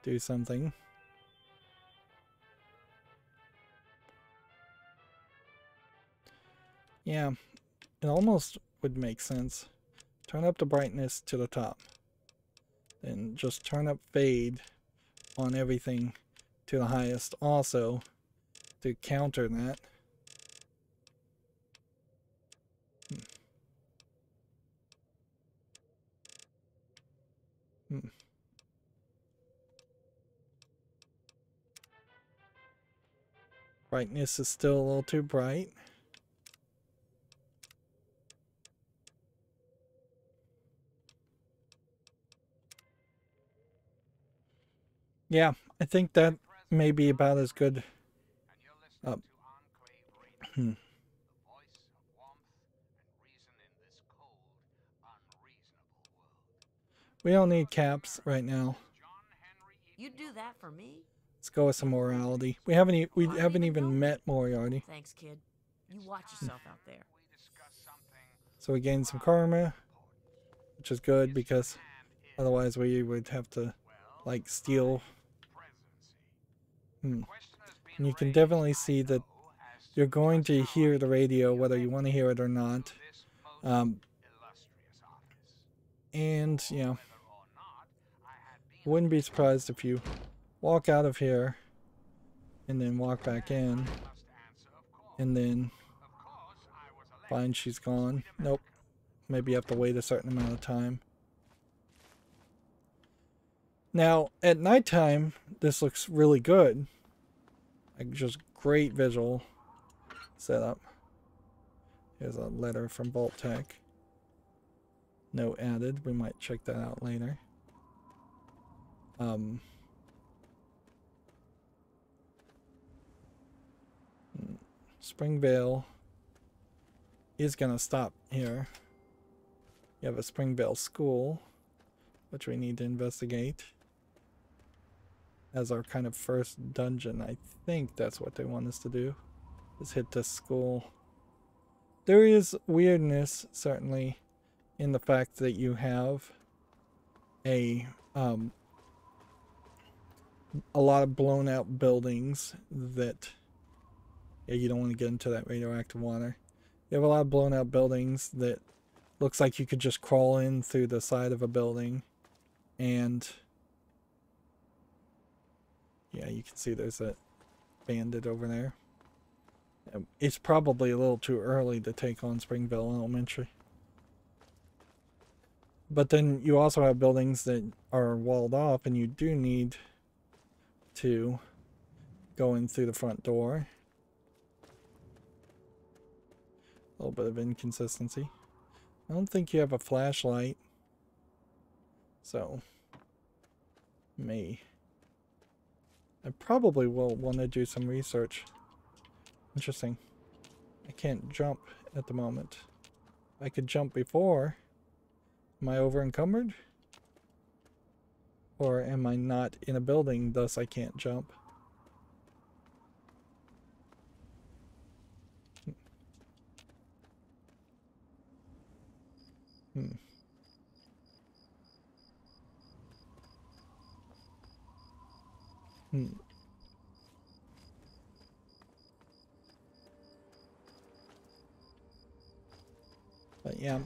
S1: do something. Yeah, it almost would make sense. Turn up the brightness to the top. Then just turn up fade on everything to the highest also to counter that. Brightness is still a little too bright. Yeah, I think that may be about as good. We don't need caps right now.
S7: You do that for me?
S1: Let's go with some morality. We haven't even met Moriarty.
S7: Thanks, kid. You watch yourself out there.
S1: So we gained some karma, which is good because otherwise we would have to like steal. And you can definitely see that you're going to hear the radio whether you want to hear it or not. And you know, wouldn't be surprised if you walk out of here and then walk back in and then find she's gone. Nope. Maybe you have to wait a certain amount of time. Now, at nighttime, this looks really good. Like, just great visual setup. Here's a letter from Vault Tech. No added. We might check that out later. Springvale is going to stop here. You have a Springvale school, which we need to investigate as our kind of first dungeon. I think that's what they want us to do, is hit this school. There is weirdness, certainly, in the fact that you have a lot of blown out buildings that, yeah, you don't want to get into that radioactive water. You have a lot of blown out buildings that looks like you could just crawl in through the side of a building. And yeah, you can see there's that bandit over there. It's probably a little too early to take on Springvale Elementary. But then you also have buildings that are walled off, and you do need to go in through the front door. A little bit of inconsistency. I don't think you have a flashlight, so I probably will want to do some research. Interesting. I can't jump at the moment. I could jump before. Am I over encumbered? Or am I not in a building, thus I can't jump? But yeah.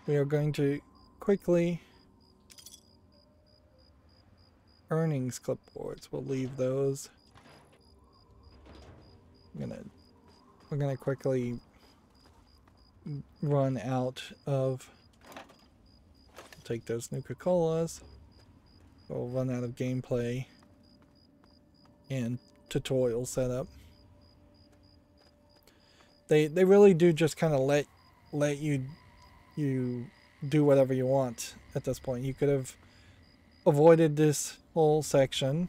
S1: We are going to quickly earnings clipboards. We'll leave those. We're gonna quickly run out of, take those Nuka-Colas. We'll run out of gameplay and tutorial setup. They really do just kind of let you do whatever you want at this point. You could have avoided this whole section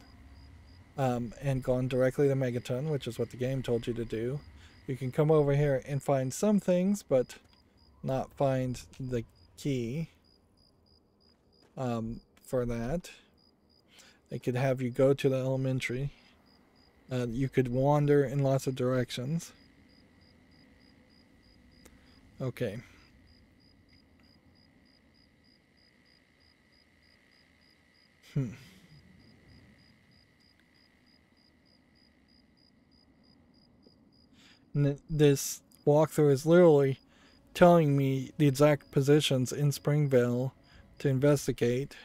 S1: and gone directly to Megaton, which is what the game told you to do. You can come over here and find some things, but not find the key for that. They could have you go to the elementary. You could wander in lots of directions. Okay. This walkthrough is literally telling me the exact positions in Springvale to investigate.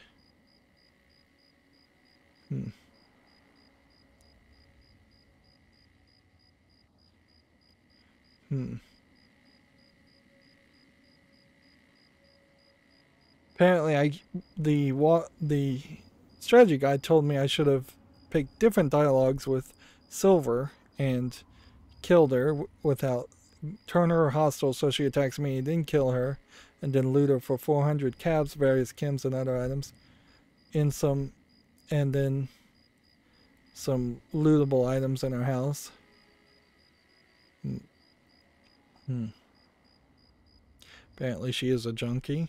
S1: Apparently, the strategy guide told me I should have picked different dialogues with Silver and killed her without turn her hostile so she attacks me, then kill her, and then loot her for 400 cabs, various chems, and other items, and then some lootable items in her house. Apparently, she is a junkie.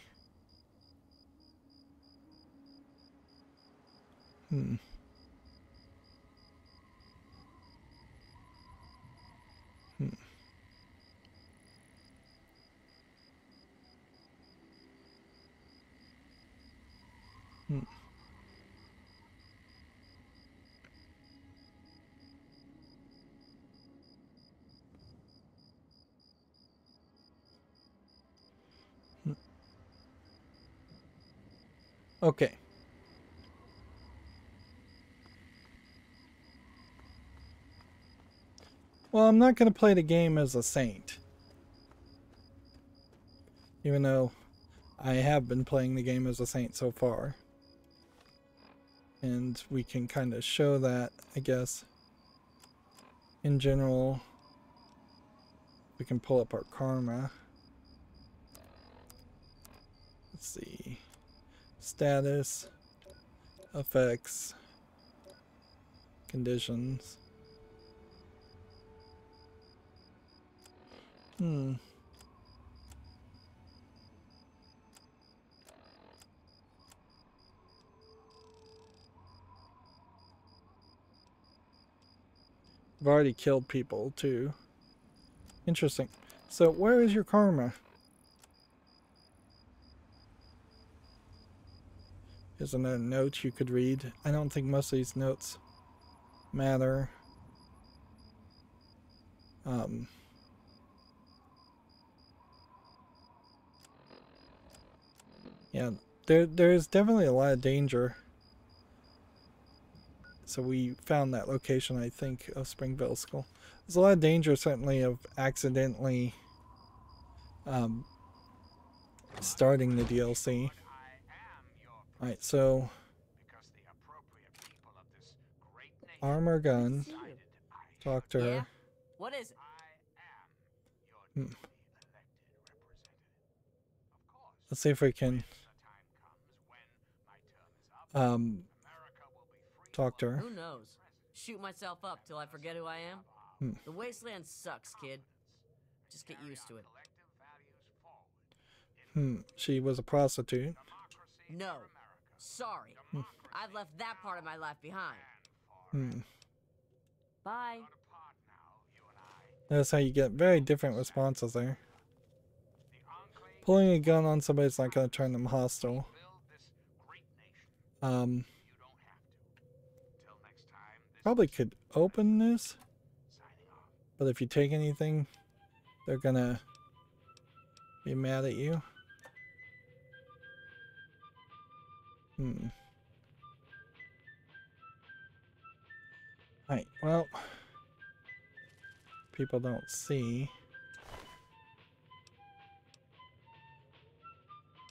S1: Okay. Well, I'm not going to play the game as a saint. Even though I have been playing the game as a saint so far. And we can kind of show that, I guess. In general, we can pull up our karma. Let's see. Status, effects, conditions. I've already killed people too. Interesting. So where is your karma? Here's another note you could read. I don't think most of these notes matter. Yeah, there's definitely a lot of danger. So we found that location, I think, of Springvale School. There's a lot of danger, certainly, of accidentally starting the DLC. Alright, so armor gun. Talk to her.
S7: What is it?
S1: Let's see if we can talk to her.
S7: Who knows? Shoot myself up till I forget who I am. The wasteland sucks, kid. Just get used to it.
S1: She was a prostitute.
S7: No. Sorry. I've left that part of my life behind. Bye.
S1: Notice how you get very different responses there. Pulling a gun on somebody's not going to turn them hostile. Probably could open this, but if you take anything, they're going to be mad at you. Alright, well, people don't see.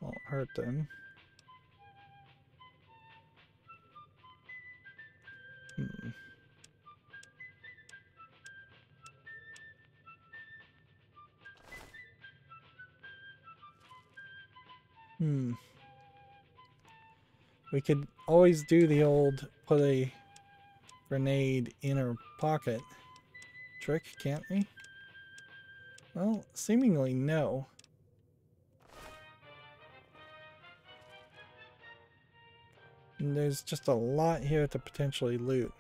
S1: Won't hurt them. We could always do the old put a grenade in her pocket trick, can't we? Well, seemingly no. And there's just a lot here to potentially loot.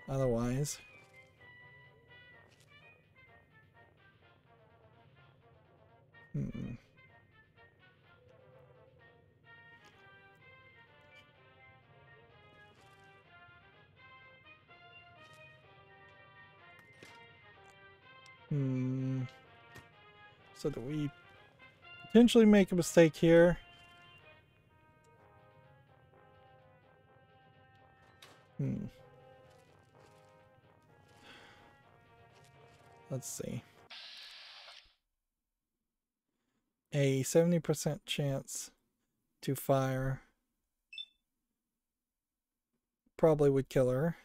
S1: Otherwise. So do we potentially make a mistake here? Let's see. A 70% chance to fire probably would kill her.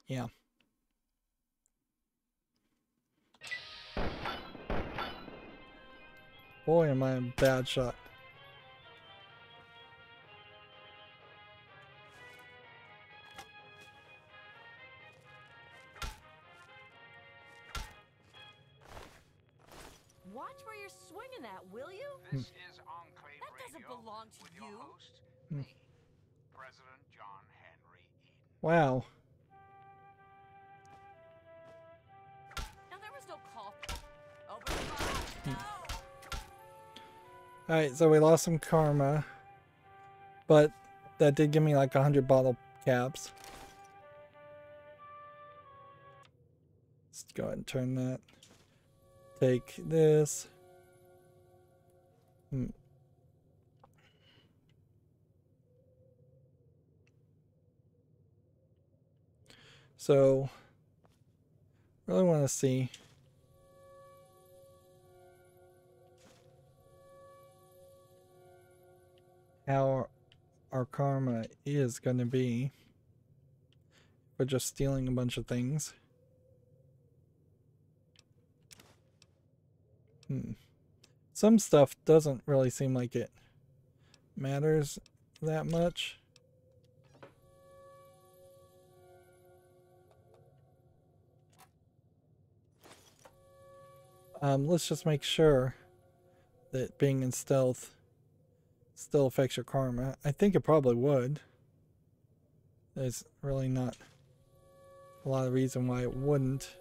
S1: Yeah. Boy, am I a bad shot.
S7: Watch where you're swinging at, will you?
S14: This is Enclave
S7: That doesn't
S14: Radio
S7: belong to
S14: with
S7: you.
S14: your host, me, President John Henry Eden.
S1: Wow.
S7: Now there was no call. Open the fire. No.
S1: Alright, so we lost some karma. But that did give me like 100 bottle caps. Let's go ahead and turn that. Take this. So, really want to see how our karma is going to be for just stealing a bunch of things. Some stuff doesn't really seem like it matters that much. Let's just make sure that being in stealth still affects your karma. I think it probably would. There's really not a lot of reason why it wouldn't.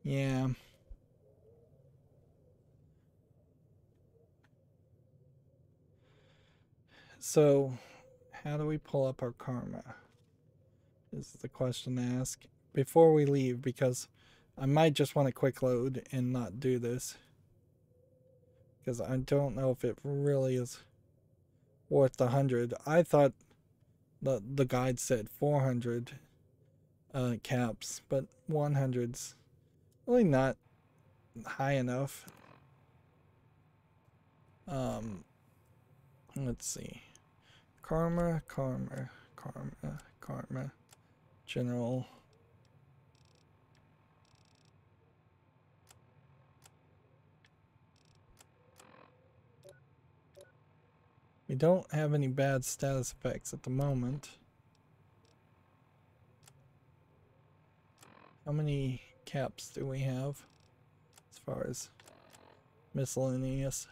S1: Yeah. So, how do we pull up our karma? Is the question to ask before we leave, because I might just want a quick load and not do this. Because I don't know if it really is worth 100. I thought the guide said 400 caps, but 100's really not high enough. Let's see. Karma, general. We don't have any bad status effects at the moment. How many caps do we have as far as miscellaneous?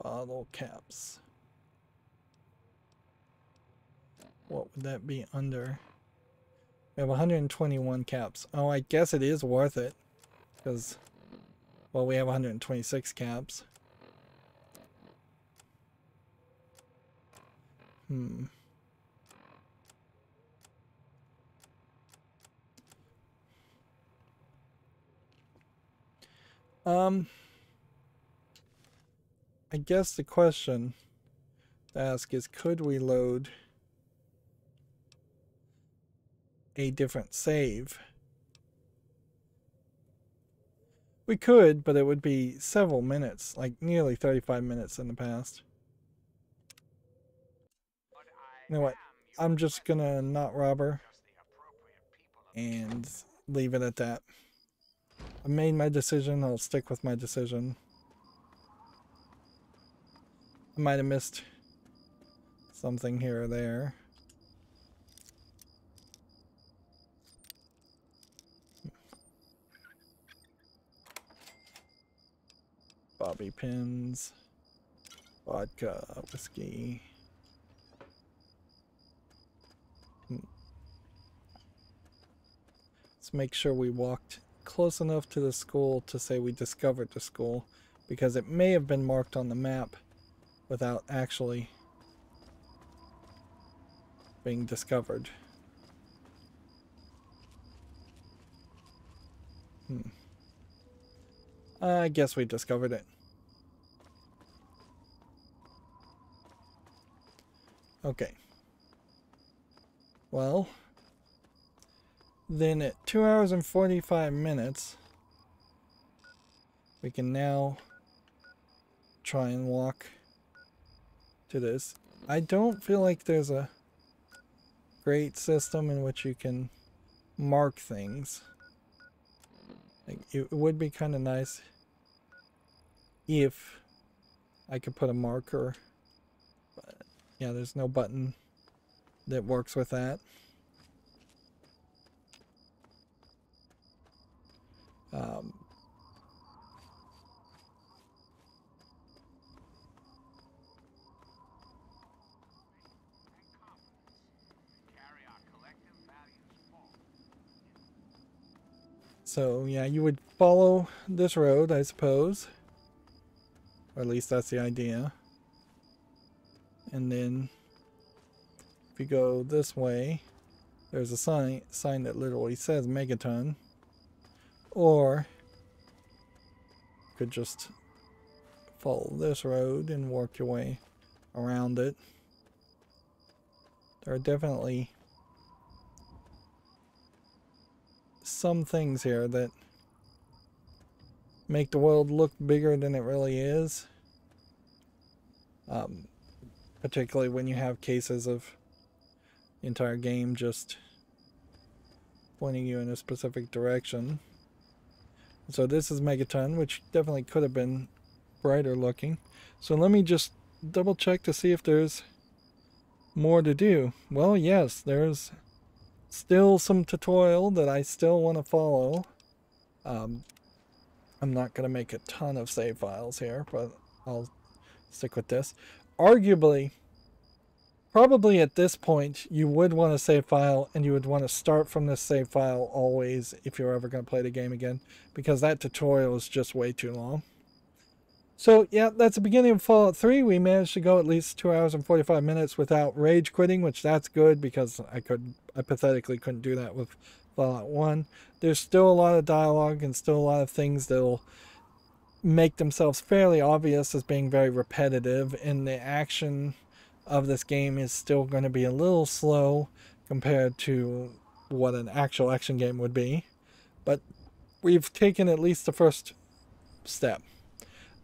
S1: Bottle caps. What would that be under? We have 121 caps. Oh, I guess it is worth it. Because, well, we have 126 caps. I guess the question to ask is, could we load a different save? We could, but it would be several minutes, like nearly 35 minutes in the past. You know what? I'm just gonna not rob her and leave it at that. I made my decision. I'll stick with my decision. I might have missed something here or there. Bobby pins, vodka, whiskey. Let's make sure we walked close enough to the school to say we discovered the school, because it may have been marked on the map without actually being discovered. I guess we discovered it. Okay. Well, then at 2 hours and 45 minutes, we can now try and walk to this. I don't feel like there's a great system in which you can mark things. Like, it would be kind of nice if I could put a marker, but yeah, there's no button that works with that. So yeah, you would follow this road, I suppose. Or at least that's the idea. And then if you go this way, there's a sign that literally says Megaton. Or you could just follow this road and work your way around it. There are definitely some things here that make the world look bigger than it really is. Particularly when you have cases of the entire game just pointing you in a specific direction. So this is Megaton, which definitely could have been brighter looking. So let me just double check to see if there's more to do. Well, yes, there's still some tutorial that I still want to follow. I'm not going to make a ton of save files here, but I'll stick with this. Arguably, probably at this point, you would want to save file, and you would want to start from this save file always if you're ever going to play the game again, because that tutorial is just way too long. So yeah, that's the beginning of Fallout 3. We managed to go at least 2 hours and 45 minutes without rage quitting, which that's good, because I pathetically couldn't do that with Fallout 1. There's still a lot of dialogue and still a lot of things that'll make themselves fairly obvious as being very repetitive, and the action of this game is still going to be a little slow compared to what an actual action game would be. But we've taken at least the first step.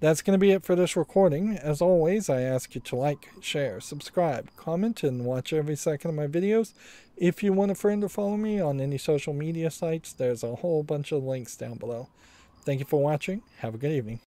S1: That's going to be it for this recording. As always, I ask you to like, share, subscribe, comment, and watch every second of my videos. If you want a friend or follow me on any social media sites, there's a whole bunch of links down below. Thank you for watching. Have a good evening.